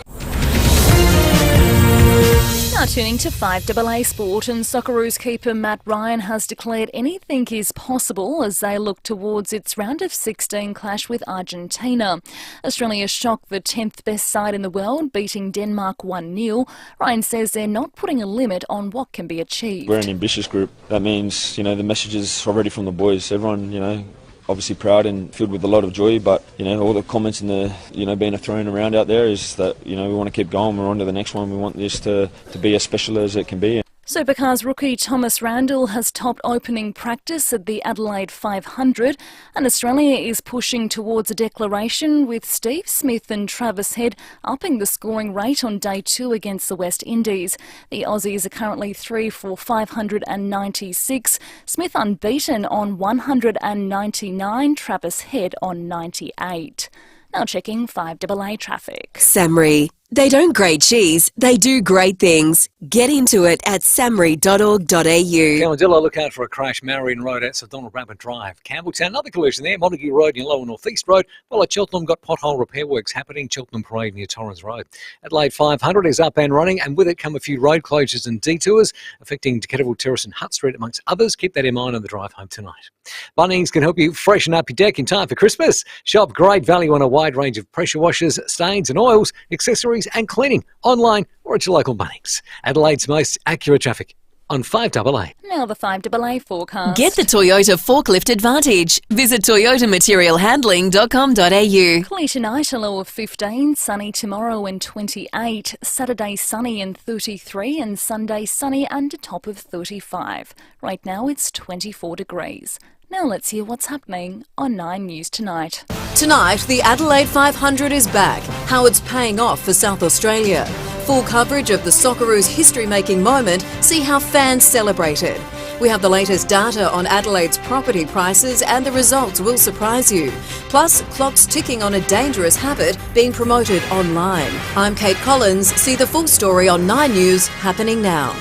Now tuning to 5AA Sport, and Socceroos keeper Matt Ryan has declared anything is possible as they look towards its round of 16 clash with Argentina. Australia shocked the 10th best side in the world, beating Denmark 1-0. Ryan says they're not putting a limit on what can be achieved. We're an ambitious group. That means, the message is already from the boys. Everyone, obviously proud and filled with a lot of joy, but all the comments and the being thrown around out there is that we want to keep going. We're on to the next one. We want this to be as special as it can be. Supercars rookie Thomas Randall has topped opening practice at the Adelaide 500, and Australia is pushing towards a declaration with Steve Smith and Travis Head upping the scoring rate on day 2 against the West Indies. The Aussies are currently 3 for 596, Smith unbeaten on 199, Travis Head on 98. Now checking 5AA traffic. Samri. They don't grade cheese, they do great things. Get into it at samri.org.au. Camadillo, look out for a crash. Marion Road outside Donald Rabbit Drive. Campbelltown, another collision there. Montague Road and Lower North East Road. Well, at Cheltenham, got pothole repair works happening. Cheltenham Parade near Torrens Road. Adelaide 500 is up and running, and with it come a few road closures and detours affecting Kettleville Terrace and Hutt Street, amongst others. Keep that in mind on the drive home tonight. Bunnings can help you freshen up your deck in time for Christmas. Shop great value on a wide range of pressure washers, stains and oils, accessories and cleaning online or at your local Bunnings. Adelaide's most accurate traffic on 5AA. Now the 5AA forecast. Get the Toyota Forklift Advantage. Visit toyotamaterialhandling.com.au. Clear tonight, a low of 15, sunny tomorrow and 28, Saturday sunny and 33, and Sunday sunny and a top of 35. Right now it's 24 degrees. Now let's hear what's happening on 9 News Tonight. Tonight, the Adelaide 500 is back. How it's paying off for South Australia. Full coverage of the Socceroos' history-making moment. See how fans celebrated. We have the latest data on Adelaide's property prices, and the results will surprise you. Plus, clocks ticking on a dangerous habit being promoted online. I'm Kate Collins. See the full story on 9 News happening now.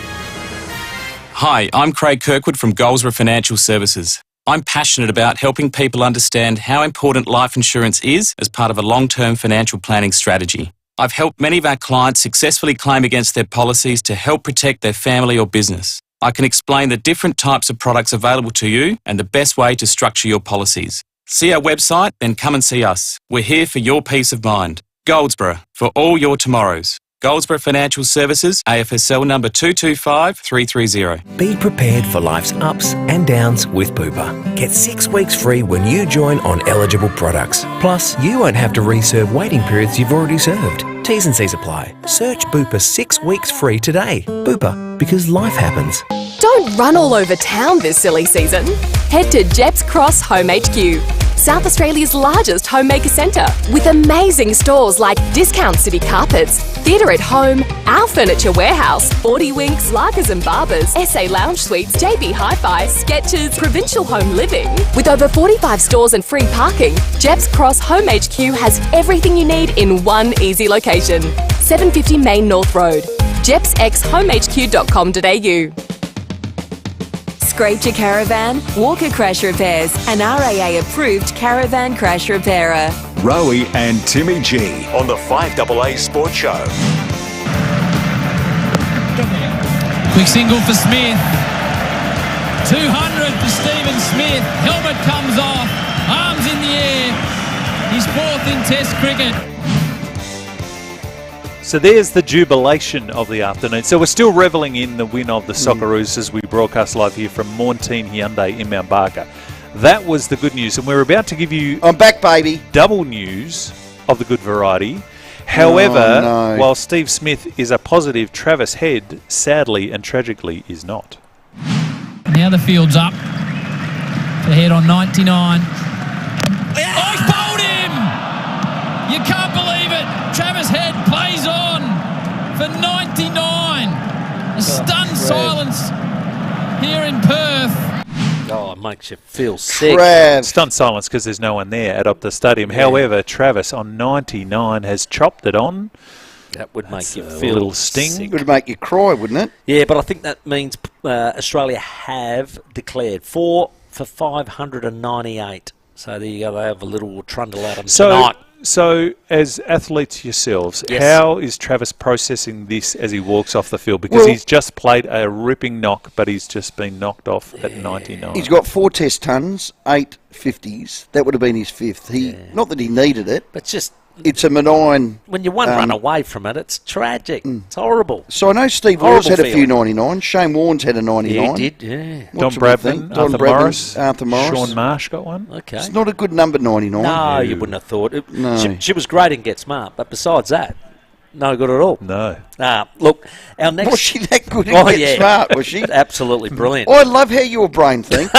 Hi, I'm Craig Kirkwood from Goldsborough Financial Services. I'm passionate about helping people understand how important life insurance is as part of a long-term financial planning strategy. I've helped many of our clients successfully claim against their policies to help protect their family or business. I can explain the different types of products available to you and the best way to structure your policies. See our website, then come and see us. We're here for your peace of mind. Goldsborough, for all your tomorrows. Goldsborough Financial Services, AFSL number 225330. Be prepared for life's ups and downs with Bupa. Get 6 weeks free when you join on eligible products. Plus, you won't have to reserve waiting periods you've already served. T's and C's apply. Search Bupa 6 weeks free today. Bupa, because life happens. Don't run all over town this silly season. Head to Jeps Cross Home HQ, South Australia's largest homemaker centre, with amazing stores like Discount City Carpets, Theatre at Home, Our Furniture Warehouse, 40 Winks, Larkers and Barbers, SA Lounge Suites, JB Hi-Fi, Skechers, Provincial Home Living. With over 45 stores and free parking, Jeps Cross Home HQ has everything you need in one easy location. 750 Main North Road, jepsxhomehq.com.au. Scraped your caravan? Walker Crash Repairs, an RAA-approved caravan crash repairer. Rowey and Timmy G on the 5AA Sports Show. Quick single for Smith. 200 for Stephen Smith. Helmet comes off. Arms in the air. His 4th in Test cricket. So there's the jubilation of the afternoon. So we're still revelling in the win of the Socceroos as we broadcast live here from Montine Hyundai in Mount Barker. That was the good news, and we're about to give you... I'm back, baby. ...double news of the good variety. However, while Steve Smith is a positive, Travis Head, sadly and tragically, is not. Now the field's up. The Head on 99. Oh, he's bowled him! You can't believe it. Travis Head plays on for 99. A stunned silence here in Perth. Oh, it makes you feel sick. Stunned silence because there's no one there at Optus Stadium. Yeah. However, Travis on 99 has chopped it on. That would make you a feel little sting. sick. It would make you cry, wouldn't it? Yeah, but I think that means Australia have declared 4 for 598. So there you go. They have a little trundle out of tonight. So, as athletes yourselves, Yes. how is Travis processing this as he walks off the field? Because he's just played a ripping knock, but he's just been knocked off at 99. He's got 4 test tons, 8 50s. That would have been his 5th. Not that he needed it. But just... It's a benign... When you one run away from it, it's tragic. It's horrible. So I know Steve Law's had a few 99s. Shane Warne's had a 99. Yeah, he did, yeah. Don Bradman, Arthur Morris. Sean Marsh got one. Okay. It's not a good number, 99. No, you wouldn't have thought. No. She was great in Get Smart, but besides that, no good at all. No. Look, our next... Was she that good in Get Smart, was she? Absolutely brilliant. I love how your brain thinks.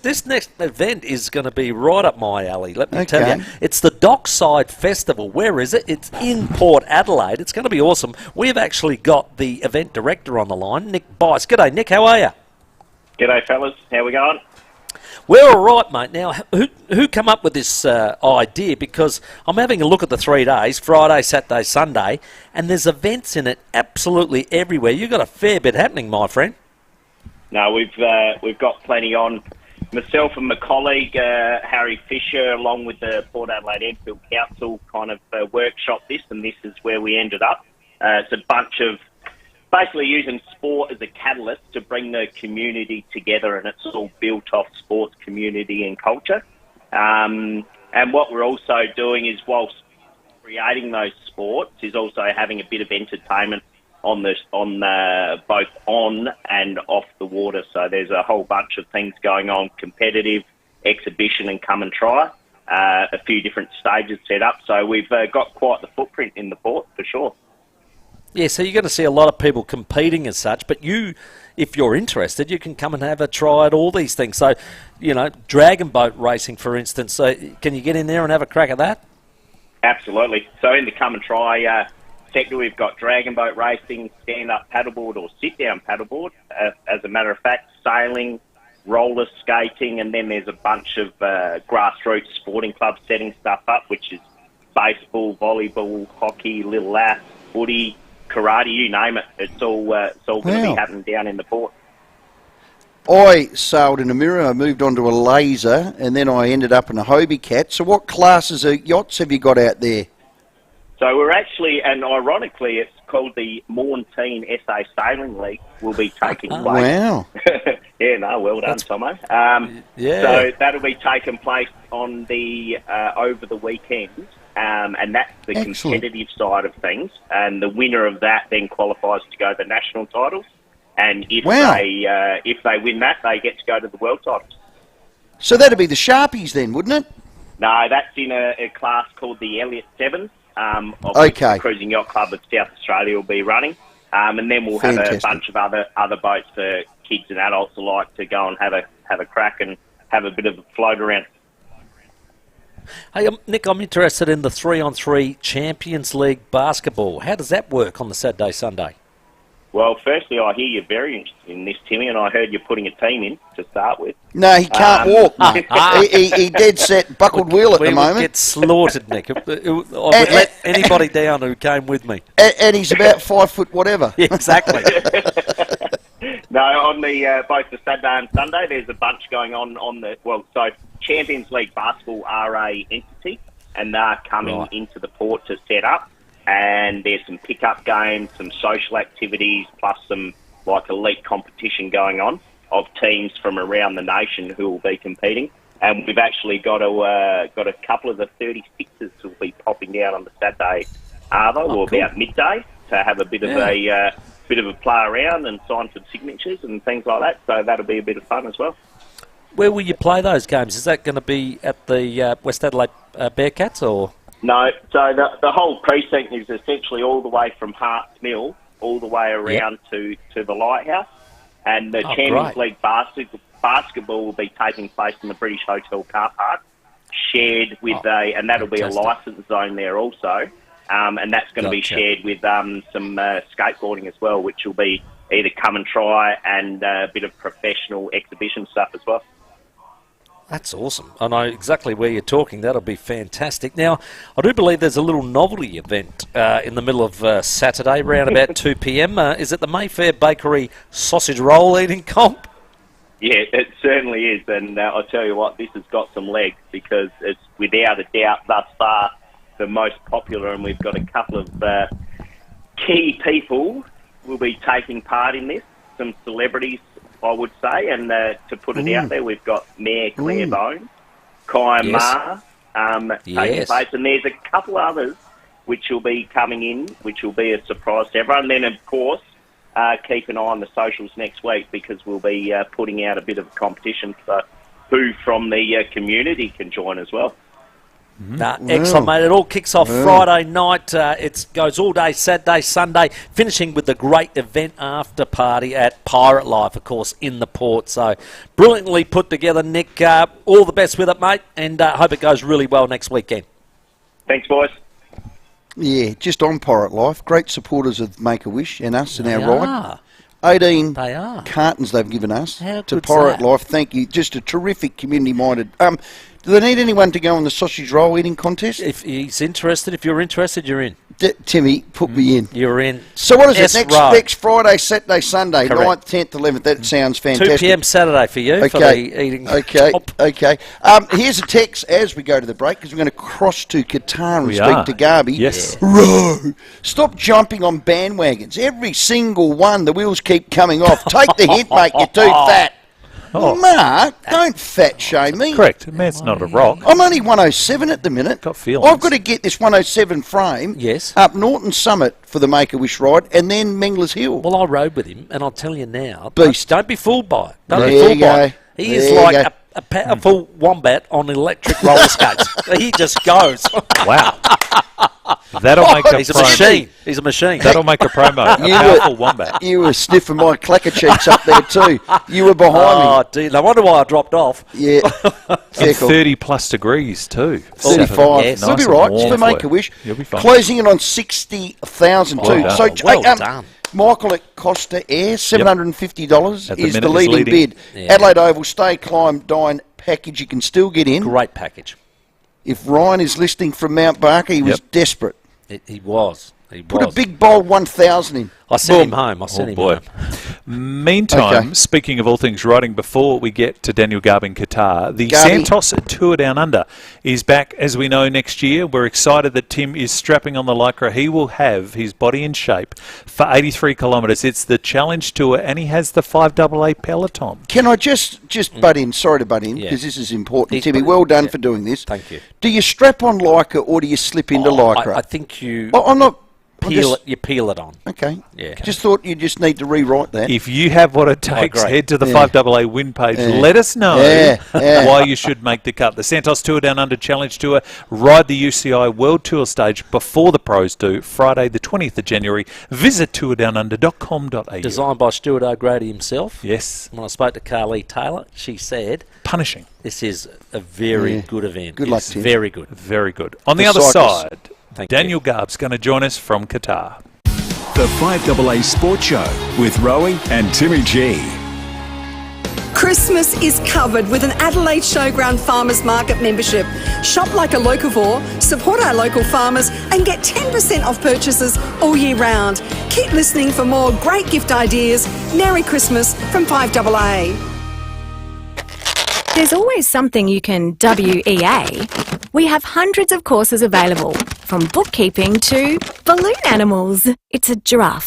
This next event is going to be right up my alley, let me tell you. It's the Dockside Festival. Where is it? It's in Port Adelaide. It's going to be awesome. We've actually got the event director on the line, Nick Bice. G'day, Nick. How are you? G'day, fellas. How we going? We're all right, mate. Now, who come up with this idea? Because I'm having a look at the 3 days, Friday, Saturday, Sunday, and there's events in it absolutely everywhere. You've got a fair bit happening, my friend. No, we've got plenty on. Myself and my colleague, Harry Fisher, along with the Port Adelaide Enfield Council, kind of workshop this, and this is where we ended up. It's a bunch of basically using sport as a catalyst to bring the community together, and it's all built off sports, community and culture. And what we're also doing is, whilst creating those sports, is also having a bit of entertainment on both on and off the water. So there's a whole bunch of things going on, competitive, exhibition and come and try. A few different stages set up. So we've got quite the footprint in the port, for sure. Yeah, so you're going to see a lot of people competing as such, but you, if you're interested, you can come and have a try at all these things. So, you know, dragon boat racing, for instance, so can you get in there and have a crack at that? Absolutely. So in the come and try sector, we've got dragon boat racing, stand-up paddleboard or sit-down paddleboard, as a matter of fact, sailing, roller skating, and then there's a bunch of grassroots sporting clubs setting stuff up, which is baseball, volleyball, hockey, little lath, footy, karate, you name it. It's all going to be happening down in the port. I sailed in a mirror, I moved on to a laser, and then I ended up in a Hobie Cat. So what classes of yachts have you got out there? So we're actually, and ironically, it's called the Mornteen SA Sailing League, will be taking place. Wow. Yeah, no, well done, Tomo. Yeah. So that'll be taking place on the over the weekend, and that's the competitive side of things. And the winner of that then qualifies to go to the national titles. And if they win that, they get to go to the world titles. So that'd be the Sharpies then, wouldn't it? No, that's in a class called the Elliott Sevens. Of which the Cruising Yacht Club of South Australia will be running. And then we'll have a bunch of other boats for kids and adults alike to go and have a crack and have a bit of a float around. Hey, Nick, I'm interested in the 3-on-3 Champions League basketball. How does that work on the Saturday, Sunday? Well, firstly, I hear you're very interested in this, Timmy, and I heard you're putting a team in to start with. No, he can't walk, mate. he dead set buckled wheel at the moment. We would get slaughtered, Nick. I would let anybody down who came with me. And he's about 5 foot whatever. Yeah, exactly. No, on the both the Saturday and Sunday, there's a bunch going on so Champions League Basketball are a entity, and they're coming into the port to set up. And there's some pickup games, some social activities, plus some elite competition going on of teams from around the nation who will be competing. And we've actually got a couple of the 36ers who will be popping down on the Saturday about midday to have a bit of a play around and sign some signatures and things like that. So that'll be a bit of fun as well. Where will you play those games? Is that going to be at the West Adelaide Bearcats or? No, so the whole precinct is essentially all the way from Harts Mill all the way around to the Lighthouse, and the Champions League basketball will be taking place in the British Hotel car park, shared with and that'll be a licence zone there also, and that's going to be shared with some skateboarding as well, which will be either come and try and a bit of professional exhibition stuff as well. That's awesome. I know exactly where you're talking. That'll be fantastic. Now, I do believe there's a little novelty event in the middle of Saturday, around about 2 p.m. Is it the Mayfair Bakery sausage roll eating comp? Yeah, it certainly is. And I'll tell you what, this has got some legs because it's without a doubt thus far the most popular, and we've got a couple of key people who will be taking part in this, some celebrities, I would say, and to put it out there, we've got Mayor Claire Bone, Kai Ma taking place, and there's a couple others which will be coming in, which will be a surprise to everyone. And then, of course, keep an eye on the socials next week because we'll be putting out a bit of a competition for who from the community can join as well. Excellent, mate. It all kicks off Friday night. It goes all day, Saturday, Sunday, finishing with the great event after party at Pirate Life, of course, in the port. So brilliantly put together, Nick. All the best with it, mate, and hope it goes really well next weekend. Thanks, boys. Yeah, just on Pirate Life. Great supporters of Make-A-Wish and us and our ride. 18 They are. cartons they've given us How to good's Pirate that? Life. Thank you. Just a terrific community-minded. Do they need anyone to go on the sausage roll eating contest? If he's interested, if you're interested, you're in. Timmy, put me in. You're in. So what is S it? row. Next Friday, Saturday, Sunday, Correct. 9th, 10th, 11th. That sounds fantastic. 2 p.m. Saturday for you for the eating. Okay. top. Okay. Here's a text as we go to the break because we're going to cross to Qatar and We speak are. to Garby. Yes. Row. Stop jumping on bandwagons. Every single one, the wheels keep coming off. Take the hint, mate. You're too fat. Oh. Mark, don't fat shame me. Correct. Man's not a rock. I'm only 107 at the minute. Got feelings. I've got to get this 107 frame up Norton Summit for the Make-A-Wish ride and then Menglers Hill. Well, I rode with him, and I'll tell you now, Beast. don't be fooled by it. Don't There be fooled you by go. it. He There is you like go. a powerful wombat on electric roller skates. He just goes. Wow. That'll make a He's a promo. machine. He's a machine. That'll make a promo. A You powerful were- wombat. You were sniffing my clacker cheeks up there too. You were behind Oh, dear. No wonder why I dropped off. me. Yeah. And Careful. 30 plus degrees too. 35. Yes. We'll be Nice and right. warm It's for for you. Make-A-Wish. You'll be fine. Closing in on 60,000 too. Well done. So, Well done. Michael at Costa Air, $750 At the is the minute is leading leading. bid. Yeah. Adelaide Oval Stay, Climb, Dine package you can still get in. Great package. If Ryan is listening from Mount Barker, he was desperate. He was. He Put a was. big bold 1,000 in. I sent him Boom. home. I sent Oh him boy. home. Meantime, Okay. speaking of all things riding, before we get to Daniel Garb in Qatar, the Garby. Santos Tour Down Under is back, as we know, next year. We're excited that Tim is strapping on the Lycra. He will have his body in shape for 83 kilometres. It's the Challenge Tour, and he has the 5AA Peloton. Can I just butt in? Sorry to butt in, Yeah. because this is important. He's Timmy, put- well done yeah. for doing this. Thank you. Do you strap on Lycra or do you slip into Lycra? I think you I'm not... I'm peel just- it. You peel it on. Okay. Yeah. Just thought you just need to rewrite that. If you have what it takes, agree. head to the Yeah. 5AA win page. Yeah. Let us know Yeah. why you should make the cut. The Santos Tour Down Under Challenge Tour, ride the UCI World Tour stage before the pros do, Friday the 20th of January. Visit tourdownunder.com.au. Designed by Stuart O'Grady himself. Yes. When I spoke to Carly Taylor, she said Punishing. this is a very good event. Good luck, It's Tim. Very good. Very good. On the For other cyclists. side, Thank Daniel Garb's going to join us from Qatar. The 5AA Sports Show with Rowey and Timmy G. Christmas is covered with an Adelaide Showground Farmers Market membership. Shop like a locavore, support our local farmers and get 10% off purchases all year round. Keep listening for more great gift ideas. Merry Christmas from 5AA. There's always something you can WEA. We have hundreds of courses available, from bookkeeping to balloon animals. It's a giraffe.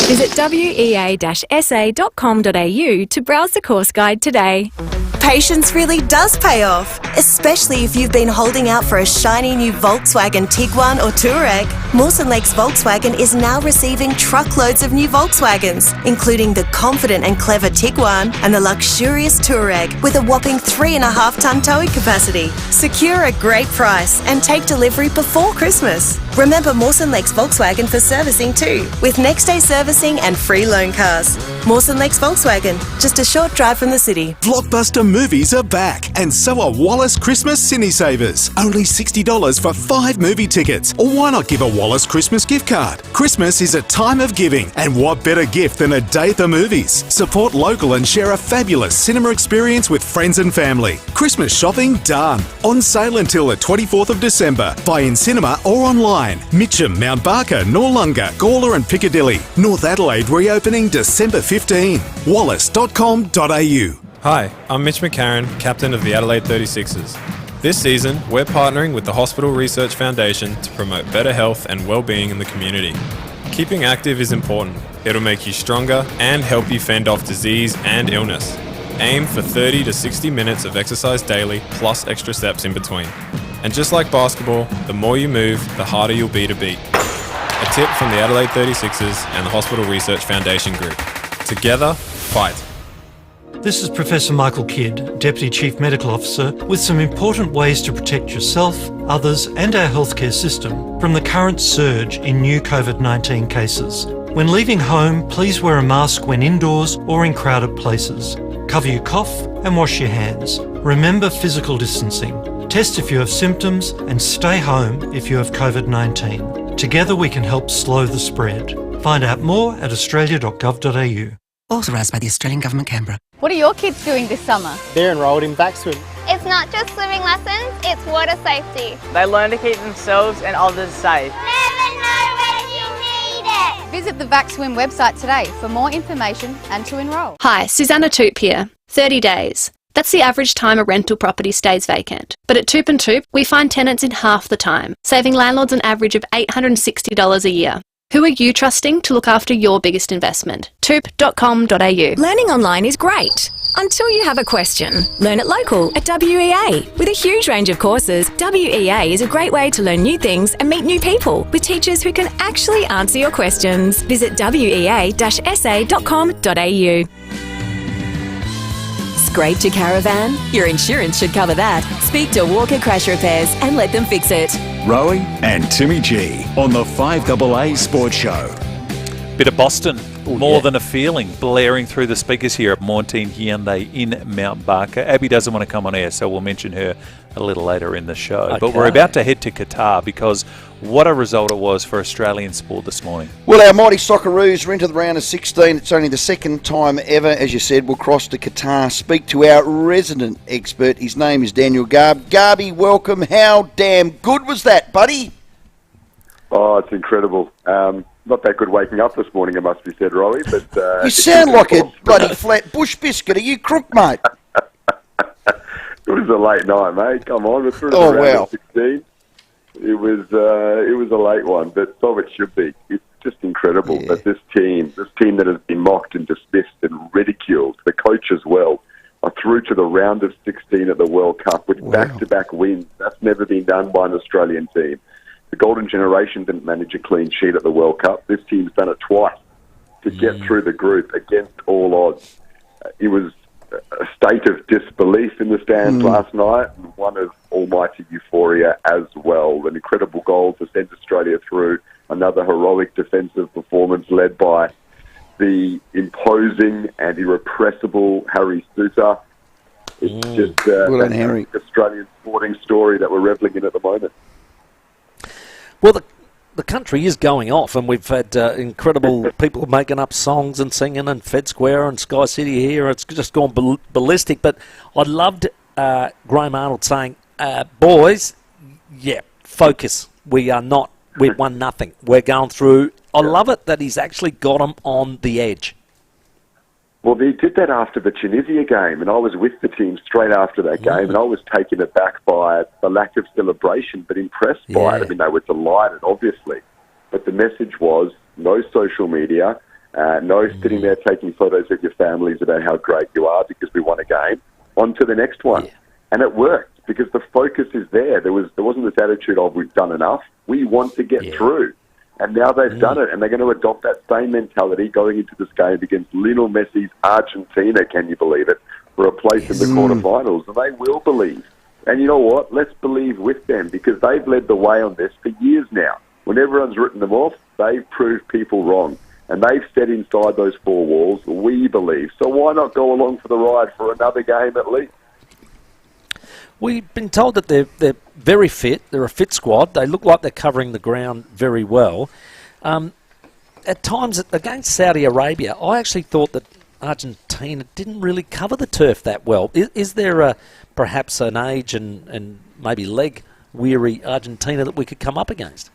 Visit wea-sa.com.au to browse the course guide today. Patience really does pay off, especially if you've been holding out for a shiny new Volkswagen Tiguan or Touareg. Mawson Lakes Volkswagen is now receiving truckloads of new Volkswagens, including the confident and clever Tiguan and the luxurious Touareg with a whopping 3.5-ton towing capacity. Secure a great price and take delivery before Christmas. Remember Mawson Lakes Volkswagen for servicing too, with next day servicing and free loan cars. Mawson Lakes Volkswagen, just a short drive from the city. Blockbuster movies are back, and so are Wallace Christmas Cine Savers. Only $60 for 5 movie tickets. Or why not give a Wallace Christmas gift card? Christmas is a time of giving, and what better gift than a day at the movies? Support local and share a fabulous cinema experience with friends and family. Christmas shopping done. On sale until the 24th of December. Buy in cinema or online. Mitcham, Mount Barker, Noarlunga, Gawler and Piccadilly. North Adelaide reopening December 15. Wallace.com.au. Hi, I'm Mitch McCarron, captain of the Adelaide 36ers. This season, we're partnering with the Hospital Research Foundation to promote better health and well-being in the community. Keeping active is important. It'll make you stronger and help you fend off disease and illness. Aim for 30 to 60 minutes of exercise daily, plus extra steps in between. And just like basketball, the more you move, the harder you'll be to beat. A tip from the Adelaide 36ers and the Hospital Research Foundation Group. Together, fight. This is Professor Michael Kidd, Deputy Chief Medical Officer, with some important ways to protect yourself, others and our healthcare system from the current surge in new COVID-19 cases. When leaving home, please wear a mask when indoors or in crowded places. Cover your cough and wash your hands. Remember physical distancing. Test if you have symptoms and stay home if you have COVID-19. Together we can help slow the spread. Find out more at australia.gov.au. Authorised by the Australian Government, Canberra. What are your kids doing this summer? They're enrolled in backswim. It's not just swimming lessons, it's water safety. They learn to keep themselves and others safe. Never know when you need it. Visit the VaxSwim website today for more information and to enrol. Hi, Susanna Toop here. 30 days. That's the average time a rental property stays vacant. But at Toop & Toop, we find tenants in half the time, saving landlords an average of $860 a year. Who are you trusting to look after your biggest investment? Toop.com.au. Learning online is great. Until you have a question. Learn it local at WEA. With a huge range of courses, WEA is a great way to learn new things and meet new people with teachers who can actually answer your questions. Visit wea-sa.com.au. Scraped your caravan? Your insurance should cover that. Speak to Walker Crash Repairs and let them fix it. Rowey and Timmy G on the FIVEAA Sports Show. Bit of Boston, more than a feeling, blaring through the speakers here at Montine Hyundai in Mount Barker. Abby doesn't want to come on air, so we'll mention her a little later in the show. Okay. But we're about to head to Qatar because what a result it was for Australian sport this morning. Well, our mighty Socceroos are into the round of 16. It's only the second time ever, as you said, we'll cross to Qatar. Speak to our resident expert. His name is Daniel Garb. Garby, welcome. How damn good was that, buddy? Oh, it's incredible. Not that good waking up this morning, it must be said, Rowey. But you sound like a bloody flat bush biscuit. Are you crook, mate? It was a late night, mate. Come on, we're through the round of 16. It was a late one, but so it should be. It's just incredible that this team that has been mocked and dismissed and ridiculed, the coach as well, are through to the round of 16 at the World Cup with back-to-back wins. That's never been done by an Australian team. The Golden Generation didn't manage a clean sheet at the World Cup. This team's done it twice to get through the group against all odds. It was a state of disbelief in the stands last night, and one of almighty euphoria as well. An incredible goal to send Australia through. Another heroic defensive performance led by the imposing and irrepressible Harry Suter. It's just an Australian sporting story that we're revelling in at the moment. Well, the country is going off, and we've had incredible people making up songs and singing, and Fed Square and Sky City here. It's just gone ballistic. But I loved Graham Arnold saying, boys, focus. We've won nothing. We're going through. I love it that he's actually got them on the edge. Well, they did that after the Tunisia game, and I was with the team straight after that game, and I was taken aback by the lack of celebration, but impressed by it. I mean, they were delighted, obviously, but the message was no social media, no sitting there taking photos with your families about how great you are because we won a game. On to the next one. And it worked because the focus is there. There wasn't this attitude of we've done enough. We want to get through. And now they've done it, and they're going to adopt that same mentality going into this game against Lionel Messi's Argentina, can you believe it, for a place in the quarterfinals. And they will believe. And you know what? Let's believe with them because they've led the way on this for years now. When everyone's written them off, they've proved people wrong. And they've said inside those four walls, we believe. So why not go along for the ride for another game at least? We've been told that they're very fit. They're a fit squad. They look like they're covering the ground very well. At times, against Saudi Arabia, I actually thought that Argentina didn't really cover the turf that well. Is there perhaps an age and maybe leg-weary Argentina that we could come up against?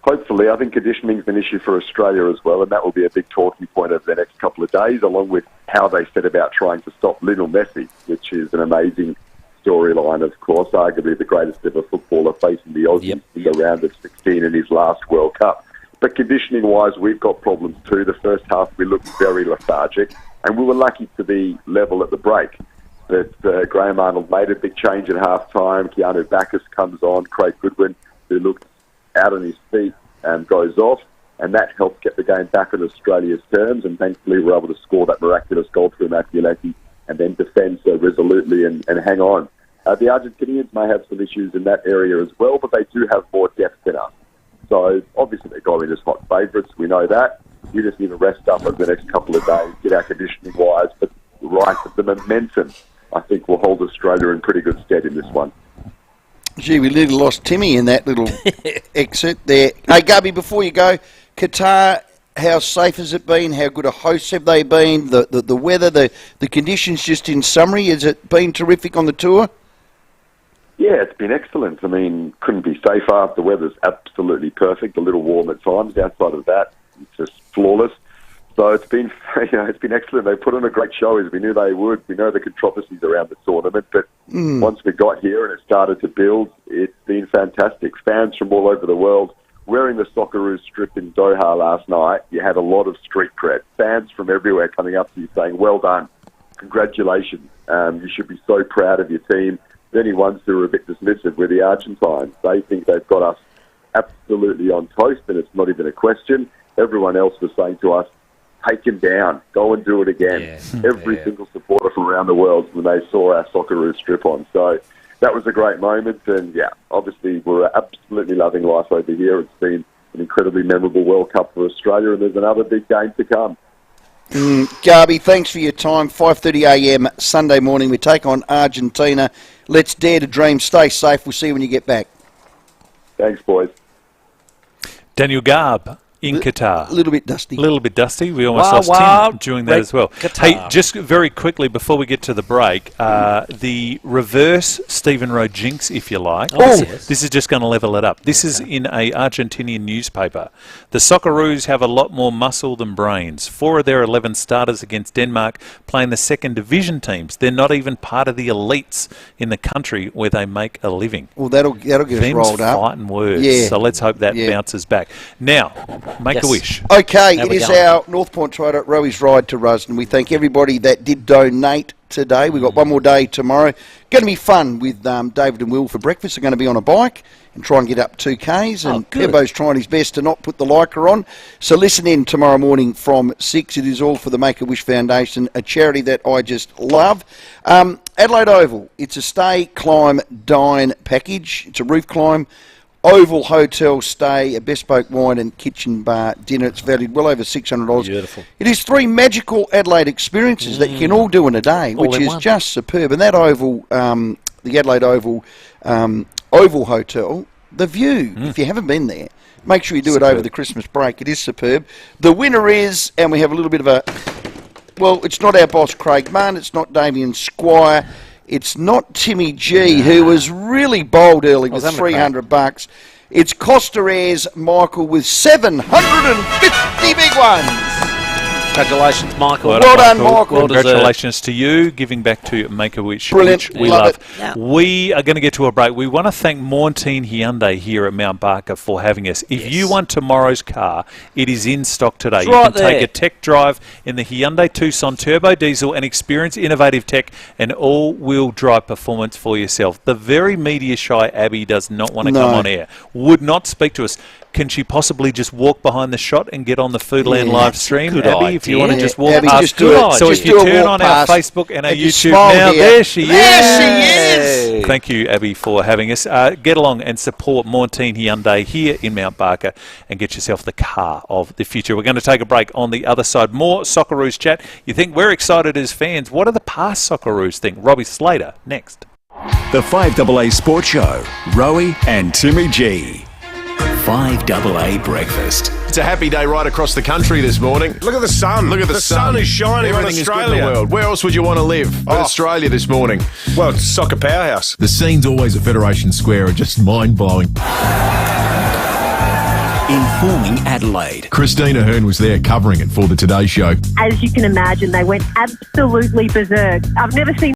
Hopefully. I think conditioning is an issue for Australia as well, and that will be a big talking point over the next couple of days, along with how they set about trying to stop Lionel Messi, which is an amazing storyline, of course, arguably the greatest ever footballer facing the Aussies in the round of 16 in his last World Cup. But conditioning-wise, we've got problems too. The first half, we looked very lethargic, and we were lucky to be level at the break. But Graham Arnold made a big change at half-time. Keanu Bacchus comes on. Craig Goodwin, who looked out on his feet, goes off, and that helped get the game back on Australia's terms, and thankfully we were able to score that miraculous goal through Makielaki and then defend so resolutely and hang on. The Argentinians may have some issues in that area as well, but they do have more depth than us. So obviously they go in as hot favourites. We know that. We just need to rest up over the next couple of days, get our conditioning-wise, but the momentum, I think, will hold Australia in pretty good stead in this one. Gee, we nearly lost Timmy in that little excerpt there. Hey, Gubby, before you go, Qatar, how safe has it been? How good a host have they been? The weather, the conditions, just in summary, has it been terrific on the tour? Yeah, it's been excellent. I mean, couldn't be safer. The weather's absolutely perfect. A little warm at times. Outside of that, it's just flawless. So it's been, it's been excellent. They put on a great show, as we knew they would. We know the controversies around the tournament, but once we got here and it started to build, it's been fantastic. Fans from all over the world wearing the Socceroos strip in Doha last night. You had a lot of street cred. Fans from everywhere coming up to you saying, "Well done, congratulations. You should be so proud of your team." The only ones who are a bit dismissive were the Argentines. They think they've got us absolutely on toast, and it's not even a question. Everyone else was saying to us, "Take him down, go and do it again." Every single supporter from around the world when they saw our Socceroos strip on. So that was a great moment, and obviously we're absolutely loving life over here. It's been an incredibly memorable World Cup for Australia, and there's another big game to come. Garby, thanks for your time. 5:30am Sunday morning, we take on Argentina. Let's dare to dream. Stay safe. We'll see you when you get back. Thanks, boys. Daniel Garb in Qatar. A little bit dusty. A little bit dusty. We almost lost Tim doing that as well. Qatar. Hey, just very quickly before we get to the break, the reverse Stephen Rowe jinx, if you like. This is just going to level it up. This is in a Argentinian newspaper. The Socceroos have a lot more muscle than brains. 4 of their 11 starters against Denmark playing the second division teams. They're not even part of the elites in the country where they make a living. Well, that'll get us rolled up. Fighting words. Yeah. So let's hope that bounces back. Now, make a wish. Okay, it is our North Point Toyota Rowey's Ride to Rusden. We thank everybody that did donate today. We've got one more day tomorrow. Going to be fun with David and Will for breakfast. They're going to be on a bike and try and get up 2Ks. And Kebo's trying his best to not put the Leica on. So listen in tomorrow morning from 6. It is all for the Make-A-Wish Foundation, a charity that I just love. Adelaide Oval. It's a stay, climb, dine package. It's a roof climb. Oval Hotel stay, a bespoke wine and kitchen bar dinner. It's valued well over $600. Beautiful. It is 3 magical Adelaide experiences that you can all do in a day, which is just superb. And that Oval, the Adelaide Oval Oval Hotel, the view, if you haven't been there, make sure you do it over the Christmas break. It is superb. The winner is, and we have a little bit of a, well, it's not our boss Craig Munn, it's not Damien Squire, it's not Timmy G, who was really bold early with $300. It's Costa Air's Michael with 750 big ones. Congratulations, Michael. Well done, Michael. Congratulations to you, giving back to Make-A-Wish, Brilliant. which we love. We are going to get to a break. We want to thank Mornteen Hyundai here at Mount Barker for having us. If you want tomorrow's car, it is in stock today. It's you right can take there. a tech drive in the Hyundai Tucson Turbo Diesel and experience innovative tech and all-wheel drive performance for yourself. The very media-shy Abby does not want to come on air, would not speak to us. Can she possibly just walk behind the shot and get on the Foodland live stream, Abby? If you want to just walk Abby, past, just do it. so Just if you do a turn walk on past our Facebook and our and just YouTube smile now, here. there she is. There she is. Thank you, Abby, for having us. Get along and support Mornteen Hyundai here in Mount Barker and get yourself the car of the future. We're going to take a break. On the other side, more Socceroos chat. You think we're excited as fans? What do the past Socceroos think? Robbie Slater next. The 5AA Sports Show, Rowey and Timmy G. 5AA Breakfast. It's a happy day right across the country this morning. Look at the sun. Look at the sun. sun is shining on Everything is good in Australia. the world. Where else would you want to live but Australia this morning? Well, it's soccer powerhouse. The scenes always at Federation Square are just mind-blowing. Informing Adelaide. Christina Hearn was there covering it for the Today Show. As you can imagine, they went absolutely berserk. I've never seen